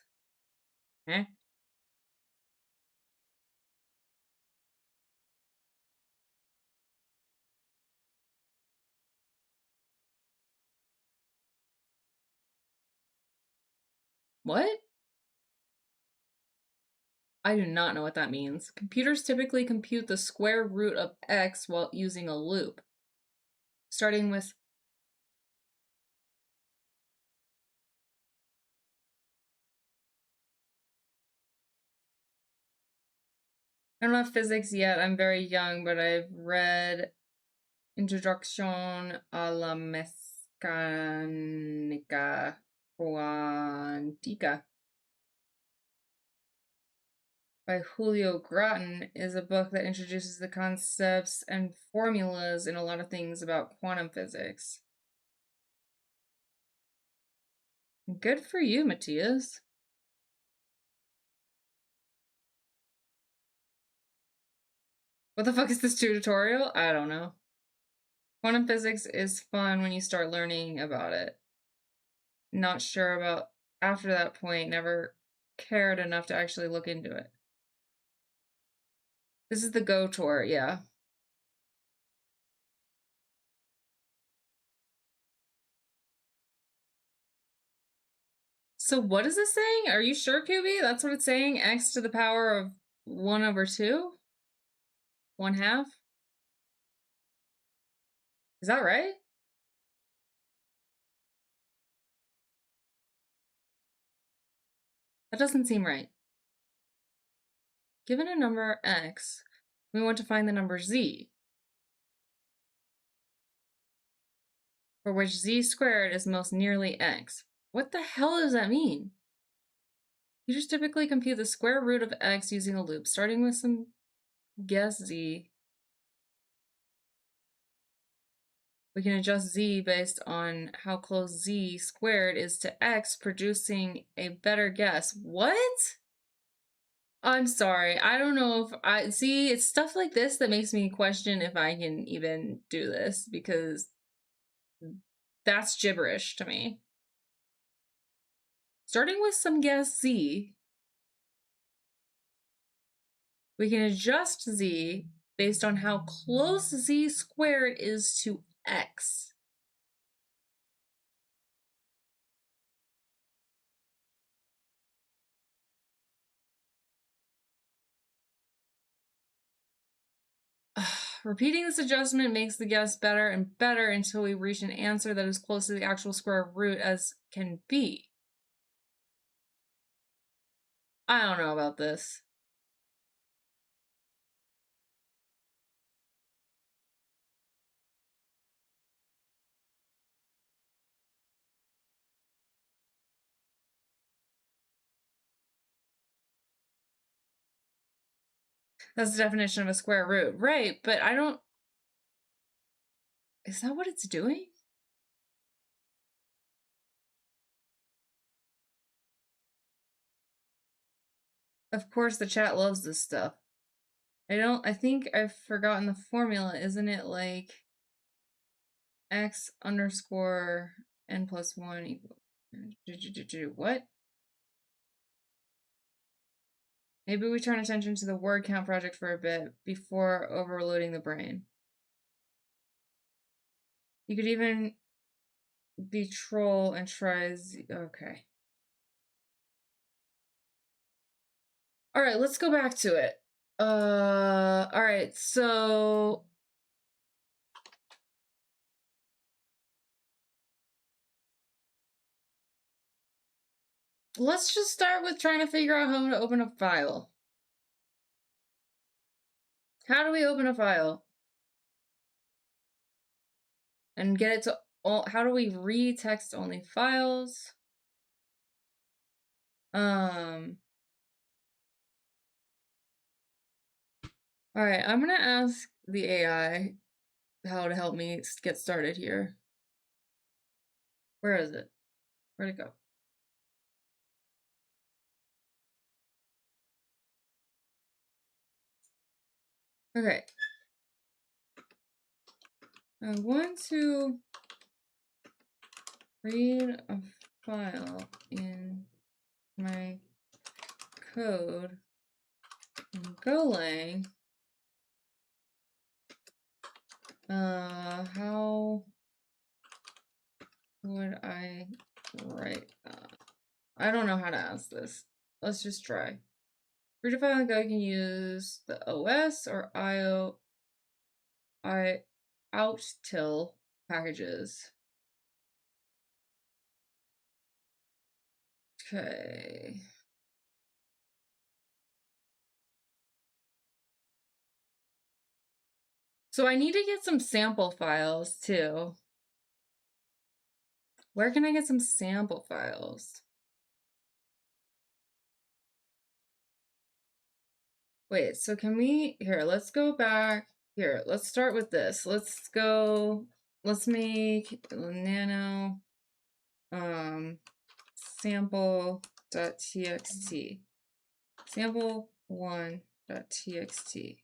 Okay? What? I do not know what that means. Computers typically compute the square root of x while using a loop. Starting with I don't have physics yet. I'm very young, but I've read Introduction a la Mecánica Cuántica. by Julio Gratin is a book that introduces the concepts and formulas in a lot of things about quantum physics. Good for you, Matthias. What the fuck is this tutorial? I don't know. Quantum physics is fun when you start learning about it. Not sure about after that point, never cared enough to actually look into it. This is the Go tour, yeah. So what is this saying? Are you sure, QB? That's what it's saying? X to the power of 1/2? 1/2? Is that right? That doesn't seem right. Given a number x, we want to find the number z, for which z squared is most nearly x. What the hell does that mean? Users typically compute the square root of x using a loop, starting with some guess z. We can adjust z based on how close z squared is to x, producing a better guess. What? I'm sorry. I don't know if I see it's stuff like this that makes me question if I can even do this, because that's gibberish to me. Starting with some guess z, we can adjust z based on how close z squared is to x. Repeating this adjustment makes the guess better and better until we reach an answer that is close to the actual square root as can be. I don't know about this. That's the definition of a square root. Right, but I don't... Is that what it's doing? Of course, the chat loves this stuff. I think I've forgotten the formula. Isn't it like x underscore n plus 1 equals... What? Maybe we turn attention to the word count project for a bit before overloading the brain. You could even be troll and try okay. All right, let's go back to it. All right, so let's just start with trying to figure out how to open a file. How do we open a file? And get it to all, how do we read text only files? All right, I'm gonna ask the AI how to help me get started here. Where is it? Where'd it go? Okay. I want to read a file in my code in Golang. How would I write that? I don't know how to ask this. Let's just try. Read a file in Go, you can use the OS or outtil packages. Okay. So I need to get some sample files too. Where can I get some sample files? Wait, so can we, here, let's go back. Here, let's start with this. Let's make nano sample.txt. Sample1.txt.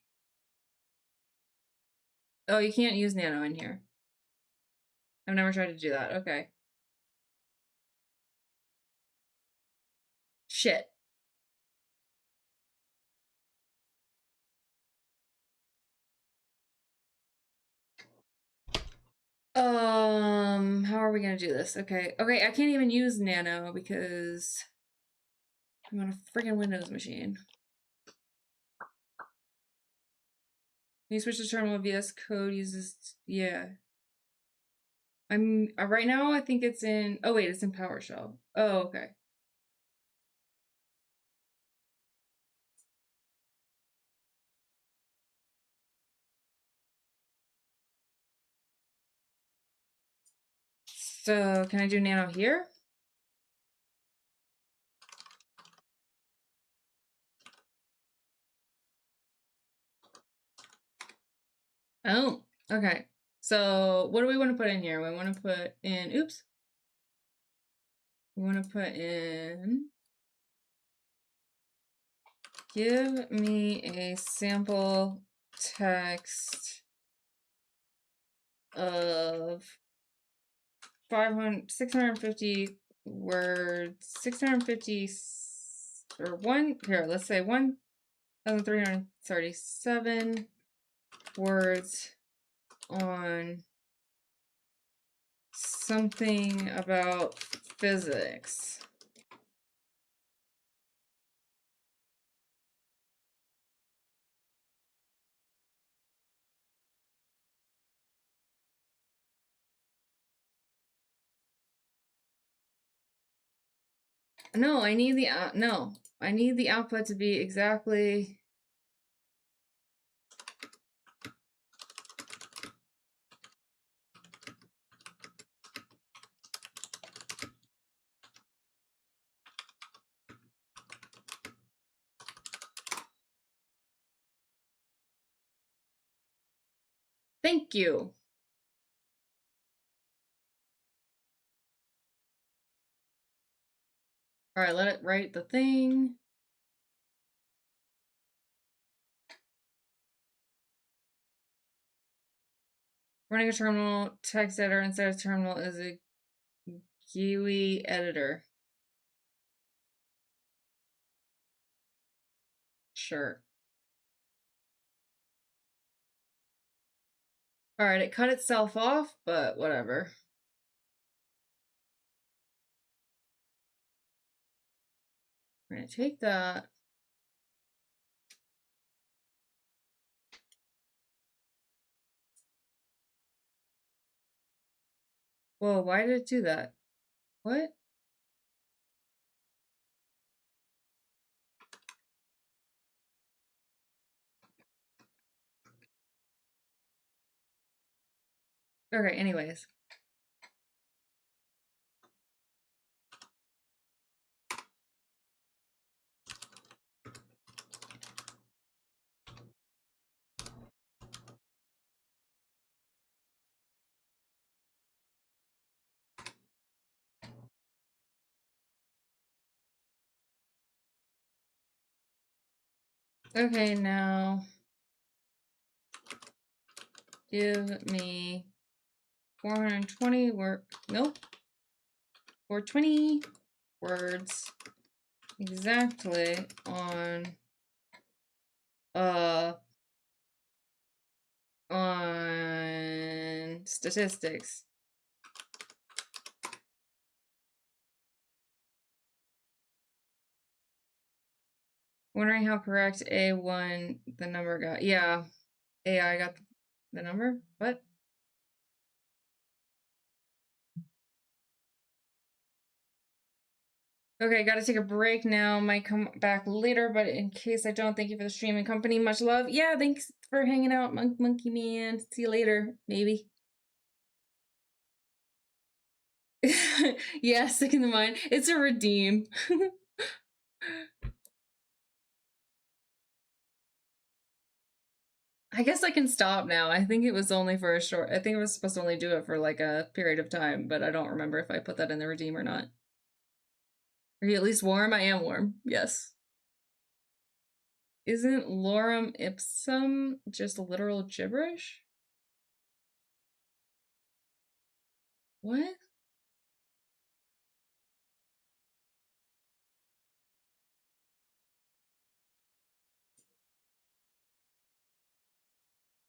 Oh, you can't use nano in here. I've never tried to do that. Okay. Shit. How are we gonna do this? Okay, I can't even use nano because I'm on a freaking Windows machine. Can you switch to terminal? VS Code uses, yeah. I'm right now. I think it's in. Oh wait, it's in PowerShell. Oh, okay. So can I do nano here? Oh, okay. So what do we want to put in here? We want to put in, oops. We want to put in, give me a sample text of 650 words, 650, or one, here, let's say 1,337 words on something about physics. No, I need the no. I need the output to be exactly. Thank you. All right, let it write the thing. Running a terminal text editor instead of terminal is a GUI editor. Sure. All right, it cut itself off, but whatever. We're gonna take that. Whoa, why did it do that? What? Okay, anyways. Okay, now give me 420 nope. 420 words exactly on statistics. Wondering how correct A1 the number got. Yeah, AI got the number. What? Okay, gotta take a break now. Might come back later, but in case I don't, thank you for the streaming company. Much love. Yeah, thanks for hanging out, Monkey Man. See you later, maybe. Yeah, sick in the mind. It's a redeem. I guess I can stop now. I think it was only for a short, I think I was supposed to only do it for like a period of time, but I don't remember if I put that in the redeem or not. Are you at least warm? I am warm. Yes. Isn't lorem ipsum just literal gibberish? What?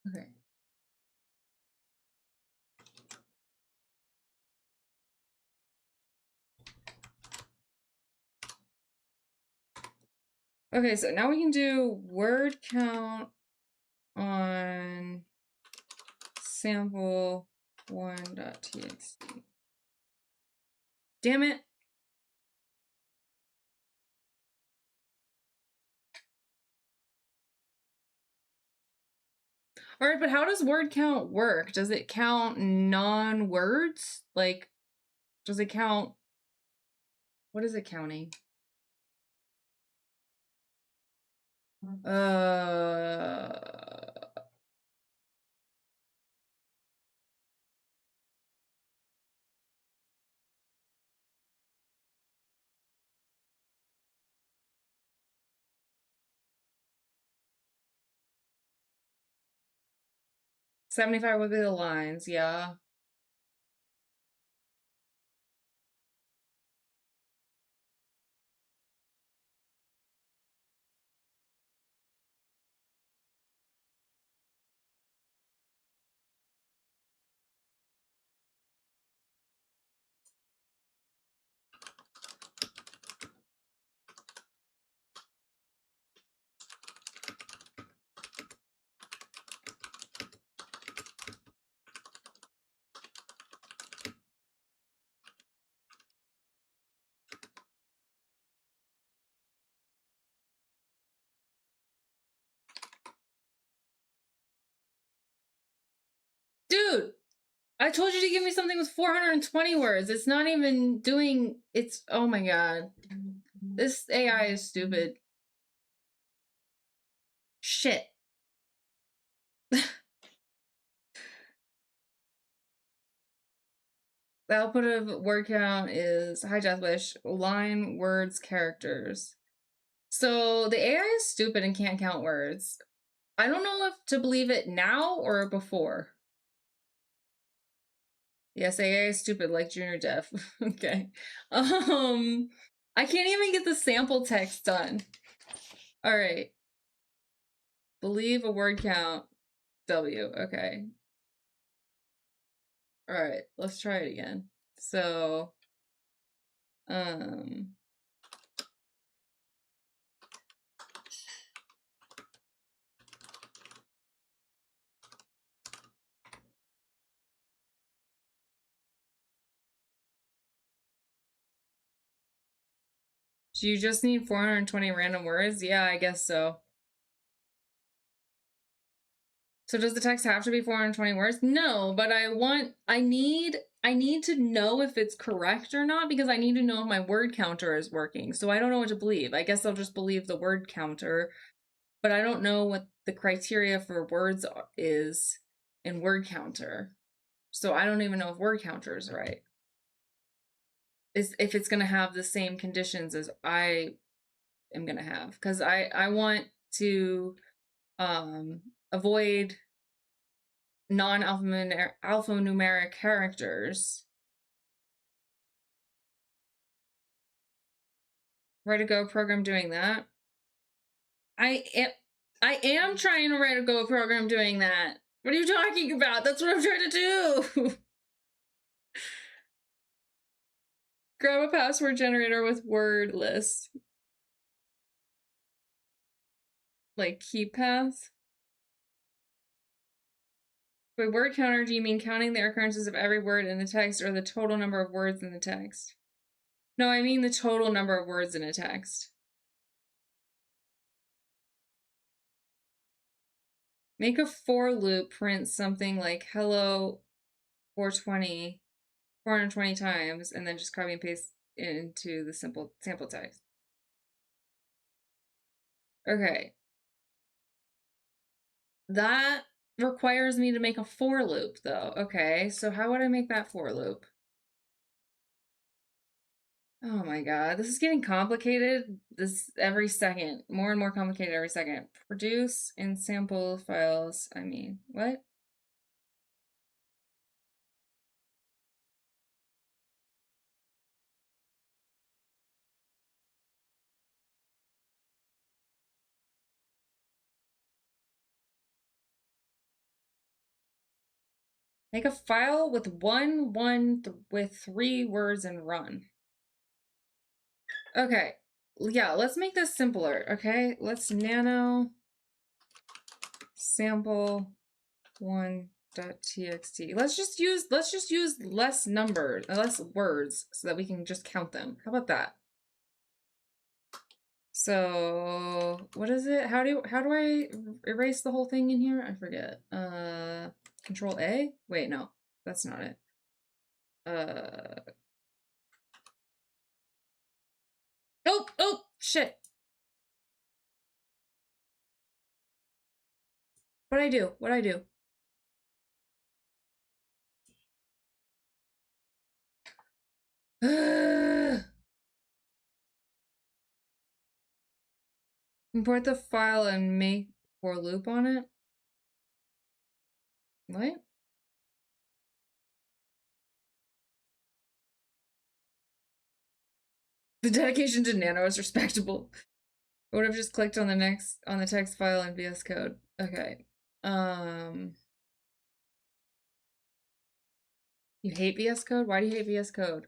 Okay. Okay, so now we can do word count on sample one.txt. Damn it. All right, but how does word count work? Does it count non-words? Like, does it count? What is it counting? 75 would be the lines, yeah. Dude, I told you to give me something with 420 words. It's not even doing, it's, oh my god. This AI is stupid. Shit. The output of word count is hi Deathwish, line, words, characters. So the AI is stupid and can't count words. I don't know if to believe it now or before. Yes, AI is stupid like Junior Deaf. Okay. I can't even get the sample text done. All right. Believe a word count. W. Okay. All right. Let's try it again. So, do you just need 420 random words? Yeah, I guess so. So does the text have to be 420 words? No, but I need to know if it's correct or not because I need to know if my word counter is working. So I don't know what to believe. I guess I'll just believe the word counter, but I don't know what the criteria for words is in word counter. So I don't even know if word counter is right. If it's going to have the same conditions as I am going to have, because I want to avoid non-alphanumeric characters. Write a Go program doing that. I am trying to write a Go program doing that. What are you talking about? That's what I'm trying to do. Grab a password generator with word list. Like key path. By word counter, do you mean counting the occurrences of every word in the text or the total number of words in the text? No, I mean the total number of words in a text. Make a for loop print something like hello 420 times, and then just copy and paste into the sample text. Okay. That requires me to make a for loop, though. Okay, so how would I make that for loop? Oh my god, this is getting complicated this every second. More and more complicated every second. Produce and sample files. I mean, what? Make a file with with 3 words and run. Okay, yeah, let's make this simpler, okay? Let's nano sample 1.txt. Let's just use less numbers, less words so that we can just count them. How about that? So, what is it? How do I erase the whole thing in here? I forget. Control A? Wait, no. That's not it. Oh, shit. What'd I do? What'd I do? Import the file and make for loop on it. What? The dedication to Nano is respectable. I would have just clicked on the text file in VS Code. Okay. You hate VS Code? Why do you hate VS Code?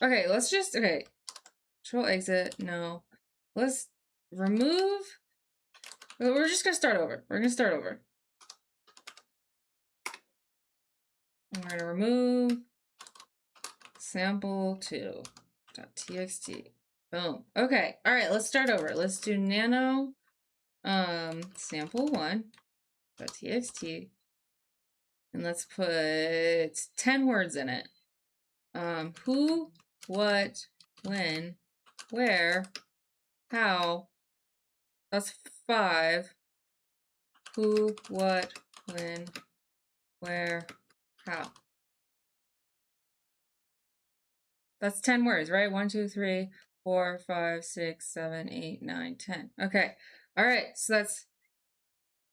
Okay, okay. Control exit, no. Let's remove. We're just gonna start over. We're gonna remove sample2.txt. Boom. Okay. All right, let's start over. Let's do nano sample1.txt. And let's put 10 words in it. Who, what, when, where, how. That's 5. Who, what, when, where, how. That's 10 words, right? 1, 2, 3, 4, 5, 6, 7, 8, 9, 10. Okay. All right. So that's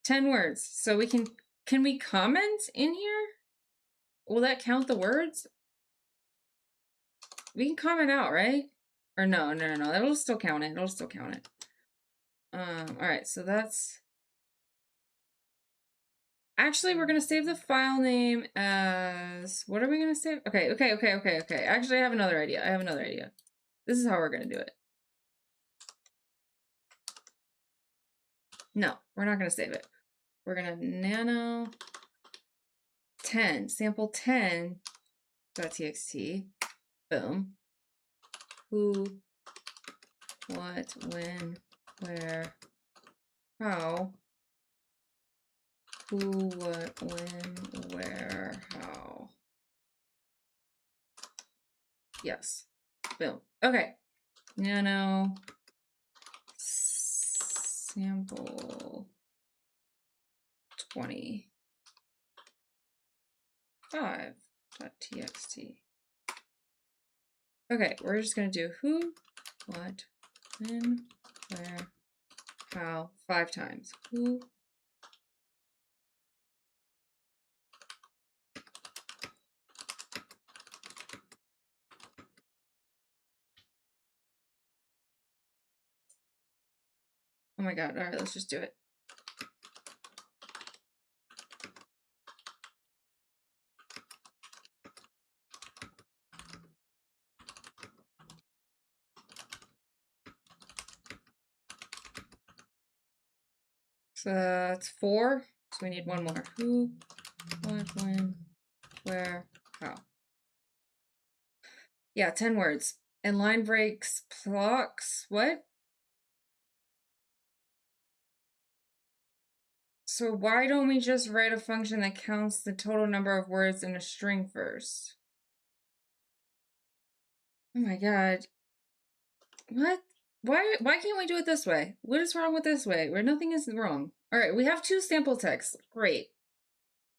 10 words. So can we comment in here? Will that count the words? We can comment out, right? Or no. It'll still count it. All right. So that's. Actually, we're going to save the file name as, what are we going to save? Okay. Actually, I have another idea. This is how we're going to do it. No, we're not going to save it. We're going to nano 10, sample 10.txt. Boom. Who, what, when, where, how. Who, what, when, where, how. Yes. Boom. Okay. Nano sample 25.txt. Okay, we're just gonna do who, what, when, where, how 5 times. Who. Oh my god, all right, let's just do it. So that's 4, so we need one more. Who, what, when, where, how. Yeah, 10 words. And line breaks, blocks, what? So why don't we just write a function that counts the total number of words in a string first? Oh my god. What? Why can't we do it this way? What is wrong with this way? Where nothing is wrong. All right, we have 2 sample texts. Great.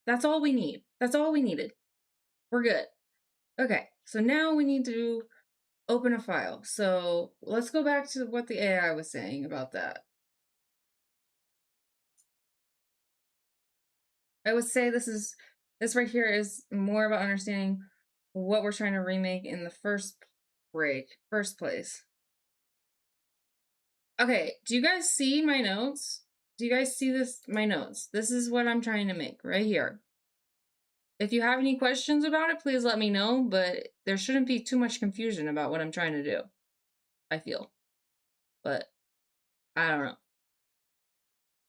That's all we need. That's all we needed. We're good. Okay, so now we need to open a file. So let's go back to what the AI was saying about that. I would say this right here is more about understanding what we're trying to remake in the first place. Okay, do you guys see my notes? Do you guys see my notes? This is what I'm trying to make right here. If you have any questions about it, please let me know, but there shouldn't be too much confusion about what I'm trying to do, I feel. But I don't know.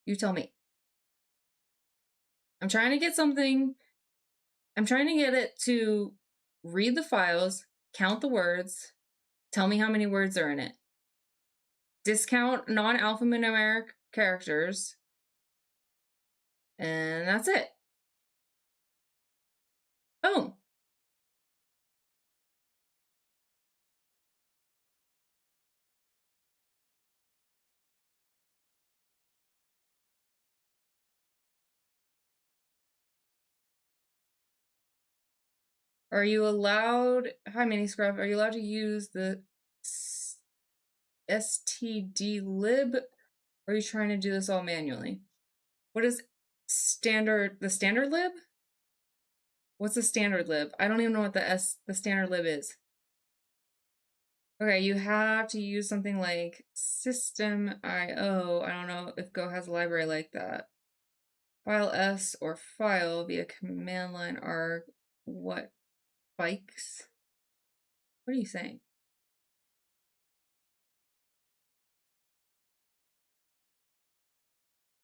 You tell me. I'm trying to get it to read the files, count the words, tell me how many words are in it. Discount non-alphanumeric characters, and that's it. Boom. Are you allowed, hi Miniscruff, are you allowed to use the stdlib, or are you trying to do this all manually? What is the standard lib? What's the standard lib? I don't even know what the standard lib is. Okay, you have to use something like system.io. I don't know if Go has a library like that. File S or file via command line are what? Bikes? What are you saying?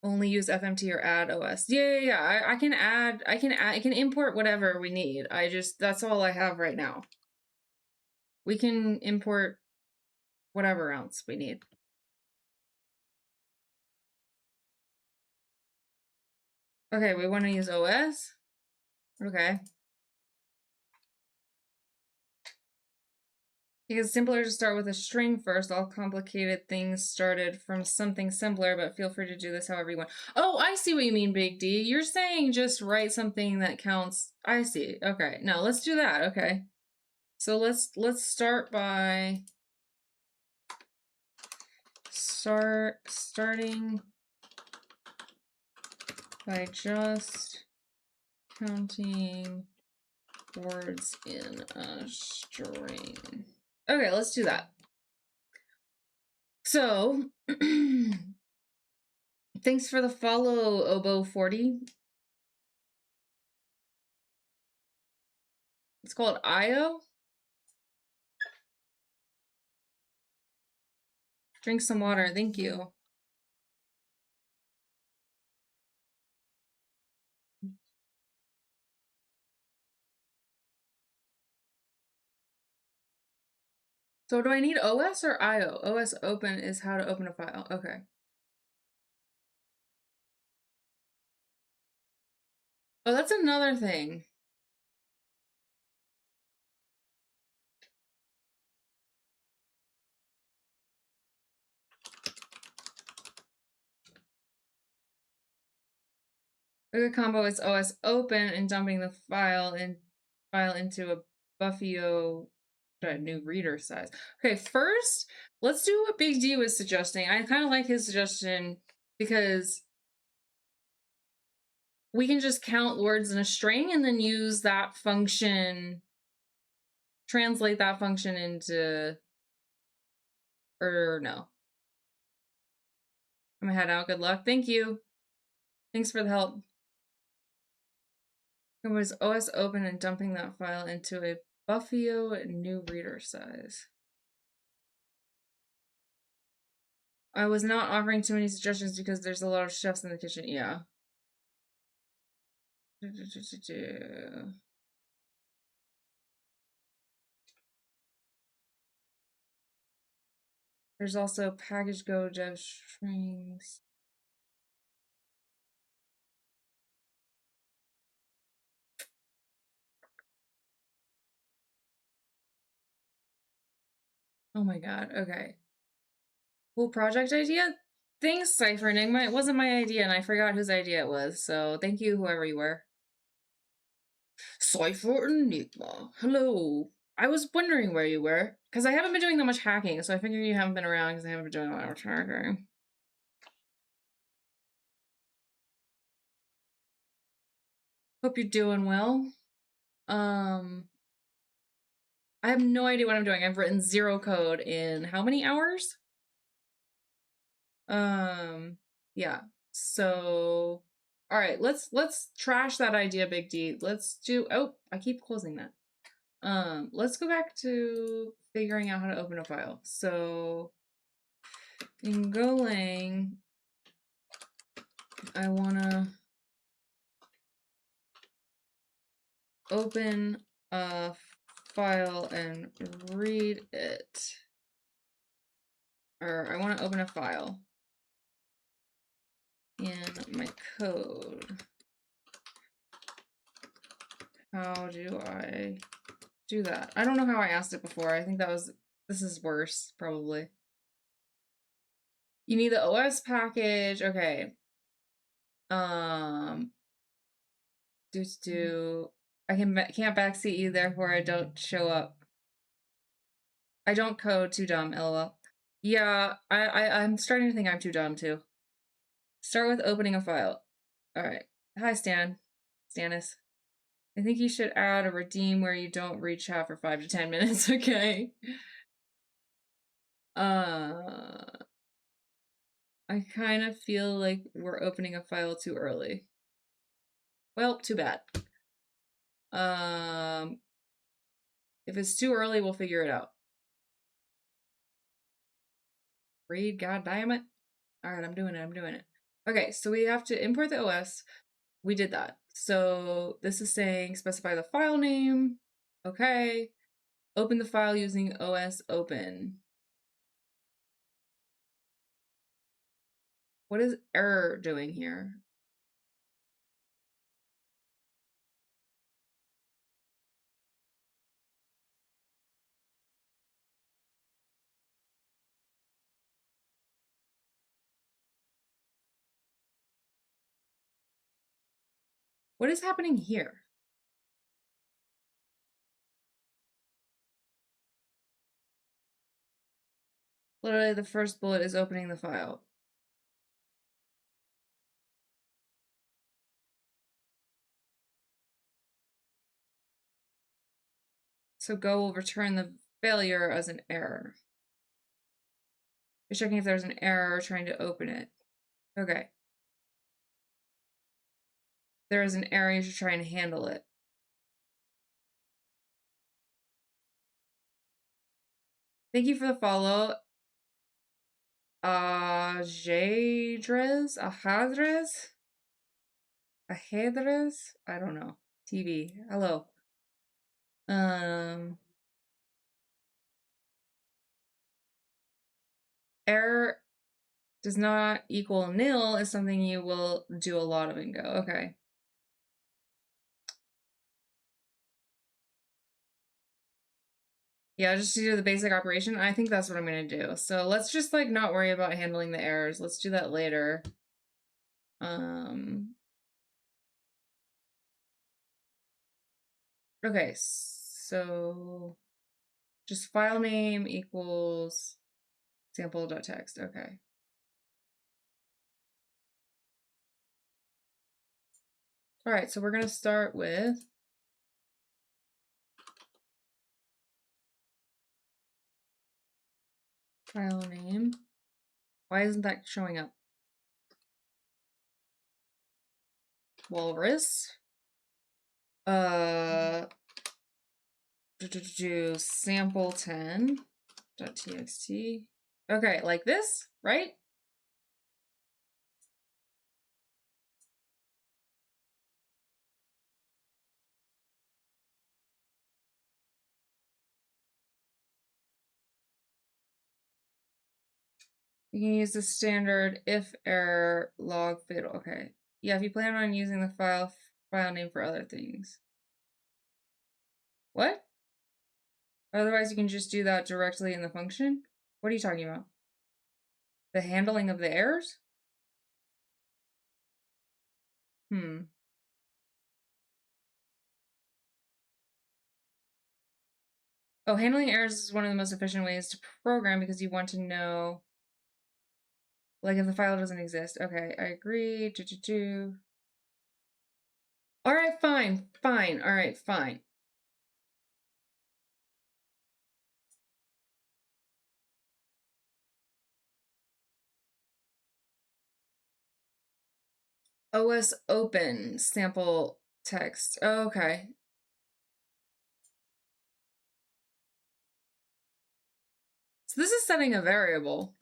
Only use FMT or add OS. Yeah. I can import whatever we need. That's all I have right now. We can import whatever else we need. Okay, we want to use OS. Okay. Because it's simpler to start with a string first. All complicated things started from something simpler, but feel free to do this however you want. Oh, I see what you mean, Big D. You're saying just write something that counts. I see. Okay, no, let's do that. Okay. So let's start by starting by just counting words in a string. Okay, let's do that. So, thanks for the follow, Obo40. It's called IO. Drink some water, thank you. So do I need OS or IO? OS open is how to open a file. Okay. Oh, that's another thing. A good combo is OS open and dumping the file into a Buffio new reader size. Okay, first, let's do what Big D was suggesting. I kind of like his suggestion because we can just count words in a string and then use that function, translate that function into, or no. I'm gonna head out. Good luck. Thank you. Thanks for the help. It was OS open and dumping that file into a Buffio new reader size. I was not offering too many suggestions because there's a lot of chefs in the kitchen. Yeah. There's also package go dev strings. Oh my god. Okay. Cool project idea? Thanks, Cypher Enigma. It wasn't my idea, and I forgot whose idea it was, so thank you, whoever you were. Cypher Enigma. Hello. I was wondering where you were, because I haven't been doing that much hacking, so I figured you haven't been around because I haven't been doing a lot of hacking. Hope you're doing well. I have no idea what I'm doing. I've written 0 code in how many hours? Yeah. So, all right, let's trash that idea, Big D. Let's do, oh, I keep closing that. Let's go back to figuring out how to open a file. So in Golang, I wanna open a file and read it. Or I want to open a file in my code. How do I do that? I don't know how I asked it before. I think this is worse, probably. You need the OS package. Okay. I can't backseat you, therefore I don't show up. I don't code, too dumb, lol. Yeah, I'm starting to think I'm too dumb too. Start with opening a file. Alright. Hi, Stannis. I think you should add a redeem where you don't read chat for 5 to 10 minutes, okay? I kind of feel like we're opening a file too early. Well, too bad. If it's too early, we'll figure it out. Read, god damn it. Alright, I'm doing it. Okay, so we have to import the OS. We did that. So this is saying specify the file name. Okay. Open the file using OS open. What is error doing here? What is happening here? Literally, the first bullet is opening the file. So Go will return the failure as an error. You're checking if there's an error trying to open it. Okay. There is an error, you should try and handle it. Thank you for the follow. Ahadrez? I don't know. TV. Hello. Error does not equal nil is something you will do a lot of in Go. Okay. Yeah, just to do the basic operation. I think that's what I'm gonna do. So let's just like not worry about handling the errors. Let's do that later. Okay, so just file name equals sample.txt. Okay. All right, so we're gonna start with file name. Why isn't that showing up? Walrus. Sample 10.txt. Okay, like this, right? You can use the standard if error log fatal. Okay. Yeah, if you plan on using the file name for other things. What? Otherwise, you can just do that directly in the function? What are you talking about? The handling of the errors? Oh, handling errors is one of the most efficient ways to program because you want to know, like, if the file doesn't exist. Okay, I agree. All right, fine. All right, fine. OS open sample text. Oh, okay. So this is setting a variable.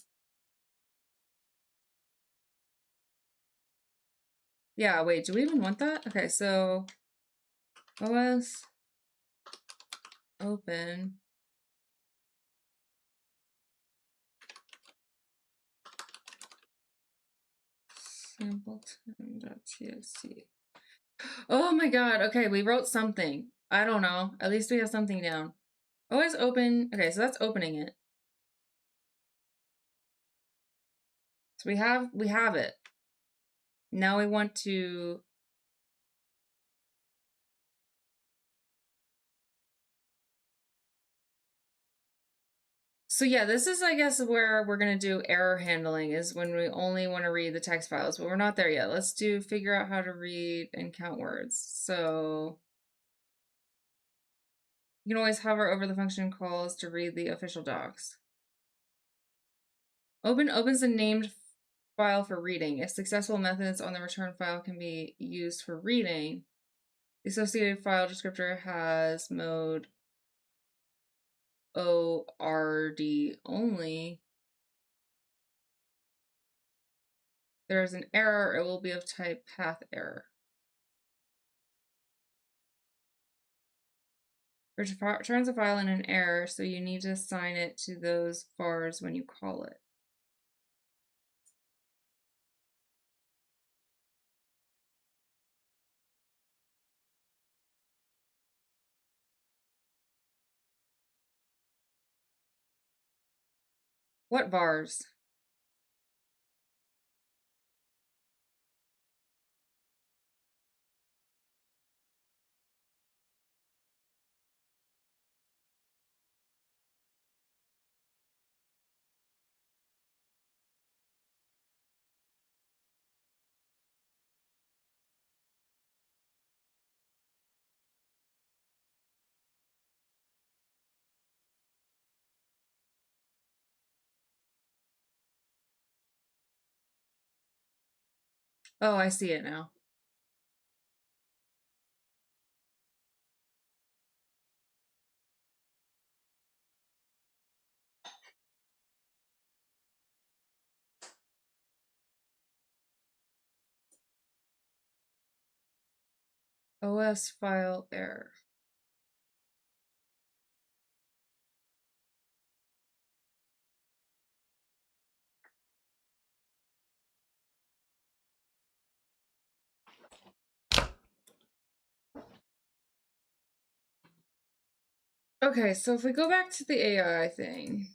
Yeah, wait, do we even want that? Okay, so OS open simpleton.txt. Oh my god, okay, we wrote something. I don't know. At least we have something down. OS open. Okay, so that's opening it. So we have it. Now we want to so yeah, this is, I guess, where we're gonna do error handling is when we only want to read the text files, but we're not there yet. Let's do figure out how to read and count words. So you can always hover over the function calls to read the official docs. Open opens a named file for reading. If successful methods on the return file can be used for reading, the associated file descriptor has mode ORD only. There is an error, it will be of type path error. Returns a file in an error, so you need to assign it to those vars when you call it. What vars? Oh, I see it now. OS file error. Okay, so if we go back to the AI thing.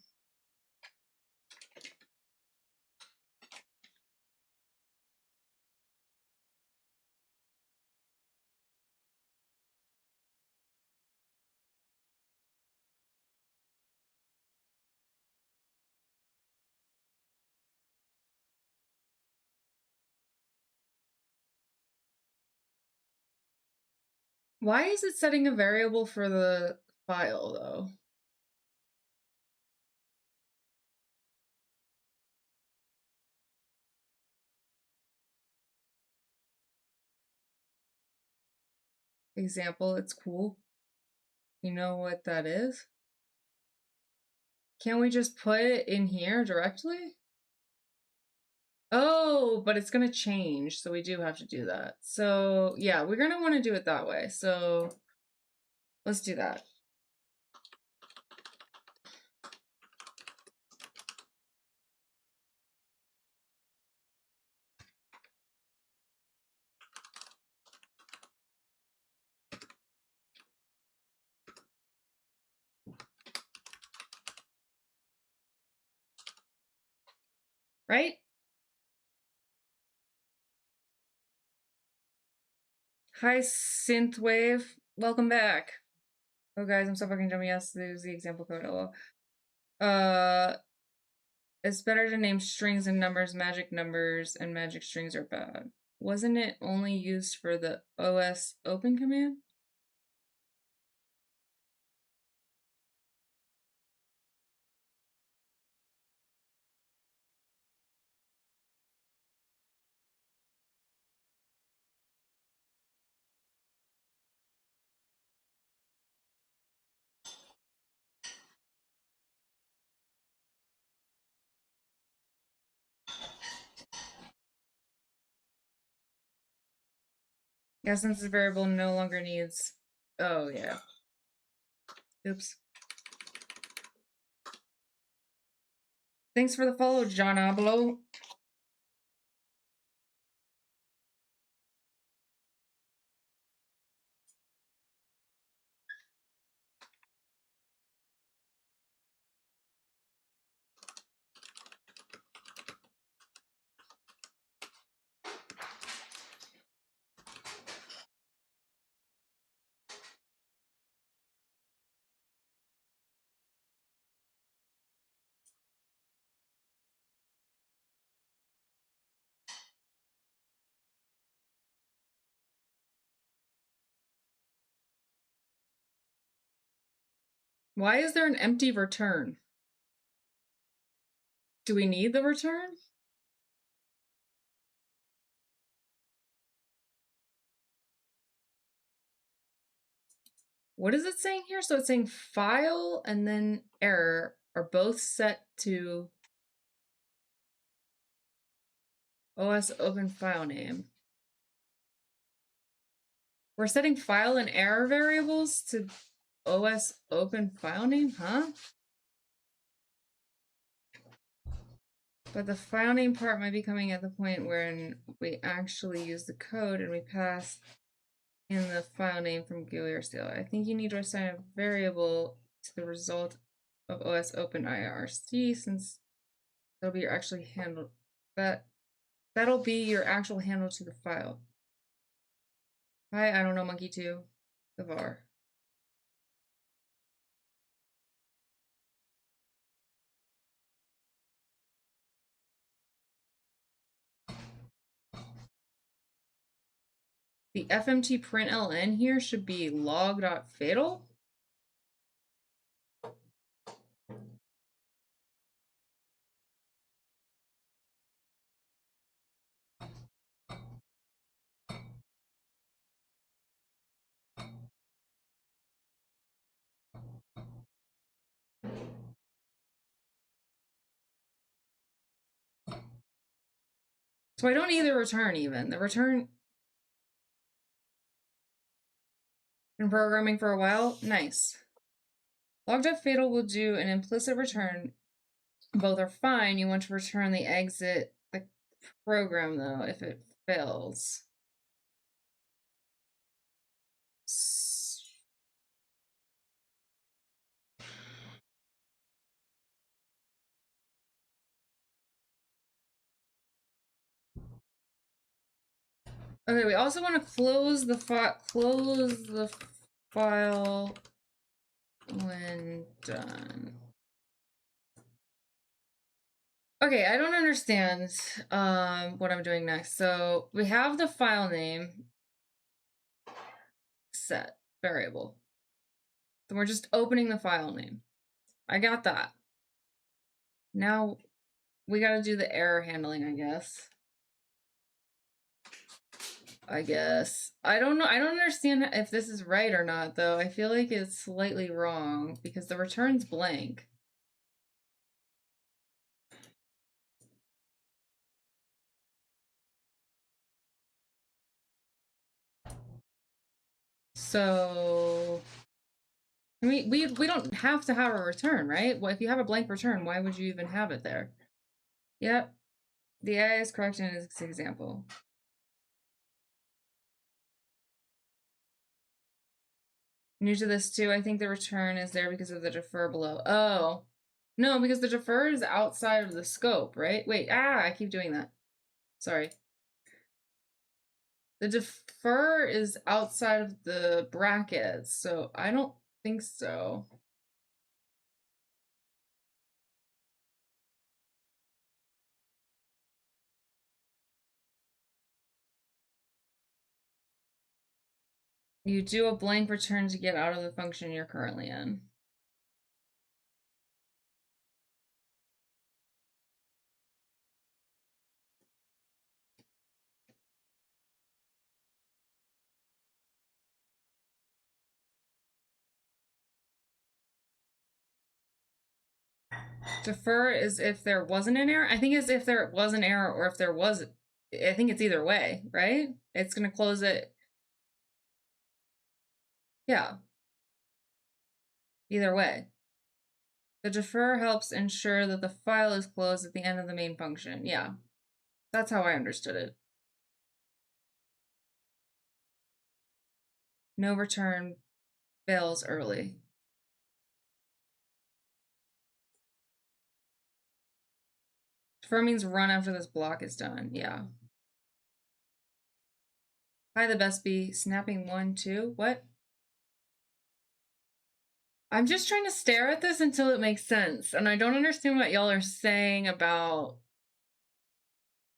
Why is it setting a variable for the file, though? Example, it's cool. You know what that is? Can't we just put it in here directly? Oh, but it's gonna change, so we do have to do that. So yeah, we're gonna want to do it that way. So let's do that. right? Hi, Synthwave. Welcome back. Oh, guys, I'm so fucking dumb. Yes, there's the example code. Oh, it's better to name strings and numbers numbers, and magic strings are bad. Wasn't it only used for the OS open command? Yeah, since the variable no longer needs... Oh, yeah. Oops. Thanks for the follow, John Ablo. Why is there an empty return? Do we need the return? What is it saying here? So it's saying file and then error are both set to OS open file name. We're setting file and error variables to OS open file name, huh? But the file name part might be coming at the point when we actually use the code and we pass in the file name from GUI or CLI. I think you need to assign a variable to the result of OS open IRC, since that'll be your actually handle that'll be your actual handle to the file. Hi, I don't know, monkey 2, the var. The FMT println here should be log.fatal. So I don't need the return even. The return been programming for a while. Nice. Log.fatal will do an implicit return. Both are fine. You want to return the exit the program though if it fails. Okay, we also want to close the file when done. Okay, I don't understand what I'm doing next. So we have the file name set variable. Then we're just opening the file name. I got that. Now we got to do the error handling, I guess. I don't know. I don't understand if this is right or not, though. I feel like it's slightly wrong because the return's blank. So we don't have to have a return, right? Well, if you have a blank return, why would you even have it there? Yep. The AI is correct in this example. New to this too, I think the return is there because of the defer below. Oh. No, because the defer is outside of the scope, right? Wait, I keep doing that. Sorry. The defer is outside of the brackets, so I don't think so. You do a blank return to get out of the function you're currently in. Defer is if there wasn't an error. I think it's if there was an error or if there was. I think it's either way, right? It's going to close it. Yeah. Either way. The defer helps ensure that the file is closed at the end of the main function. Yeah. That's how I understood it. No return fails early. Defer means run after this block is done. Yeah. Hi, the best bee. Snapping 1, 2. What? I'm just trying to stare at this until it makes sense. And I don't understand what y'all are saying about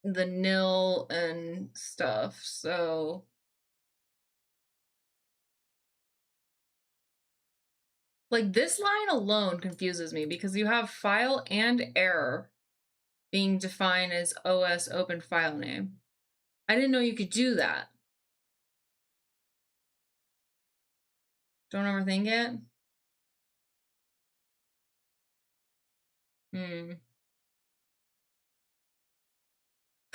the nil and stuff. So like this line alone confuses me because you have file and error being defined as OS open file name. I didn't know you could do that. Don't overthink it.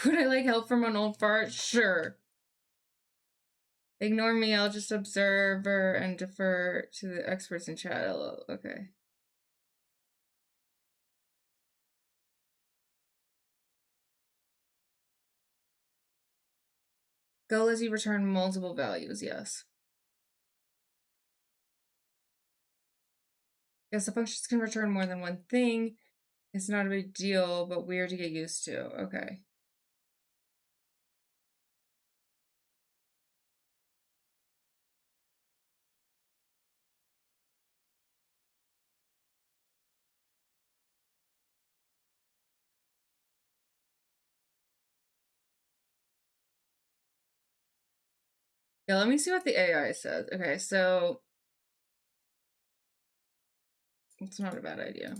Would I like help from an old fart? Sure. Ignore me, I'll just observe and defer to the experts in chat. Okay. Go Lizzie return multiple values, yes. Yes, the functions can return more than one thing. It's not a big deal, but weird to get used to. Okay. Yeah, let me see what the AI says. Okay, so it's not a bad idea.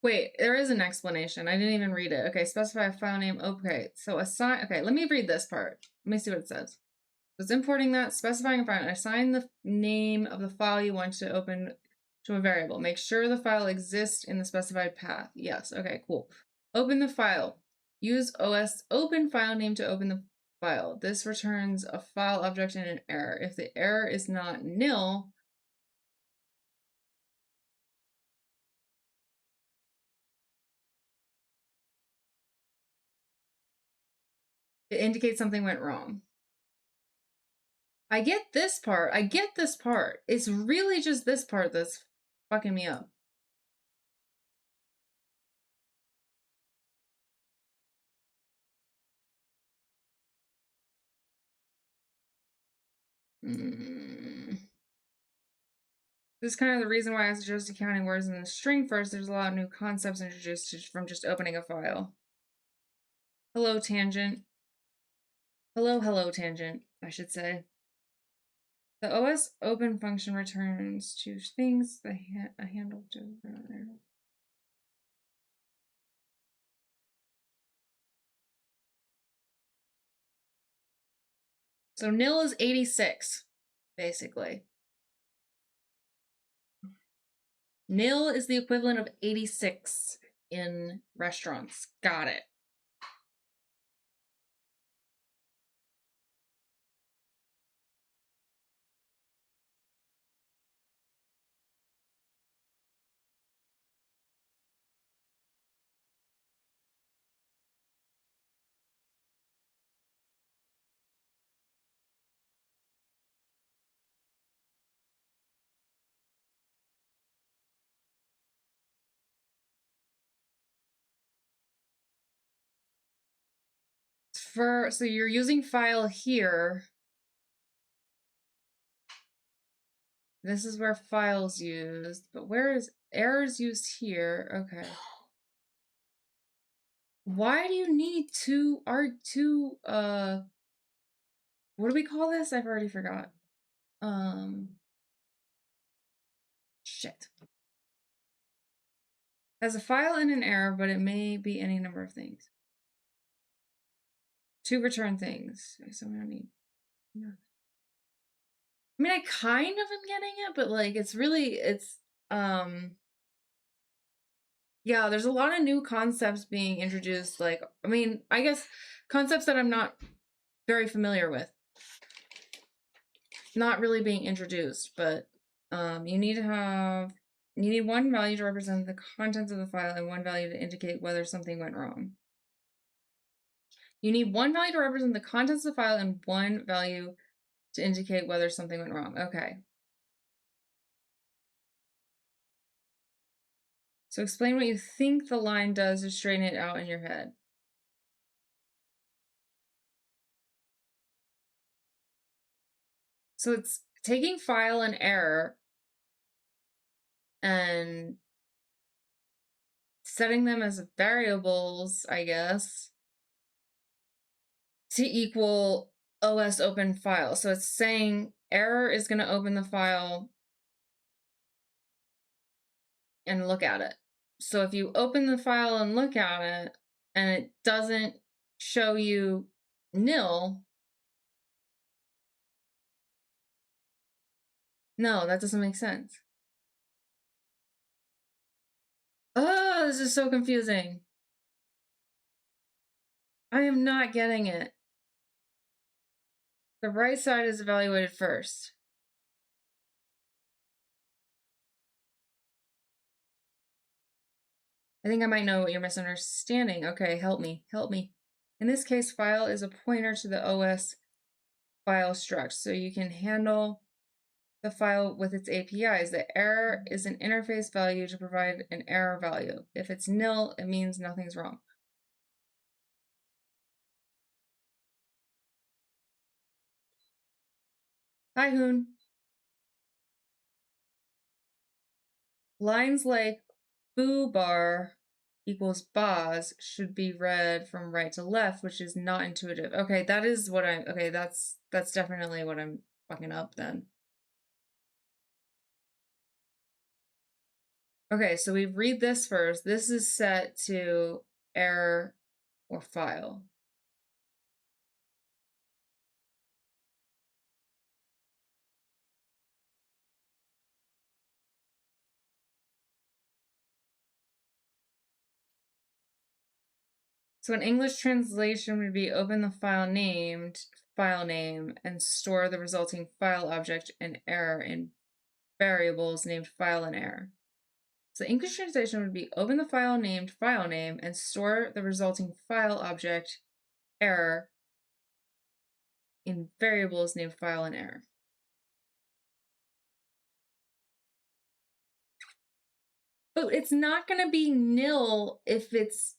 Wait, there is an explanation. I didn't even read it. Okay, specify a file name. Okay, so assign. Okay, let me read this part. Let me see what it says. It's importing that, specifying a file, assign the name of the file you want to open to a variable. Make sure the file exists in the specified path. Yes, okay, cool. Open the file. Use OS open file name to open the file. This returns a file object and an error. If the error is not nil, it indicates something went wrong. I get this part. I get this part. It's really just this part that's fucking me up. This is kind of the reason why I suggested counting words in the string first. There's a lot of new concepts introduced from just opening a file. Hello, tangent. Hello, tangent, I should say. The OS open function returns two things, a handle to... So nil is 86, basically. Nil is the equivalent of 86 in restaurants. Got it. so you're using file here. This is where file's used, but where is errors used here? Okay. Why do you need two what do we call this? I've already forgot. Shit. Has a file and an error, but it may be any number of things. To return things. So we don't need. Yeah. I mean, I kind of am getting it, but like it's yeah, there's a lot of new concepts being introduced. Like, I mean, I guess concepts that I'm not very familiar with. Not really being introduced, but you need one value to represent the contents of the file and one value to indicate whether something went wrong. You need one value to represent the contents of the file and one value to indicate whether something went wrong. Okay. So explain what you think the line does to straighten it out in your head. So it's taking file and error and setting them as variables, I guess, to equal OS open file. So it's saying error is going to open the file and look at it. So if you open the file and look at it and it doesn't show you nil, no, that doesn't make sense. Oh, this is so confusing. I am not getting it. The right side is evaluated first. I think I might know what you're misunderstanding. Okay, help me. In this case, file is a pointer to the OS file struct, so you can handle the file with its APIs. The error is an interface value to provide an error value. If it's nil, it means nothing's wrong. Hi, Hoon. Lines like foo bar equals baz should be read from right to left, which is not intuitive. Okay, that is what I'm, okay, that's definitely what I'm fucking up then. Okay, so we read this first. This is set to error or file. So an English translation would be open the file named file name and store the resulting file object and error in variables named file and error. So English translation would be open the file named file name and store the resulting file object error in variables named file and error. But it's not going to be nil if it's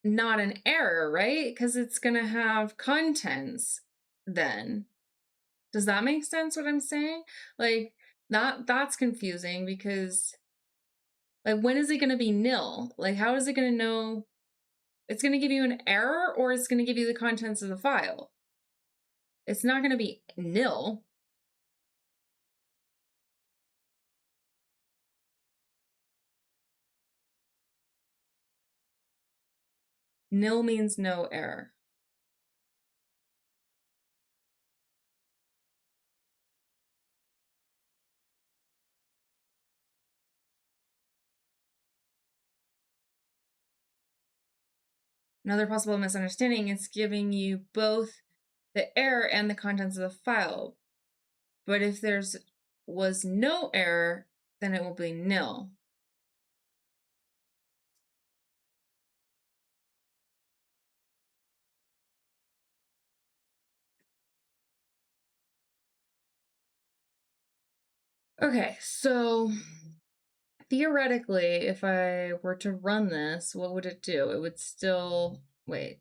not an error, right? Because it's going to have contents then. Does that make sense what I'm saying? Like that's confusing because like when is it going to be nil? Like how is it going to know it's going to give you an error or it's going to give you the contents of the file? It's not going to be nil. Nil means no error. Another possible misunderstanding is giving you both the error and the contents of the file. But if was no error, then it will be nil. Okay, so theoretically, if I were to run this, what would it do? It would still, wait.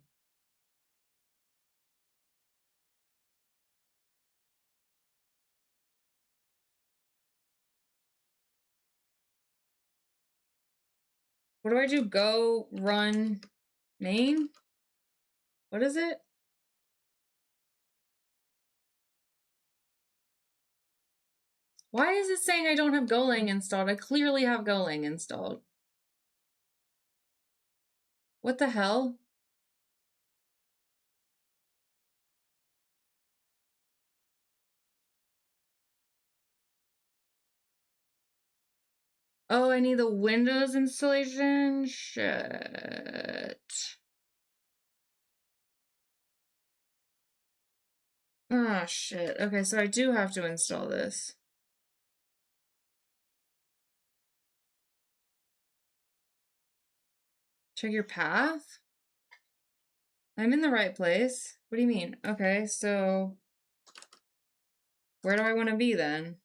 What do I do? Go run main? What is it? Why is it saying I don't have Golang installed? I clearly have Golang installed. What the hell? Oh, I need the Windows installation? Shit. Ah, shit. Okay, so I do have to install this. Check your path? I'm in the right place. What do you mean? Okay, so where do I want to be then?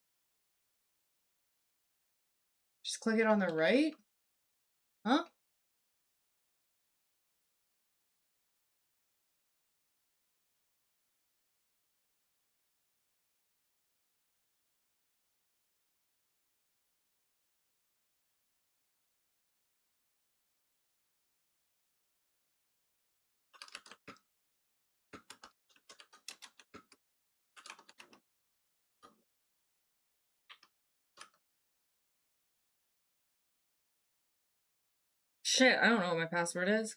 Just click it on the right? Huh? Shit, I don't know what my password is.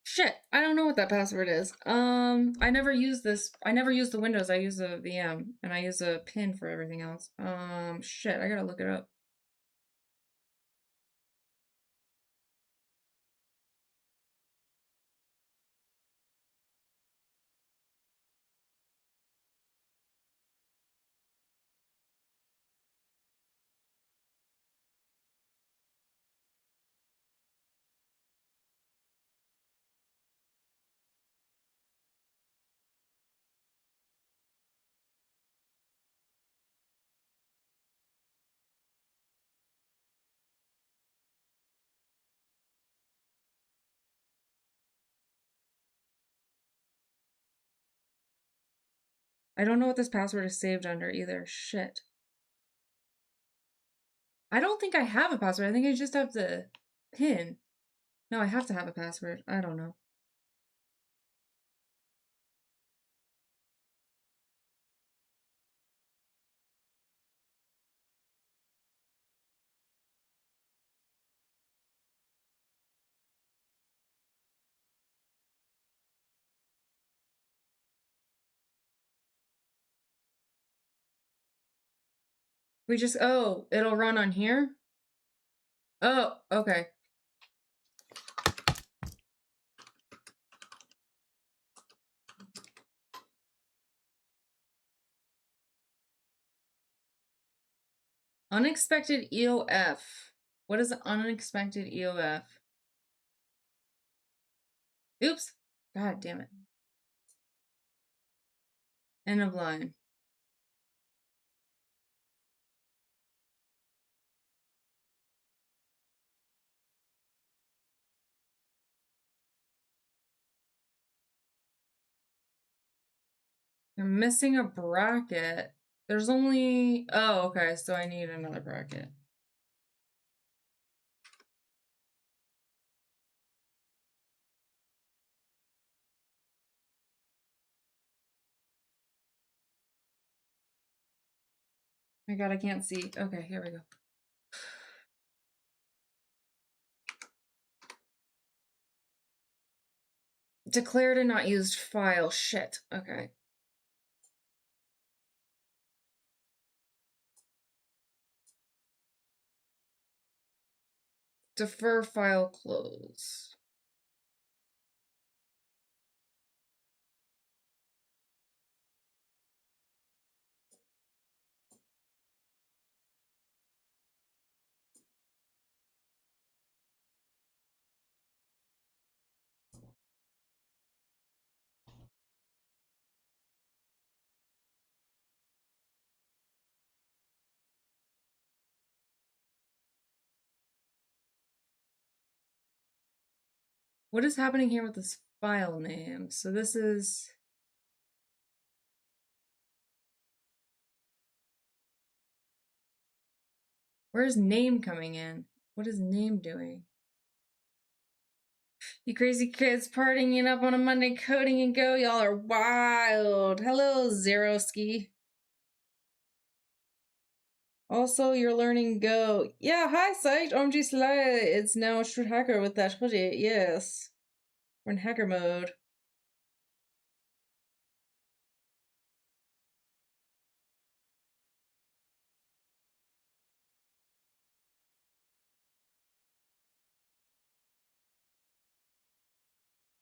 Shit, I don't know what that password is. I never use this. I never use the Windows. I use a VM, and I use a pin for everything else. Shit, I gotta look it up. I don't know what this password is saved under either. Shit. I don't think I have a password. I think I just have the pin. No, I have to have a password. I don't know. We just, oh, it'll run on here? Oh, okay. Unexpected EOF. What is an unexpected EOF? Oops. God damn it. End of line. You're missing a bracket. There's only, oh, okay, so I need another bracket. My God, I can't see. Okay, here we go. Declared a not used file. Shit. Okay. Defer file close. What is happening here with this file name? So this is Where's name coming in? What is name doing? You crazy kids partying it up on a Monday, coding and go. Y'all are wild. Hello, Zeroski. Also, you're learning Go. Yeah, hi, Site. OMG Slay. It's now Shrewd Hacker with that hoodie. Yes. We're in hacker mode.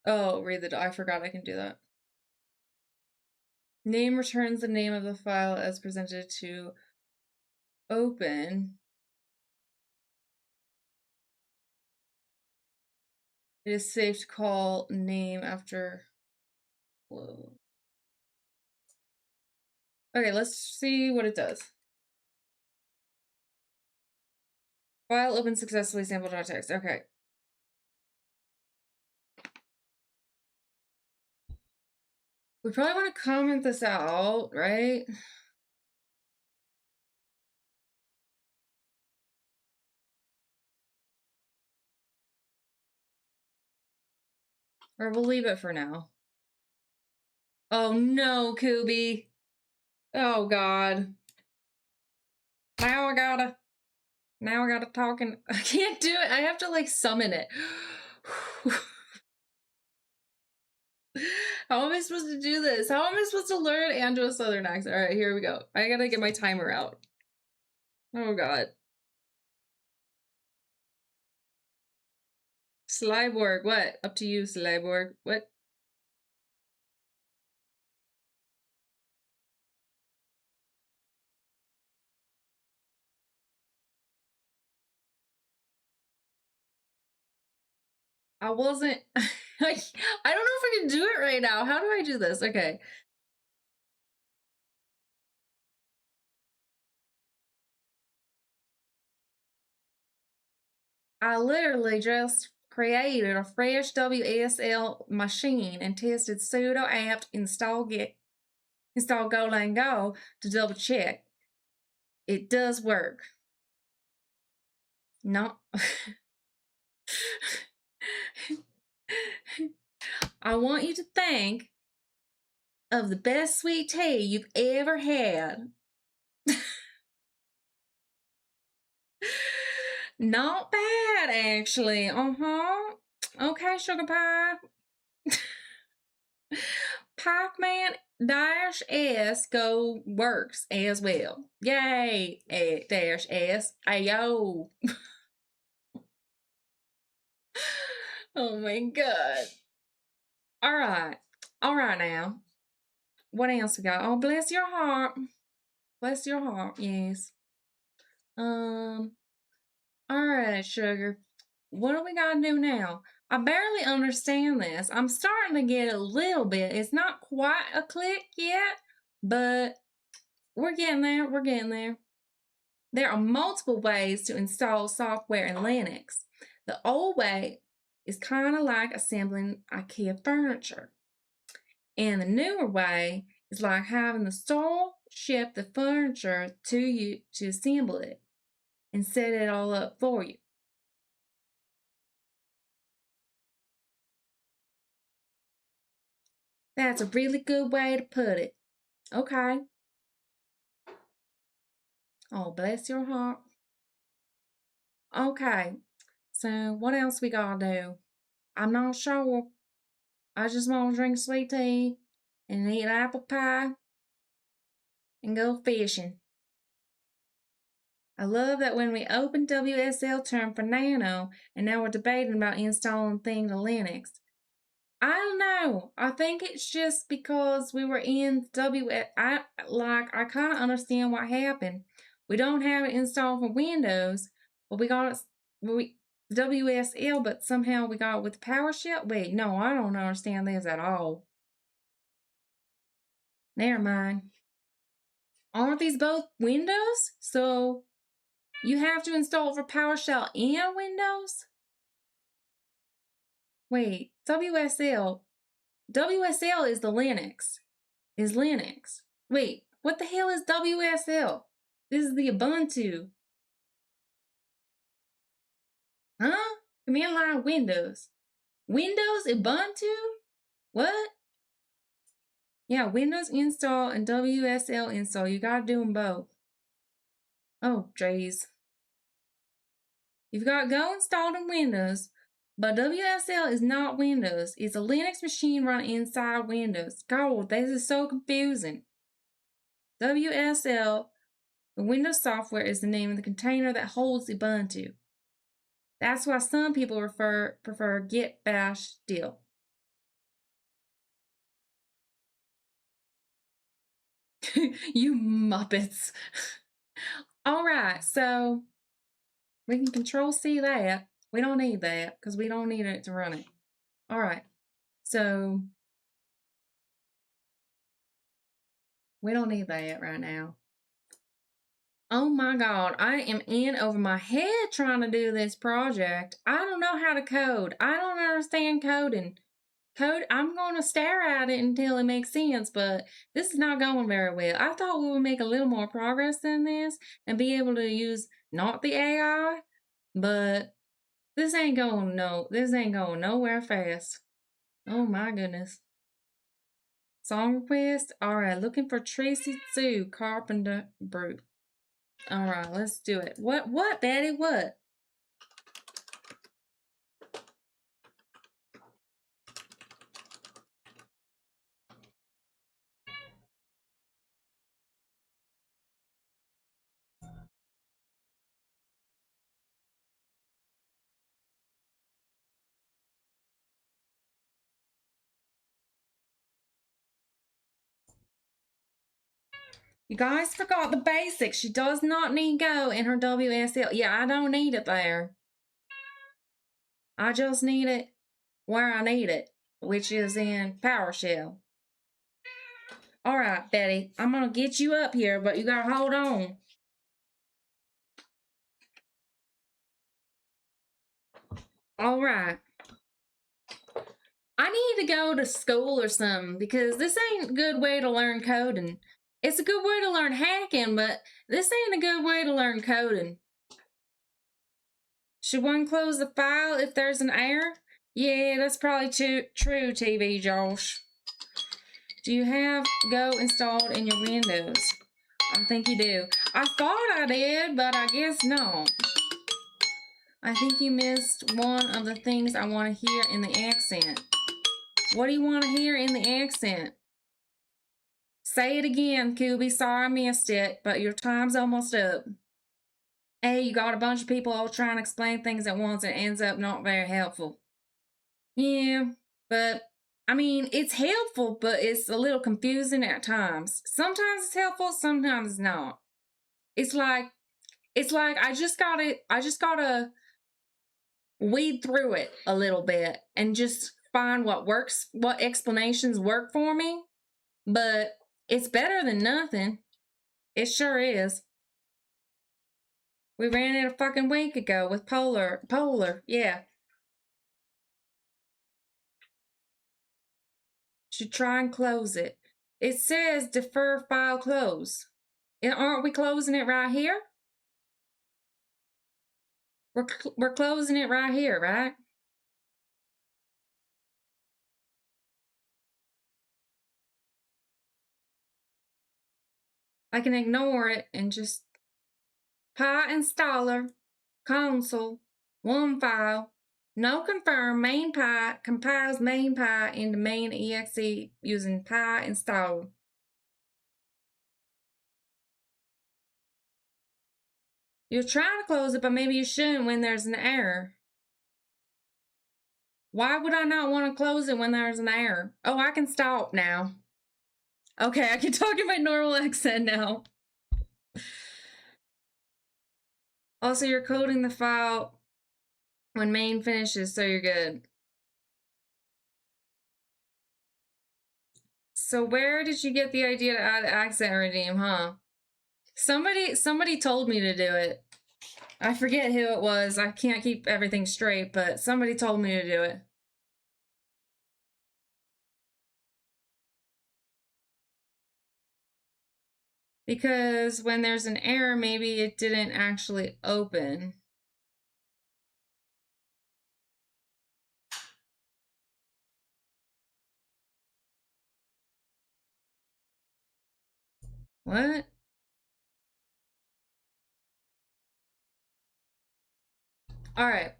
Oh, I forgot I can do that. Name returns the name of the file as presented to open. It is safe to call name after. Whoa. Okay, let's see what it does. File open successfully, sample.txt. Okay. We probably want to comment this out, right? Or we'll leave it for now. Oh no, Kubi. Oh god. Now I gotta talk and I can't do it. I have to like summon it. How am I supposed to do this? How am I supposed to learn and do a southern accent? Alright, here we go. I gotta get my timer out. Oh god. Slyborg, what? Up to you, Slyborg. What? I wasn't. I don't know if I can do it right now. How do I do this? Okay. I literally just created a fresh WSL machine and tested sudo apt install Golang Go to double check. It does work. Not. I want you to think of the best sweet tea you've ever had. Not bad, actually. Uh-huh. Okay, sugar pie. Pac-Man dash S go works as well. Yay, dash S. Ayo. Oh my god. Alright. Alright now. What else we got? Oh, bless your heart. Bless your heart, yes. Alright, sugar. What do we gotta do now? I barely understand this. I'm starting to get a little bit. It's not quite a click yet, but we're getting there. We're getting there. There are multiple ways to install software in Linux. The old way is kind of like assembling IKEA furniture. And the newer way is like having the store ship the furniture to you to assemble it and set it all up for you. That's a really good way to put it. Okay. Oh, bless your heart. Okay. So what else we gotta do? I'm not sure. I just want to drink sweet tea and eat apple pie and go fishing. I love that when we opened WSL term for Nano and now we're debating about installing thing to Linux. I don't know. I think it's just because we were in I kind of understand what happened. We don't have it installed for Windows, but we got it WSL, but somehow we got it with PowerShell. Wait, no, I don't understand this at all. Never mind. Aren't these both Windows? So you have to install it for PowerShell and Windows? Wait, WSL is the Linux. Is Linux. Wait, what the hell is WSL? This is the Ubuntu. Huh? Command line Windows. Windows Ubuntu? What? Yeah, Windows install and WSL install. You gotta do them both. Oh, jeez. You've got Go installed in Windows, but WSL is not Windows. It's a Linux machine run inside Windows. God, this is so confusing. WSL, the Windows software, is the name of the container that holds Ubuntu. That's why some people prefer Git Bash still. You Muppets. All right, so we can Control C that. We don't need that because we don't need it to run it. All right, so we don't need that right now. Oh my God, I am in over my head trying to do this project. I don't know how to code. I don't understand coding. I'm going to stare at it until it makes sense, but this is not going very well. I thought we would make a little more progress than this and be able to use not the AI, but this ain't going nowhere fast. Oh my goodness. Song request? Alright, looking for Tracy Sue, Carpenter Brute. Alright, let's do it. What, Betty? What? You guys forgot the basics. She does not need Go in her WSL. Yeah, I don't need it there. I just need it where I need it, which is in PowerShell. All right, Betty, I'm going to get you up here, but you got to hold on. All right. I need to go to school or something because this ain't a good way to learn coding. It's a good way to learn hacking, but this ain't a good way to learn coding. Should one close the file if there's an error? Yeah, that's probably true, TV Josh. Do you have Go installed in your Windows? I think you do. I thought I did, but I guess not. I think you missed one of the things I want to hear in the accent. What do you want to hear in the accent? Say it again, Kubi. Sorry I missed it, but your time's almost up. Hey, you got a bunch of people all trying to explain things at once and it ends up not very helpful. Yeah, but I mean, it's helpful, but it's a little confusing at times. Sometimes it's helpful, sometimes it's not. It's like I just gotta weed through it a little bit and just find what works, what explanations work for me. But it's better than nothing. It sure is. We ran it a fucking week ago with Polar, yeah. Should try and close it. It says defer file close. And aren't we closing it right here? We're closing it right here, right? I can ignore it and just PyInstaller, console, one file, no confirm, main Py, compiles main Py into main exe using PyInstaller. You're trying to close it, but maybe you shouldn't when there's an error. Why would I not want to close it when there's an error? Oh, I can stop now. Okay, I can talk in my normal accent now. Also, you're coding the file when main finishes, so you're good. So where did you get the idea to add accent redeem, huh? Somebody told me to do it. I forget who it was. I can't keep everything straight, but somebody told me to do it. Because when there's an error, maybe it didn't actually open. What? All right.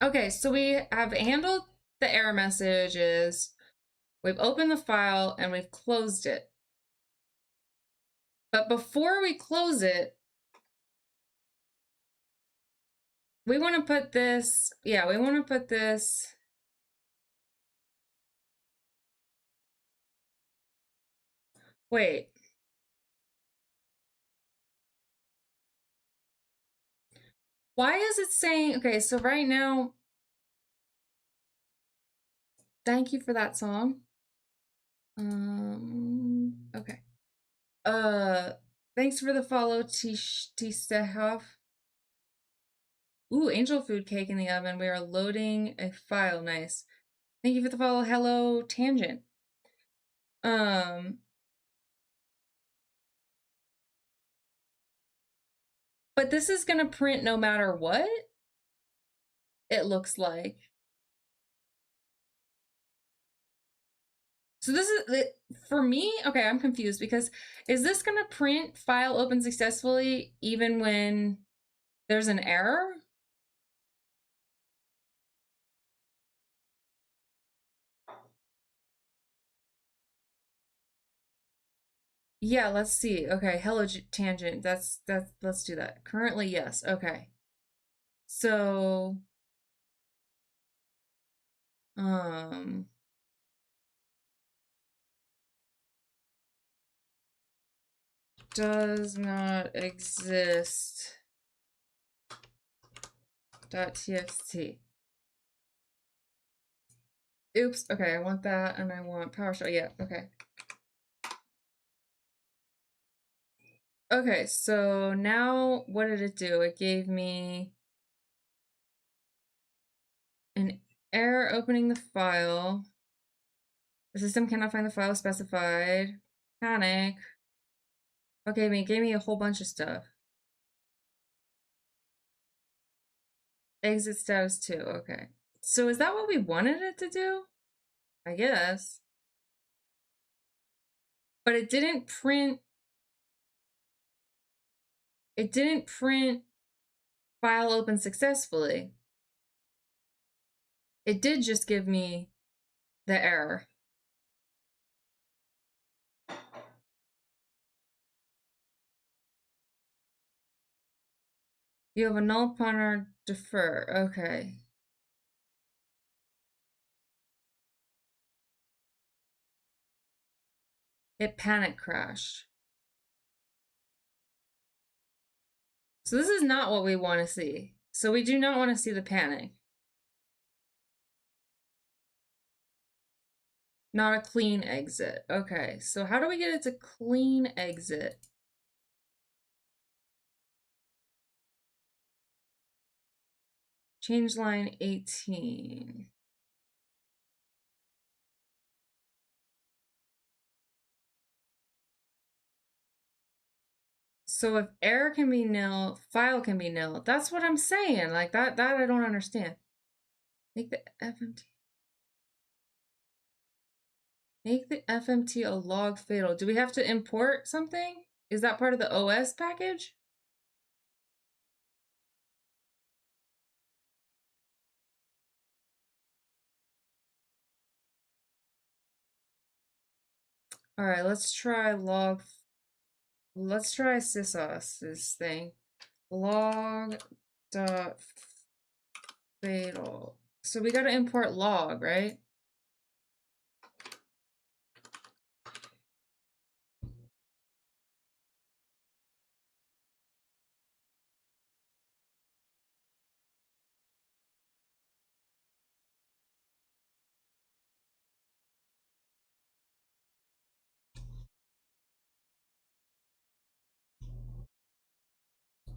Okay, so we have handled the error messages. We've opened the file and we've closed it. But before we close it, we want to put this, yeah, we want to put this. Wait. Why is it saying, okay, so right now, thank you for that song. Okay. Thanks for the follow, Tisehov. Ooh, angel food cake in the oven. We are loading a file. Nice. Thank you for the follow. Hello, Tangent. But this is gonna print no matter what, it looks like. So this is, for me, okay, I'm confused because is this gonna print file open successfully even when there's an error? Yeah, let's see. Okay, hello Tangent. That's let's do that. Currently, yes. Okay. So does not exist .txt. Oops, okay, I want that and I want PowerShell. Yeah, okay. Okay, so now what did it do? It gave me an error opening the file. The system cannot find the file specified. Panic. Okay, it gave me a whole bunch of stuff. Exit status 2, okay. So is that what we wanted it to do? I guess. But it didn't print file open successfully. It did just give me the error. You have a null pointer defer. Okay. It panic crashed. So this is not what we want to see. So we do not want to see the panic. Not a clean exit. Okay, so how do we get it to clean exit? Change line 18. So if error can be nil, file can be nil. That's what I'm saying. Like that I don't understand. Make the FMT. Make the FMT a log fatal. Do we have to import something? Is that part of the OS package? All right, let's try sysos, thing. Log dot fatal. So we got to import log, right?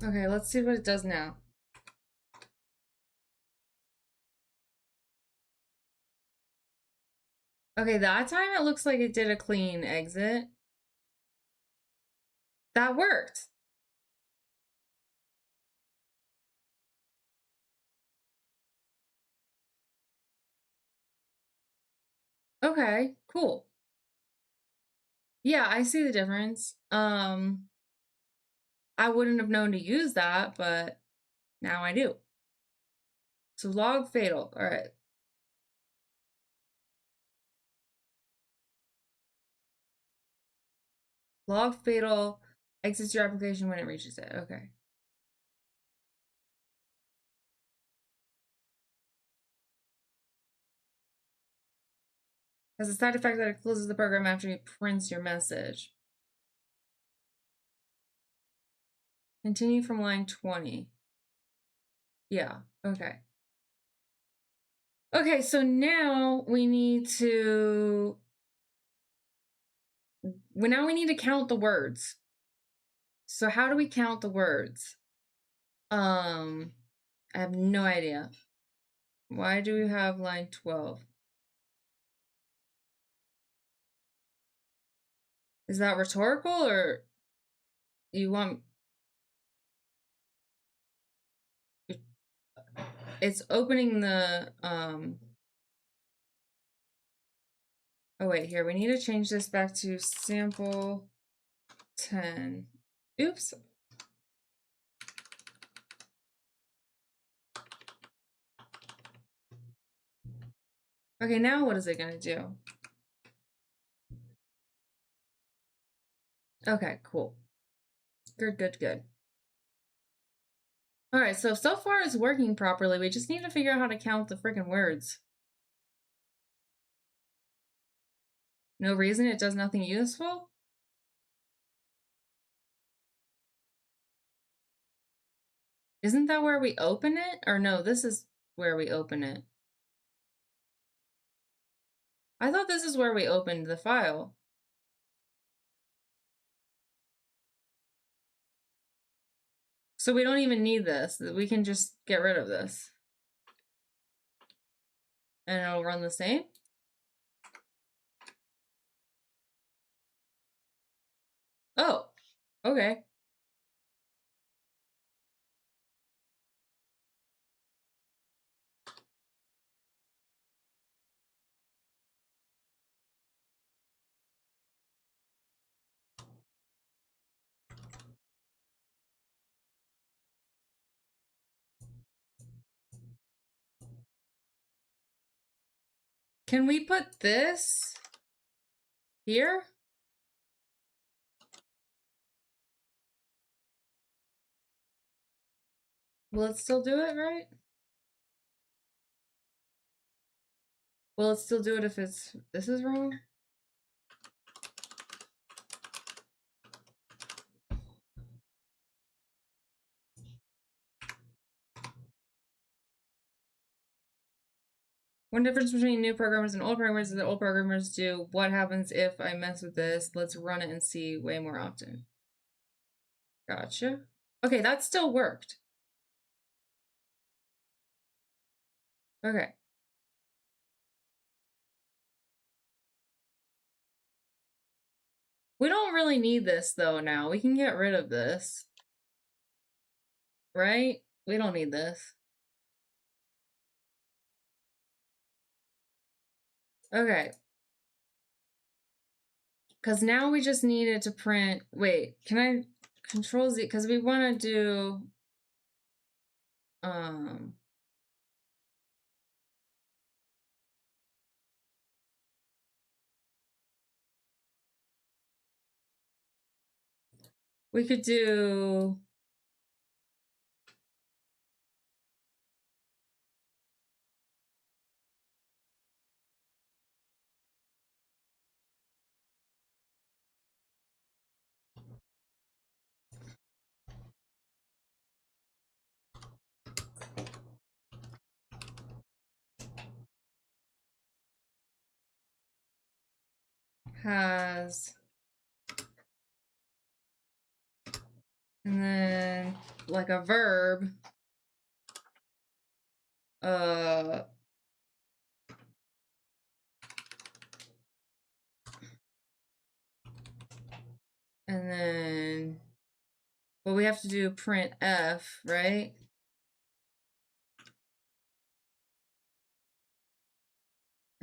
Okay, let's see what it does now. Okay, that time it looks like it did a clean exit. That worked. Okay, cool. Yeah, I see the difference. I wouldn't have known to use that, but now I do. So log fatal. All right. Log fatal exits your application when it reaches it. Okay. Has a side effect that it closes the program after it prints your message. Continue from line 20. Yeah, okay. Okay, so now we need to count the words. So how do we count the words? I have no idea. Why do we have line 12? Is that rhetorical, or you want... It's opening the, oh wait, here, we need to change this back to sample 10. Oops. Okay, now what is it gonna do? Okay, cool. Good, good, good. All right, so far it's working properly. We just need to figure out how to count the freaking words. No reason, it does nothing useful? Isn't that where we open it? Or no, this is where we open it. I thought this is where we opened the file. So we don't even need this. We can just get rid of this. And it'll run the same? Oh, okay. Can we put this here? Will it still do it, right? Will it still do it if this is wrong? One difference between new programmers and old programmers is that old programmers do what happens if I mess with this. Let's run it and see way more often. Gotcha. Okay, that still worked. Okay. We don't really need this though now. We can get rid of this. Right? We don't need this. Okay. Because now we just needed to print... Wait, can I Control Z? Because we want to do... We could do... has... And then, like a verb... And then... Well, we have to do print F, right?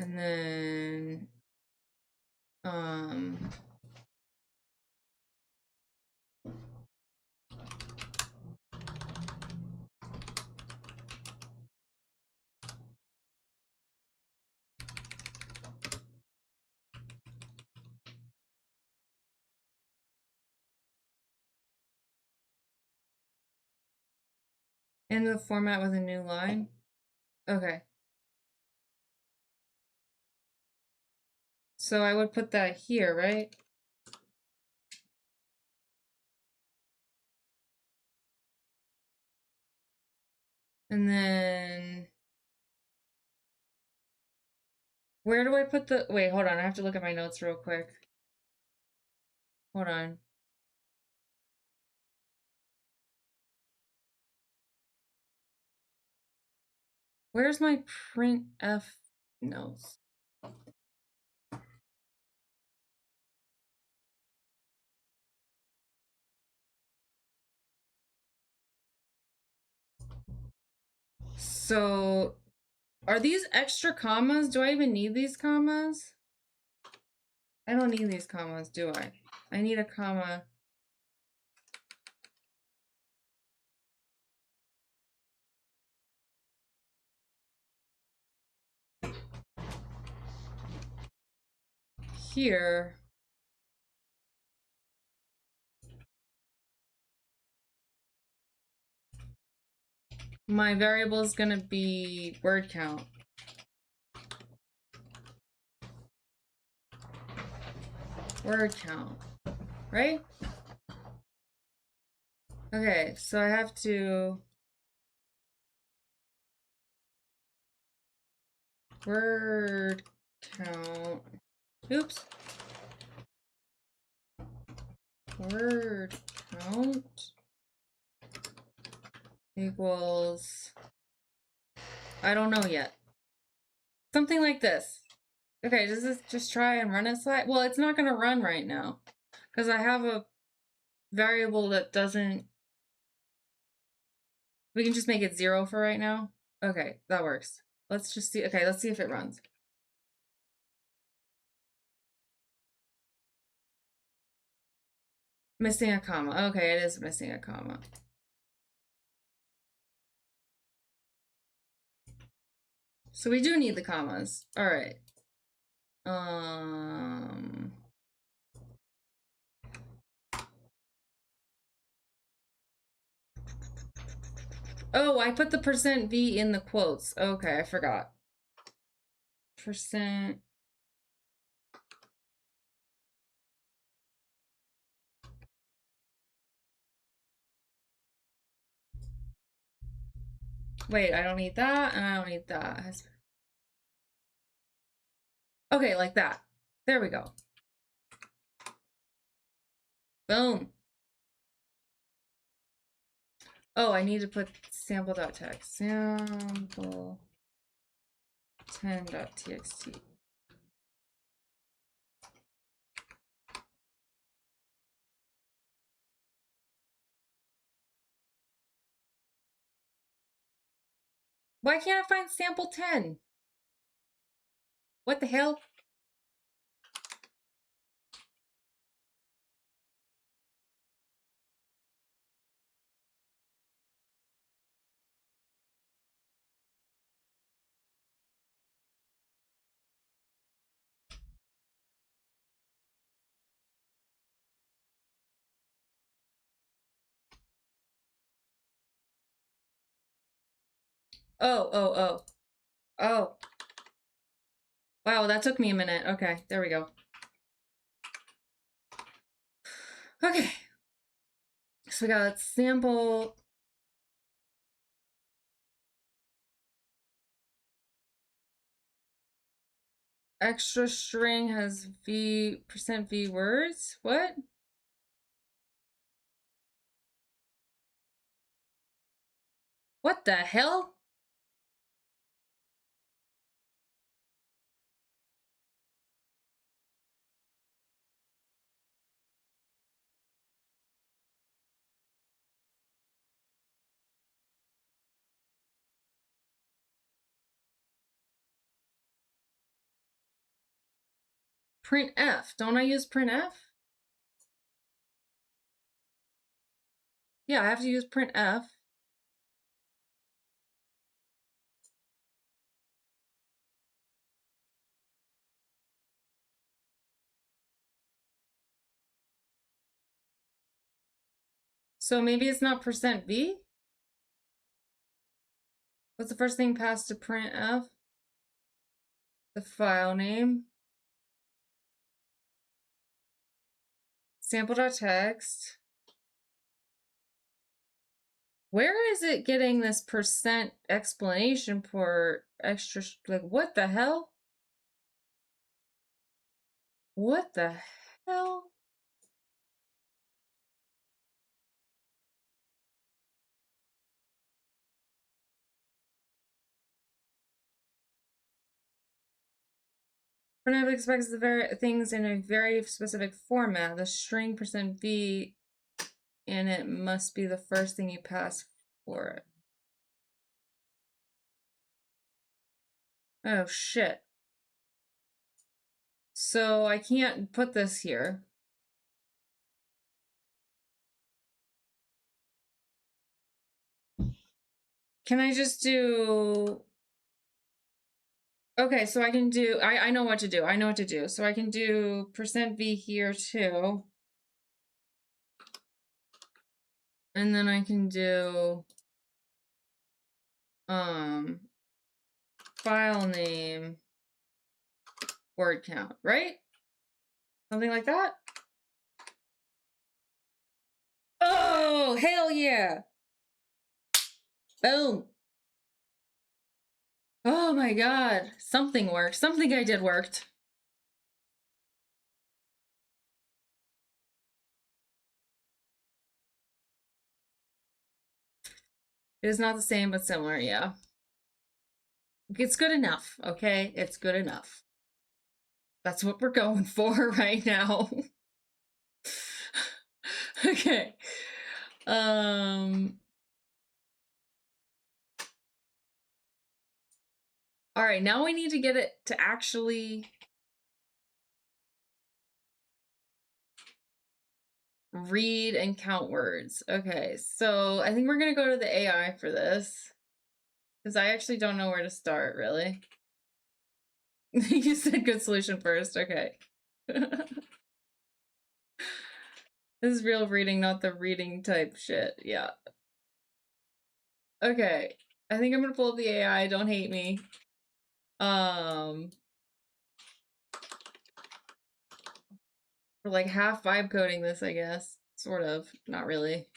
And then, in the format with a new line. Okay. So I would put that here, right? And then where do I put the, wait, hold on. I have to look at my notes real quick. Hold on. Where's my printf notes? So are these extra commas? Do I even need these commas? I don't need these commas, do I? I need a comma. Here. My variable is gonna be word count. Word count, right? Okay, so I have to word count. Oops. Word count equals, I don't know yet. Something like this. Okay, does this just try and run a slide? Well, it's not gonna run right now because I have a variable that doesn't, we can just make it 0 for right now. Okay, that works. Let's just see. Okay, let's see if it runs. Missing a comma. Okay, it is missing a comma. So we do need the commas. All right. Oh, I put the %v in the quotes. Okay, I forgot. Percent. Wait, I don't need that, and I don't need that. Okay, like that. There we go. Boom. Oh, I need to put sample.txt. Sample10.txt. Why can't I find sample 10? What the hell? Oh. Oh. Wow, that took me a minute. Okay, there we go. Okay. So we got sample. Extra string has %v words. What? What the hell? printf. Don't I use printf? Yeah, I have to use printf. So maybe it's not %v? What's the first thing passed to printf? The file name. Sample.txt. Where is it getting this % explanation for extra, like, what the hell? What the hell? Printf expects the things in a very specific format. The string %v in it must be the first thing you pass for it. Oh shit. So I can't put this here. Can I just do... Okay, so I can do... I know what to do. I know what to do. So I can do %v here too. And then I can do... file name, word count, right? Something like that? Oh, hell yeah! Boom! Oh my god, something worked. Something I did worked. It is not the same, but similar, yeah. It's good enough, okay? It's good enough. That's what we're going for right now. Okay. All right, now we need to get it to actually read and count words. Okay, so I think we're gonna go to the AI for this, because I actually don't know where to start, really. You said good solution first, okay. This is real reading, not the reading type shit, yeah. Okay, I think I'm gonna pull up the AI, don't hate me. We're like half vibe coding this, I guess. Sort of, not really.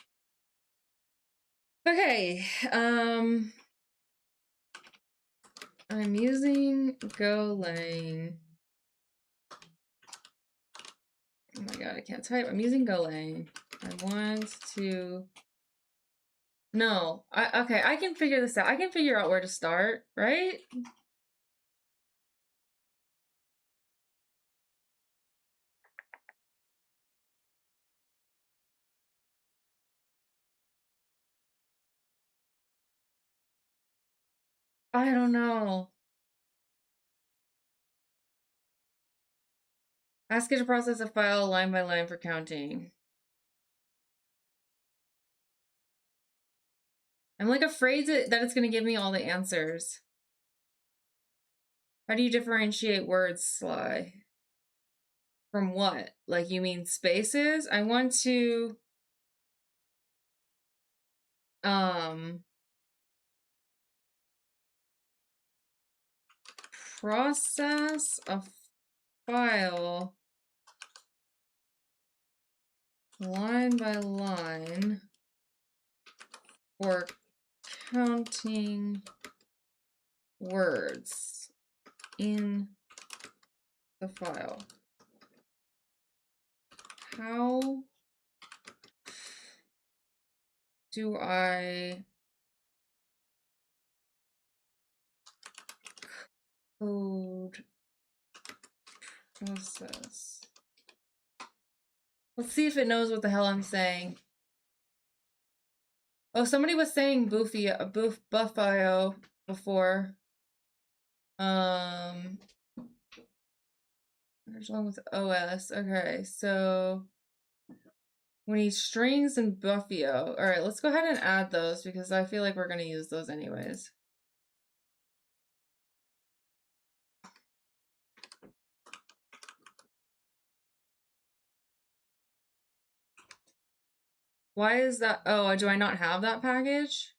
Okay, I'm using Golang. Oh my god, I can't type. I'm using Golang. I want to... No, okay, I can figure this out. I can figure out where to start, right? I don't know. Ask it to process a file line by line for counting. I'm like afraid that it's going to give me all the answers. How do you differentiate words, Sly? From what? Like, you mean spaces? I want to... process a file line by line for counting words in the file. How do I code process? Let's see if it knows what the hell I'm saying. Oh, somebody was saying Buffio before. There's one with OS. Okay, so we need strings and Buffio. All right, let's go ahead and add those because I feel like we're going to use those anyways. Why is that? Oh, do I not have that package?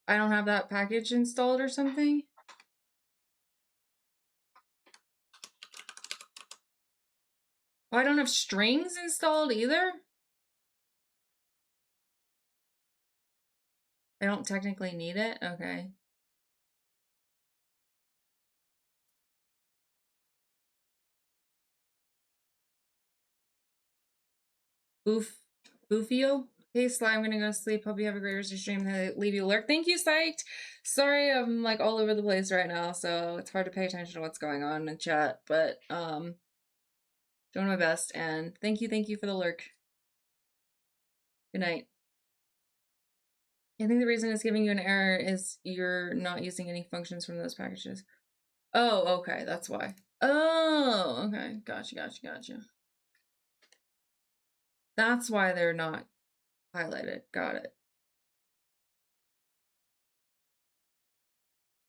I don't have that package installed or something? Oh, I don't have strings installed either? I don't technically need it? Okay. Boofio? Hey Sly, I'm gonna go sleep. Hope you have a great rest of your stream. I leave you lurk. Thank you, Psyched. Sorry, I'm like all over the place right now, so it's hard to pay attention to what's going on in chat, but doing my best, and thank you for the lurk. Good night. I think the reason it's giving you an error is you're not using any functions from those packages. Oh, okay, that's why. Oh, okay, gotcha. That's why they're not highlighted. Got it.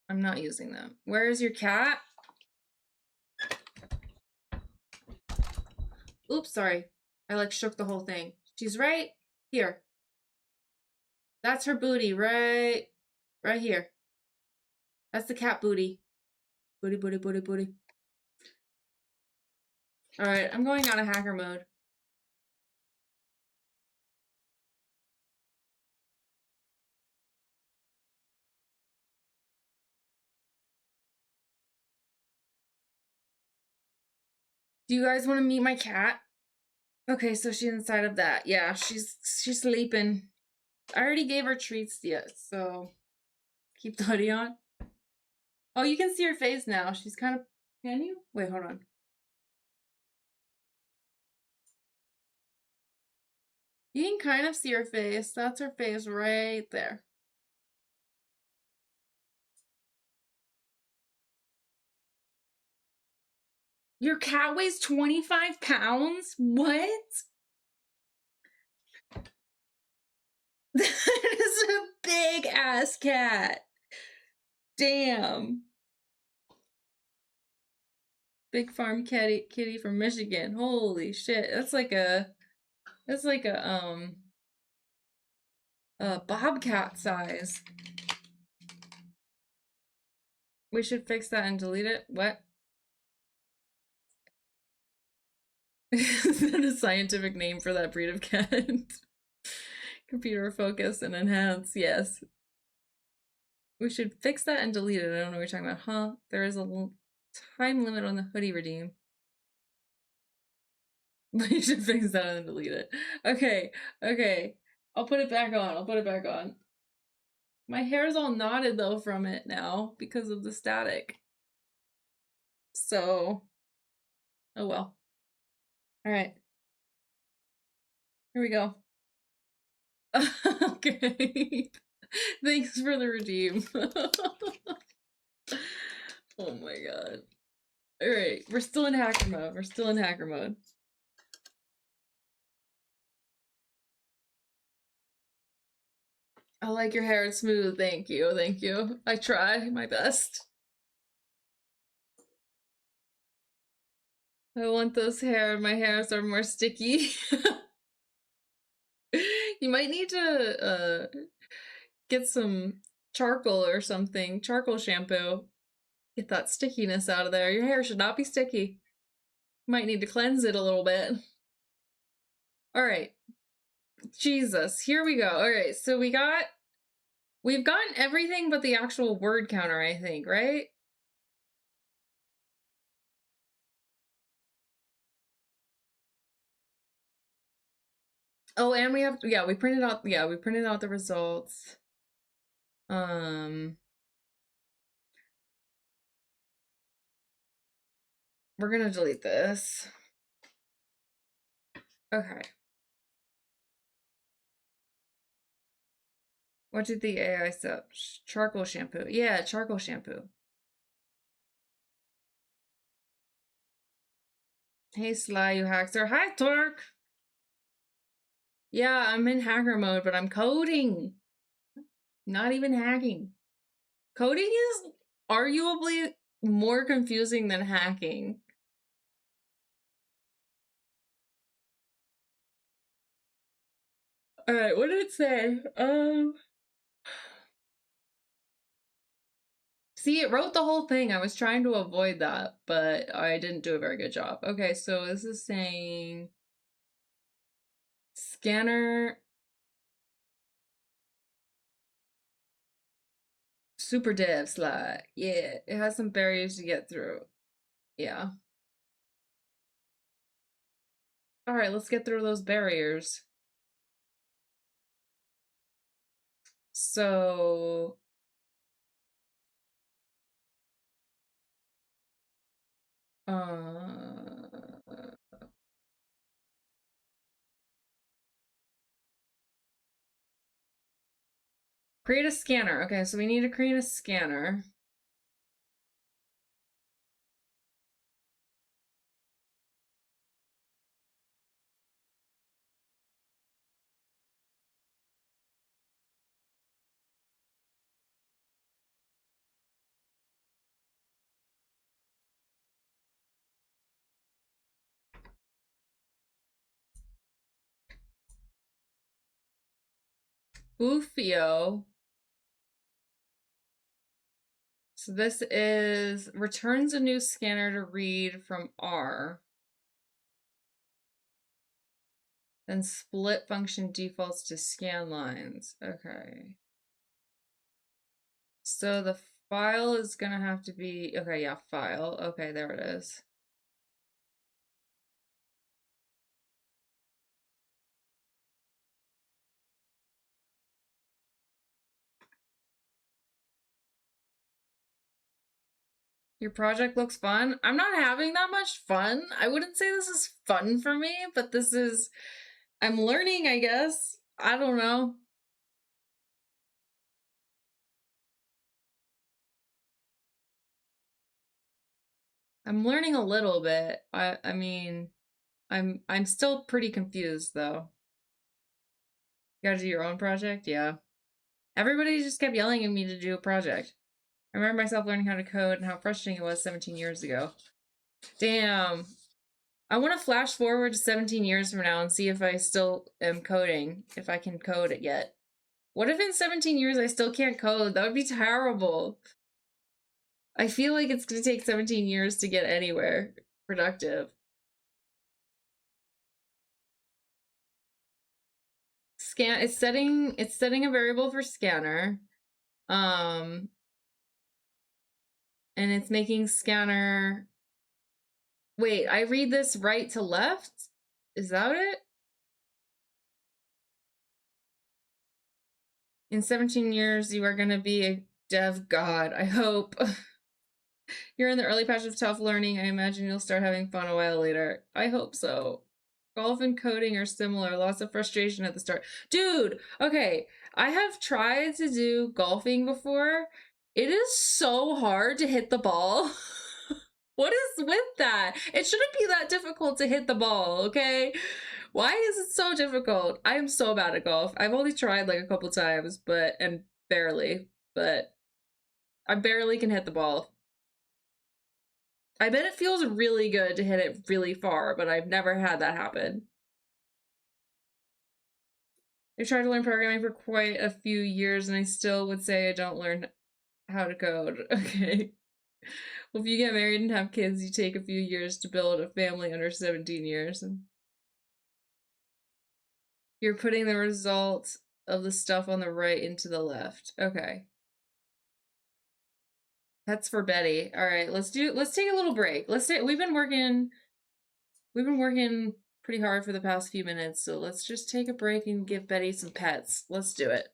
I'm not using them. Where is your cat? Oops, sorry. I like shook the whole thing. She's right here. That's her booty, right here. That's the cat booty. Booty. All right, I'm going out of hacker mode. Do you guys want to meet my cat? Okay, so she's inside of that. Yeah, she's sleeping. I already gave her treats yet, so keep the hoodie on. Oh, you can see her face now. She's kind of, can you? Wait, hold on. You can kind of see her face. That's her face right there. Your cat weighs 25 pounds? What? That is a big ass cat. Damn. Big farm kitty from Michigan. Holy shit. That's like a bobcat size. We should fix that and delete it. What? Is that a scientific name for that breed of cat? Computer focus and enhance, yes. We should fix that and delete it. I don't know what you're talking about. Huh? There is a time limit on the hoodie redeem. We should fix that and delete it. Okay. I'll put it back on. My hair's all knotted though from it now because of the static. So, oh well. All right. Here we go. Okay. Thanks for the redeem. Oh my god. All right, we're still in hacker mode. I like your hair, it's smooth. Thank you. I try my best. I want those hair. My hairs are more sticky. You might need to get some charcoal or something. Charcoal shampoo. Get that stickiness out of there. Your hair should not be sticky. Might need to cleanse it a little bit. Alright. Jesus. Here we go. Alright, so we've gotten everything but the actual word counter, I think, right? Oh, and we printed out the results. We're gonna delete this. Okay. What did the AI say? Charcoal shampoo. Yeah, charcoal shampoo. Hey, Sly, you hacker. Hi, Torque. Yeah, I'm in hacker mode, but I'm coding. Not even hacking. Coding is arguably more confusing than hacking. All right, what did it say? See, it wrote the whole thing. I was trying to avoid that, but I didn't do a very good job. Okay, so this is saying scanner super dev slide. Yeah, it has some barriers to get through. Yeah. All right, let's get through those barriers. So, create a scanner. Okay, so we need to create a scanner. Boofio. So this is returns a new scanner to read from R. Then split function defaults to scan lines. Okay. So the file is gonna have to be, okay, yeah, file. Okay, there it is. Your project looks fun. I'm not having that much fun. I wouldn't say this is fun for me, but this is, I'm learning, I guess. I don't know. I'm learning a little bit. I mean, I'm still pretty confused though. You gotta do your own project? Yeah. Everybody just kept yelling at me to do a project. I remember myself learning how to code and how frustrating it was 17 years ago. Damn. I want to flash forward to 17 years from now and see if I still am coding, if I can code it yet. What if in 17 years I still can't code? That would be terrible. I feel like it's going to take 17 years to get anywhere productive. Scan, it's setting a variable for scanner. And it's making scanner. Wait, I read this right to left? Is that it? In 17 years, you are going to be a dev god. I hope. You're in the early patch of tough learning. I imagine you'll start having fun a while later. I hope so. Golf and coding are similar. Lots of frustration at the start. Dude, okay. I have tried to do golfing before. It is so hard to hit the ball. What is with that? It shouldn't be that difficult to hit the ball, okay? Why is it so difficult? I am so bad at golf. I've only tried like a couple times, and barely, but I barely can hit the ball. I bet it feels really good to hit it really far, but I've never had that happen. I tried to learn programming for quite a few years and I still would say I don't learn how to code. Okay. Well, if you get married and have kids, you take a few years to build a family under 17 years. You're putting the result of the stuff on the right into the left. Okay. That's for Betty. All right, let's take a little break. We've been working pretty hard for the past few minutes, so let's just take a break and give Betty some pets. Let's do it.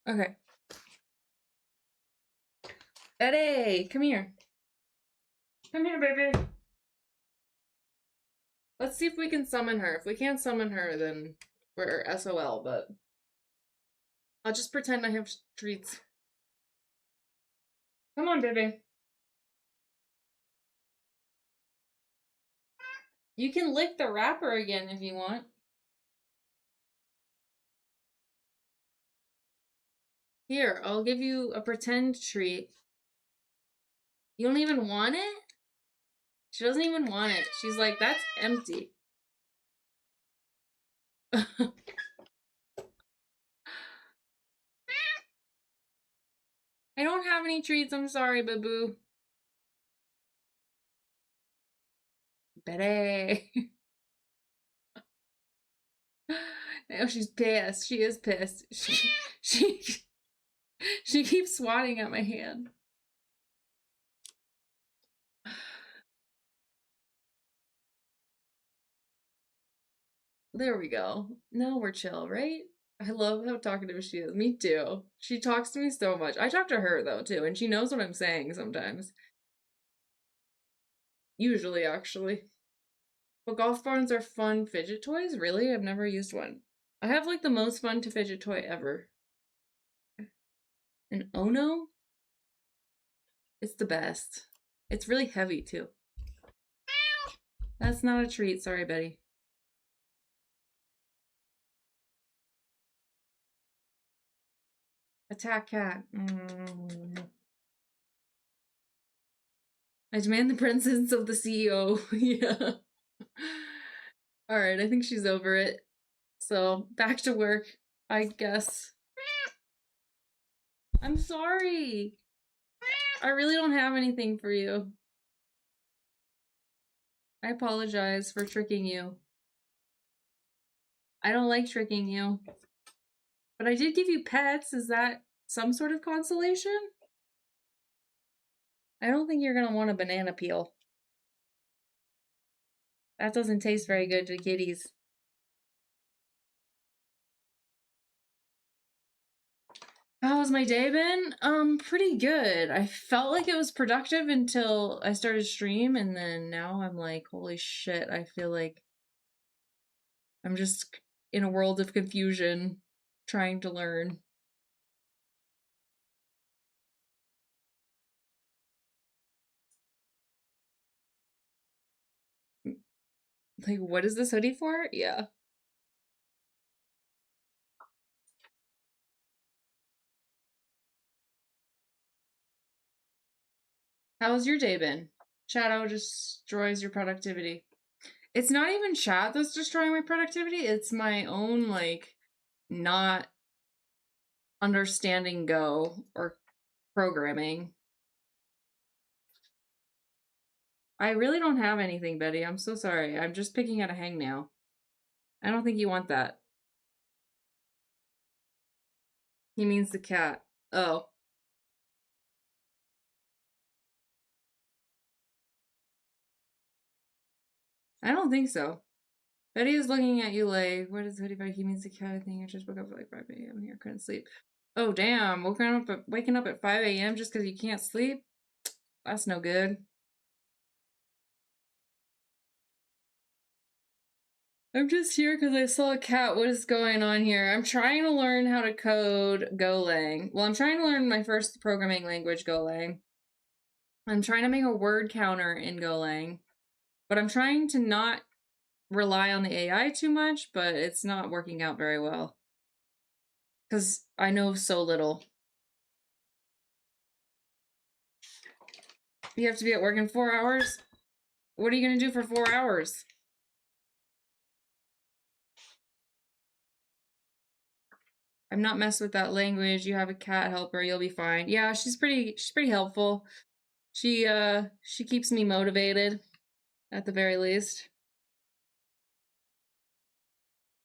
Okay. Betty, come here. Come here, baby. Let's see if we can summon her. If we can't summon her, then we're SOL, but I'll just pretend I have treats. Come on, baby. You can lick the wrapper again if you want. Here, I'll give you a pretend treat. You don't even want it? She doesn't even want it. She's like, that's empty. I don't have any treats. I'm sorry, boo-boo. Betty. Oh, she's pissed. She is pissed. She keeps swatting at my hand. There we go. Now we're chill, right? I love how talkative she is. Me too. She talks to me so much. I talk to her though too, and she knows what I'm saying sometimes. Usually, actually. But golf balls are fun fidget toys? Really? I've never used one. I have like the most fun to fidget toy ever. An Ono? It's the best. It's really heavy too. That's not a treat. Sorry, Betty. Attack cat. I demand the presence of the CEO. Yeah. Alright, I think she's over it. So, back to work, I guess. I'm sorry. I really don't have anything for you. I apologize for tricking you. I don't like tricking you. But I did give you pets. Is that some sort of consolation? I don't think you're gonna want a banana peel. That doesn't taste very good to kitties. How has my day been? Pretty good. I felt like it was productive until I started stream, and then now I'm like, holy shit, I feel like I'm just in a world of confusion trying to learn. Like, what is this hoodie for? Yeah. How's your day been? Shadow destroys your productivity. It's not even chat that's destroying my productivity. It's my own, like, not understanding Go or programming. I really don't have anything, Betty. I'm so sorry. I'm just picking at a hangnail. I don't think you want that. He means the cat. Oh. I don't think so. Betty is looking at you like, what is hoodie by? He means the cat. I think I just woke up at like 5 a.m. here. Couldn't sleep. Oh, damn. Waking up at 5 a.m. just because you can't sleep? That's no good. I'm just here because I saw a cat. What is going on here? I'm trying to learn how to code Golang. Well, I'm trying to learn my first programming language, Golang. I'm trying to make a word counter in Golang. But I'm trying to not rely on the AI too much, but it's not working out very well. Because I know so little. You have to be at work in 4 hours? What are you going to do for 4 hours? I'm not messing with that language. You have a cat helper, you'll be fine. Yeah, she's pretty helpful. She keeps me motivated at the very least.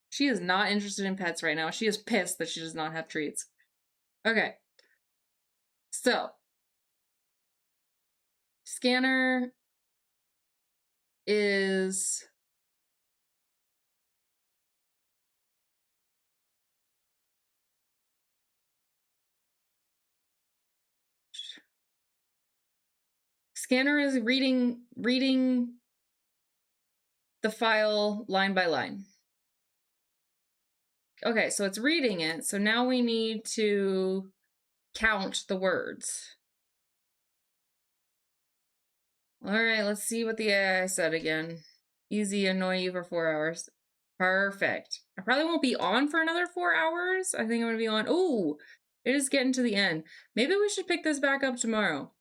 She is not interested in pets right now. She is pissed that she does not have treats. Okay. So, scanner is reading the file line by line. Okay, so it's reading it. So now we need to count the words. All right, let's see what the AI said again. Easy, annoy you for 4 hours. Perfect. I probably won't be on for another 4 hours. I think I'm gonna be on. Oh, it is getting to the end. Maybe we should pick this back up tomorrow.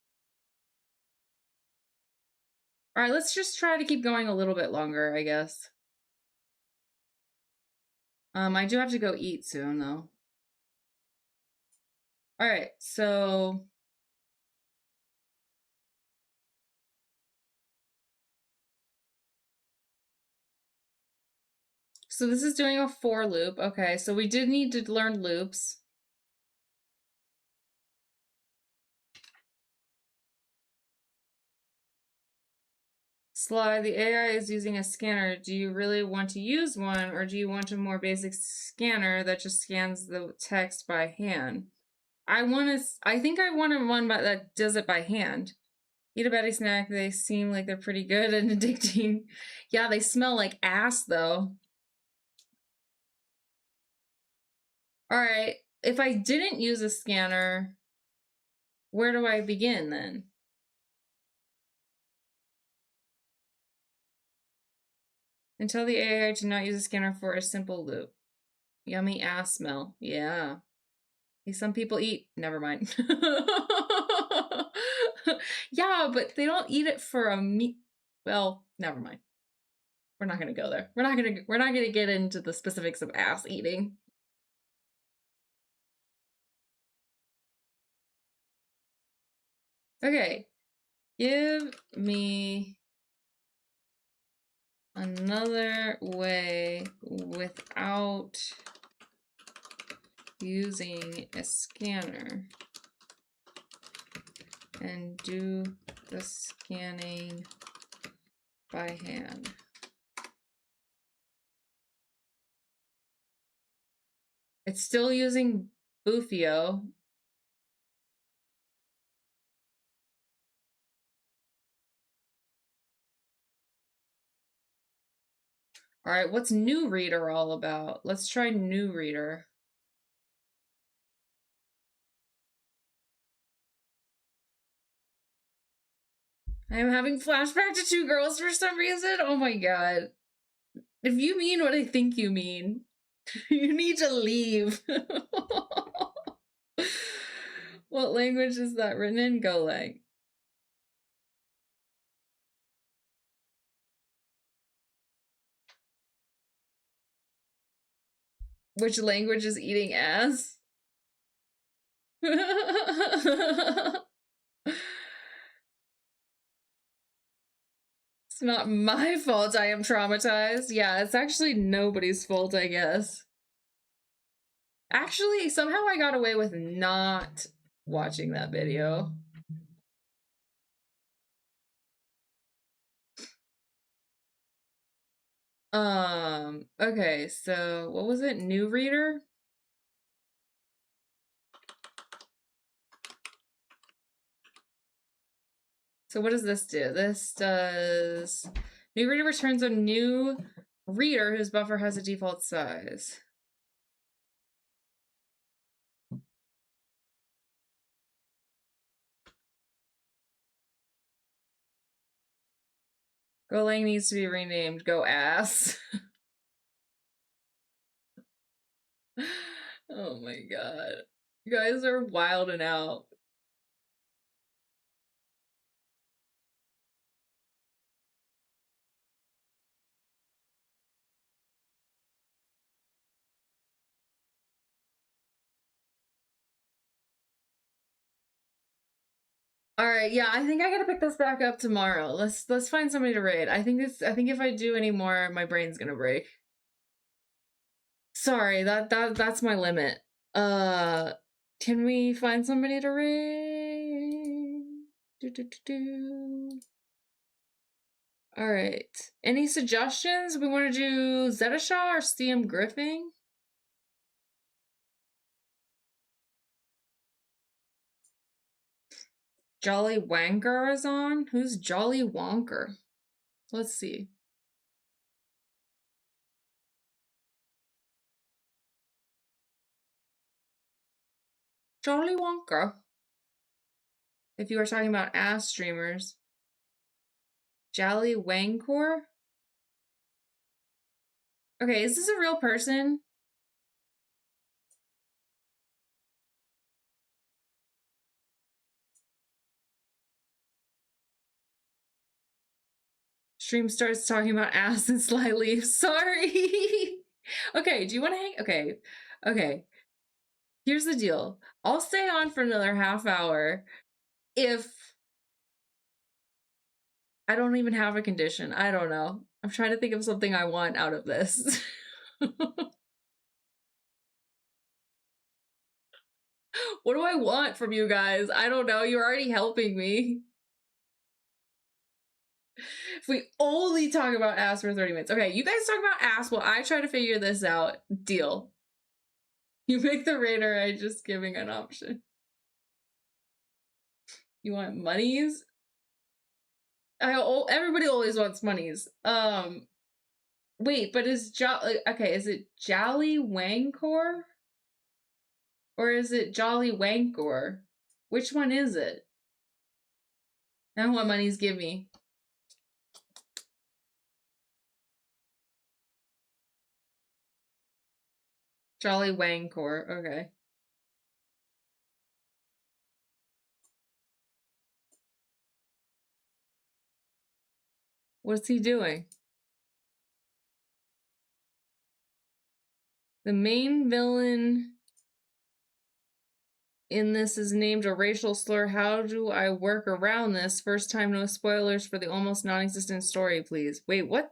All right, let's just try to keep going a little bit longer, I guess. I do have to go eat soon, though. All right, so this is doing a for loop. Okay, so we did need to learn loops. Sly, the AI is using a scanner. Do you really want to use one, or do you want a more basic scanner that just scans the text by hand? I think I want one that does it by hand. Eat a Betty snack. They seem like they're pretty good and addicting. Yeah, they smell like ass, though. All right, if I didn't use a scanner, where do I begin then? And tell the AI to not use a scanner for a simple loop. Yummy ass smell. Yeah. Some people eat. Never mind. Yeah, but they don't eat it for a meat. Well, never mind. We're not gonna go there. We're not gonna get into the specifics of ass eating. Okay. Give me another way without using a scanner and do the scanning by hand. It's still using Bufio. All right, what's New Reader all about? Let's try New Reader. I'm having flashback to Two Girls for some reason. Oh my god. If you mean what I think you mean, you need to leave. What language is that written in? Golang. Which language is eating ass? It's not my fault I am traumatized. Yeah, it's actually nobody's fault, I guess. Actually, somehow I got away with not watching that video. Okay, so what was it? New Reader? So what does this do? This does New Reader returns a new reader whose buffer has a default size. Golang needs to be renamed Go Ass. Oh my god. You guys are wild and out. All right, yeah, I think I gotta pick this back up tomorrow. Let's find somebody to raid. I think if I do any more, my brain's gonna break. Sorry, that's my limit. Can we find somebody to raid? All right. Any suggestions? We want to do Zetashaw or CM Griffin? Jolly Wanker is on? Who's Jolly Wonker? Let's see. Jolly Wonker. If you were talking about ass streamers. Jolly Wangkor? Okay, is this a real person? Stream starts talking about ass and sly leaves. Sorry. Okay, do you want to hang? Okay. Okay. Here's the deal. I'll stay on for another half hour if I don't even have a condition. I don't know. I'm trying to think of something I want out of this. What do I want from you guys? I don't know. You're already helping me. If we only talk about ass for 30 minutes. Okay, you guys talk about ass while I try to figure this out. Deal. You make the raider, I just giving an option. You want monies? Everybody always wants monies. Wait, but is okay, is it Jolly Wangkor? Or is it Jolly Wankor? Which one is it? I don't want monies, give me. Jolly Wankor, okay. What's he doing? The main villain in this is named a racial slur. How do I work around this? First time, no spoilers for the almost non-existent story, please. Wait, what?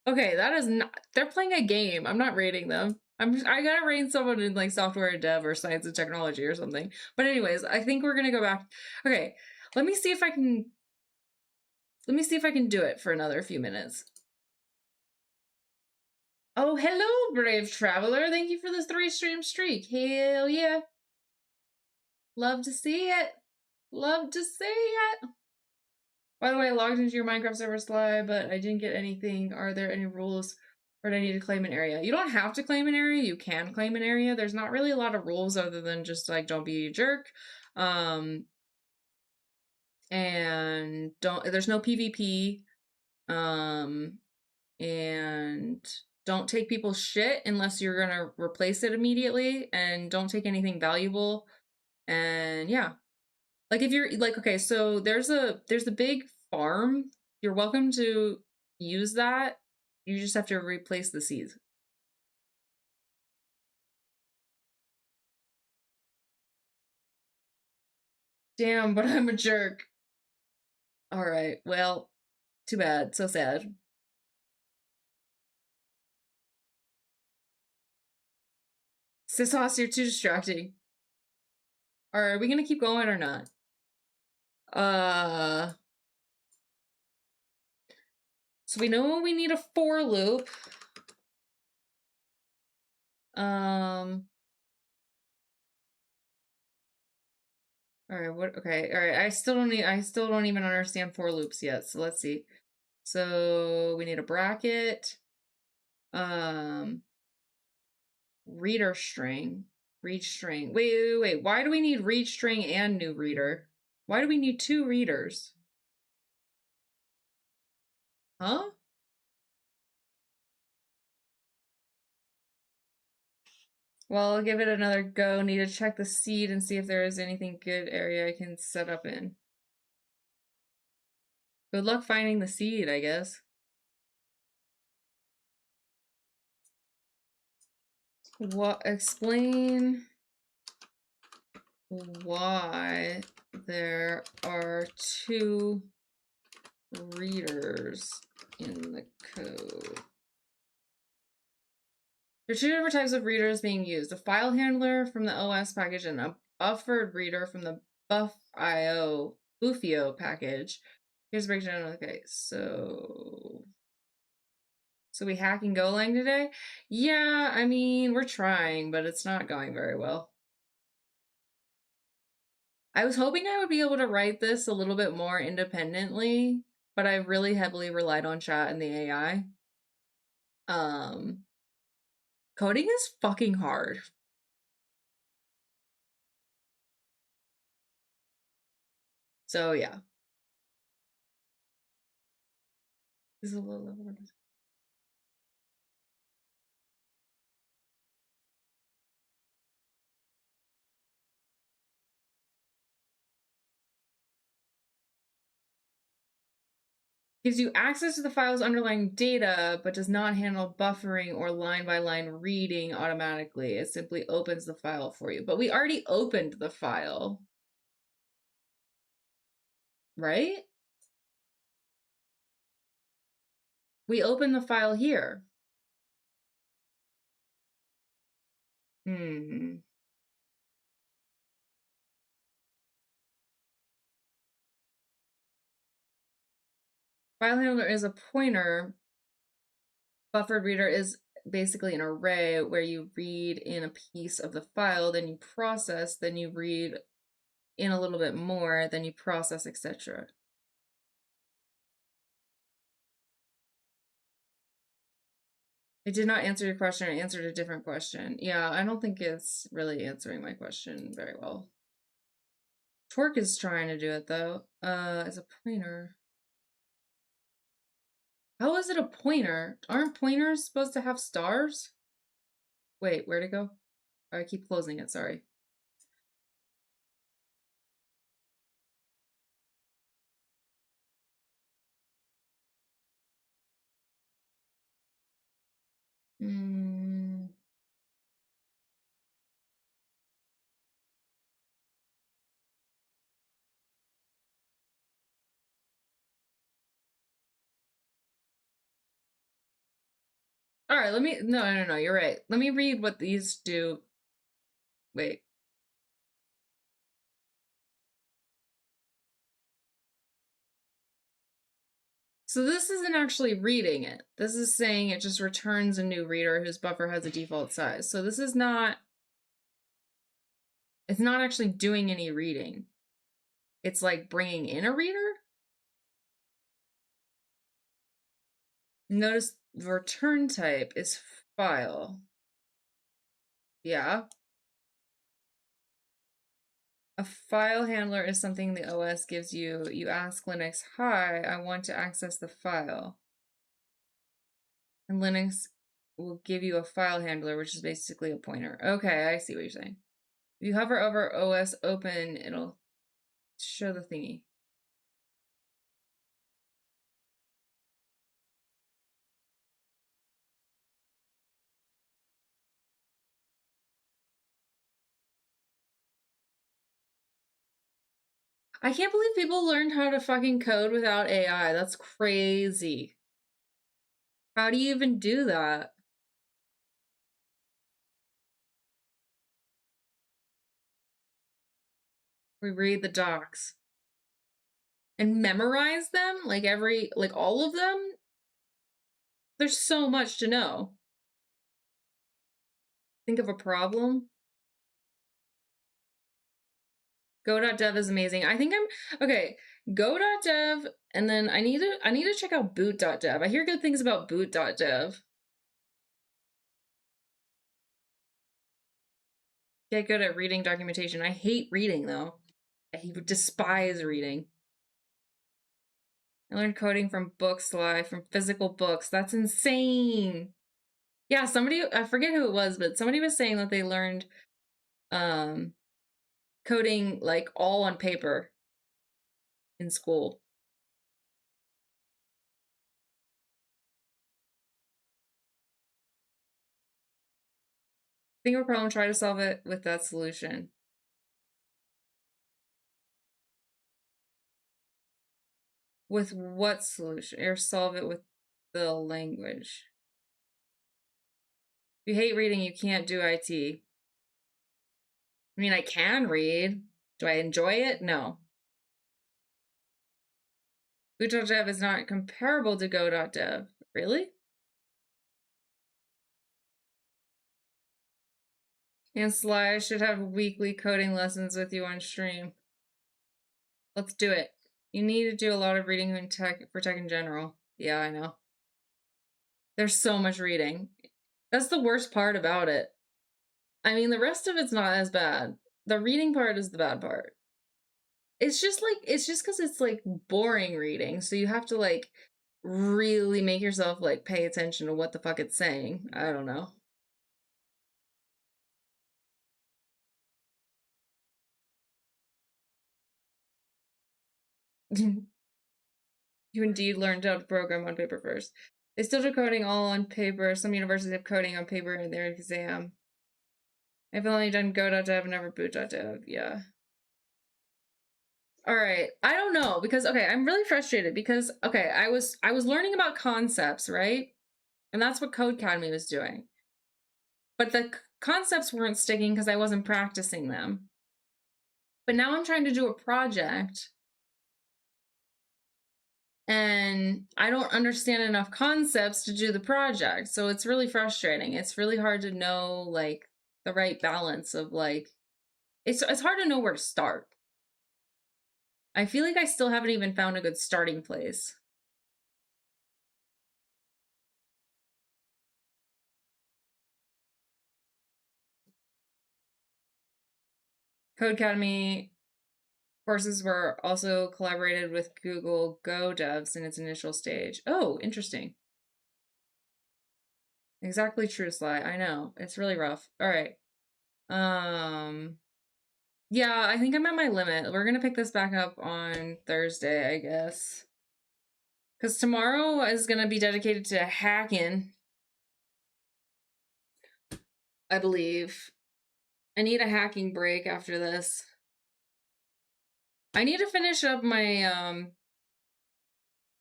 Okay, that is not. They're playing a game. I'm not rating them. I gotta rate someone in like software dev or science and technology or something. But anyways, I think we're gonna go back. Okay, let me see if I can. Let me see if I can do it for another few minutes. Oh, hello, brave traveler. Thank you for this 3-stream streak. Hell yeah. Love to see it. Love to see it. By the way, I logged into your Minecraft server, Sly, but I didn't get anything. Are there any rules, or do I need to claim an area? You don't have to claim an area. You can claim an area. There's not really a lot of rules other than just like don't be a jerk. And there's no PvP. And don't take people's shit unless you're gonna replace it immediately, and don't take anything valuable. And yeah, like if you're like, okay, so there's a big farm. You're welcome to use that. You just have to replace the seeds. Damn, but I'm a jerk. All right, well, too bad. So sad. Sisos, you're too distracting. Are we gonna keep going or not? So we know we need a for loop. All right, what, okay, all right, I still don't even understand for loops yet, so let's see. So we need a bracket, reader string, read string. Wait, why do we need read string and new reader? Why do we need 2 readers? Huh? Well, I'll give it another go. Need to check the seed and see if there is anything good area I can set up in. Good luck finding the seed, I guess. What? Explain why there are 2 readers in the code. There are 2 different types of readers being used. A file handler from the OS package and a buffered reader from the Bufio package. Here's a breakdown. Okay, so we hacking Golang today? Yeah, I mean, we're trying, but it's not going very well. I was hoping I would be able to write this a little bit more independently, but I really heavily relied on chat and the AI. Coding is fucking hard. So yeah. Is a low level. Gives you access to the file's underlying data, but does not handle buffering or line-by-line reading automatically. It simply opens the file for you. But we already opened the file. Right? We opened the file here. Hmm. File handler is a pointer. Buffered reader is basically an array where you read in a piece of the file, then you process, then you read in a little bit more, then you process, etc. It did not answer your question. It answered a different question. Yeah, I don't think it's really answering my question very well. Torque is trying to do it though. As a pointer. How is it a pointer? Aren't pointers supposed to have stars? Wait, where'd it go? Oh, I keep closing it, sorry. All right, no, you're right. Let me read what these do. Wait. So this isn't actually reading it. This is saying it just returns a new reader whose buffer has a default size. So this is not, it's not actually doing any reading. It's like bringing in a reader. Notice the return type is file. Yeah. A file handler is something the OS gives you. You ask Linux, hi, I want to access the file. And Linux will give you a file handler, which is basically a pointer. Okay, I see what you're saying. If you hover over OS open, it'll show the thingy. I can't believe people learned how to fucking code without AI. That's crazy. How do you even do that? We read the docs. And memorize them? Like all of them? There's so much to know. Think of a problem. Go.dev is amazing. I think okay. Go.dev, and then I need to check out boot.dev. I hear good things about boot.dev. Get good at reading documentation. I hate reading though. I despise reading. I learned coding from books live, from physical books. That's insane. Yeah, I forget who it was, but somebody was saying that they learned coding like all on paper in school. Think of a problem, try to solve it with that solution. With what solution? Or solve it with the language. If you hate reading, you can't do IT. I mean, I can read. Do I enjoy it? No. Boot.dev is not comparable to Go.dev. Really? And Sly should have weekly coding lessons with you on stream. Let's do it. You need to do a lot of reading in for tech in general. Yeah, I know. There's so much reading. That's the worst part about it. I mean, the rest of it's not as bad. The reading part is the bad part. It's just because it's like boring reading. So you have to like really make yourself like pay attention to what the fuck it's saying. I don't know. You indeed learned how to program on paper first. They still do coding all on paper. Some universities have coding on paper in their exam. I've only done go.dev, never boot.dev. Yeah. All right. I don't know because okay, I'm really frustrated because okay, I was learning about concepts, right? And that's what Codecademy was doing. But the concepts weren't sticking because I wasn't practicing them. But now I'm trying to do a project and I don't understand enough concepts to do the project. So it's really frustrating. It's really hard to know like the right balance of like it's hard to know where to start. I feel like I still haven't even found a good starting place. Codecademy courses were also collaborated with Google Go devs in its initial stage. Oh, interesting. Exactly true, Sly. I know. It's really rough. All right. Yeah, I think I'm at my limit. We're gonna pick this back up on Thursday, I guess. Because tomorrow is gonna be dedicated to hacking, I believe. I need a hacking break after this. I need to finish up my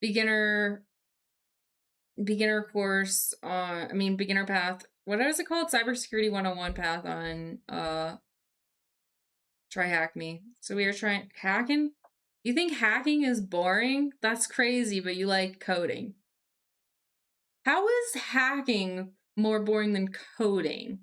beginner course on beginner path. What is it called? Cybersecurity 101 path on Try Hack Me. So we are trying hacking. You think hacking is boring? That's crazy, but you like coding. How is hacking more boring than coding?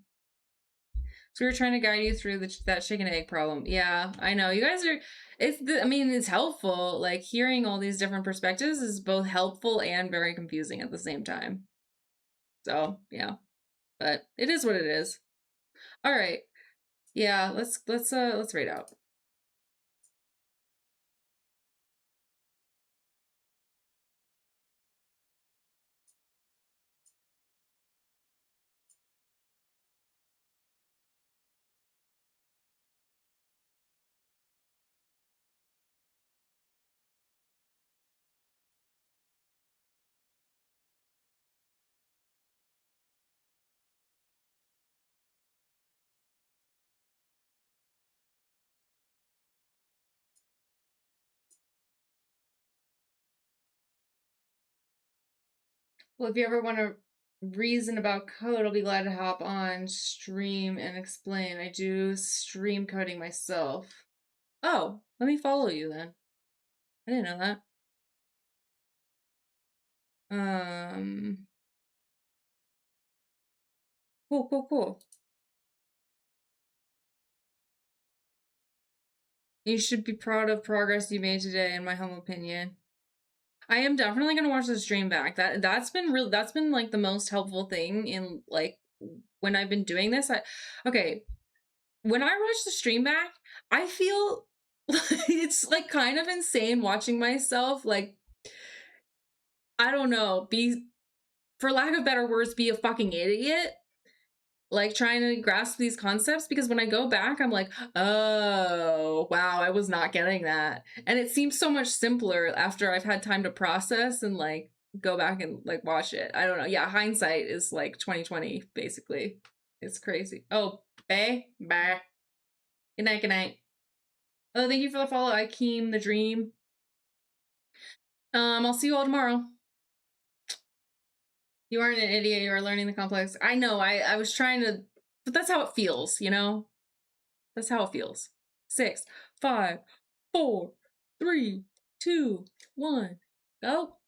So we were trying to guide you through that chicken egg problem. Yeah, I know. You guys are, it's helpful. Like hearing all these different perspectives is both helpful and very confusing at the same time. So yeah, but it is what it is. All right. Yeah, let's rate out. Well, if you ever want to reason about code, I'll be glad to hop on stream and explain. I do stream coding myself. Oh, let me follow you then. I didn't know that. Cool. You should be proud of progress you made today, in my humble opinion. I am definitely gonna watch the stream back. That's been real. That's been like the most helpful thing in like when I've been doing this. Okay, when I watch the stream back, I feel it's like kind of insane watching myself like I don't know, be for lack of better words, be a fucking idiot. Like trying to grasp these concepts because when I go back, I'm like, oh, wow, I was not getting that. And it seems so much simpler after I've had time to process and like go back and like watch it. I don't know. Yeah, hindsight is like 2020, basically. It's crazy. Oh, bye. Good night. Oh, thank you for the follow, Ikeem the Dream. I'll see you all tomorrow. You aren't an idiot, you are learning the complex. I know, I was trying to, but that's how it feels, you know? That's how it feels. 6, 5, 4, 3, 2, 1, go.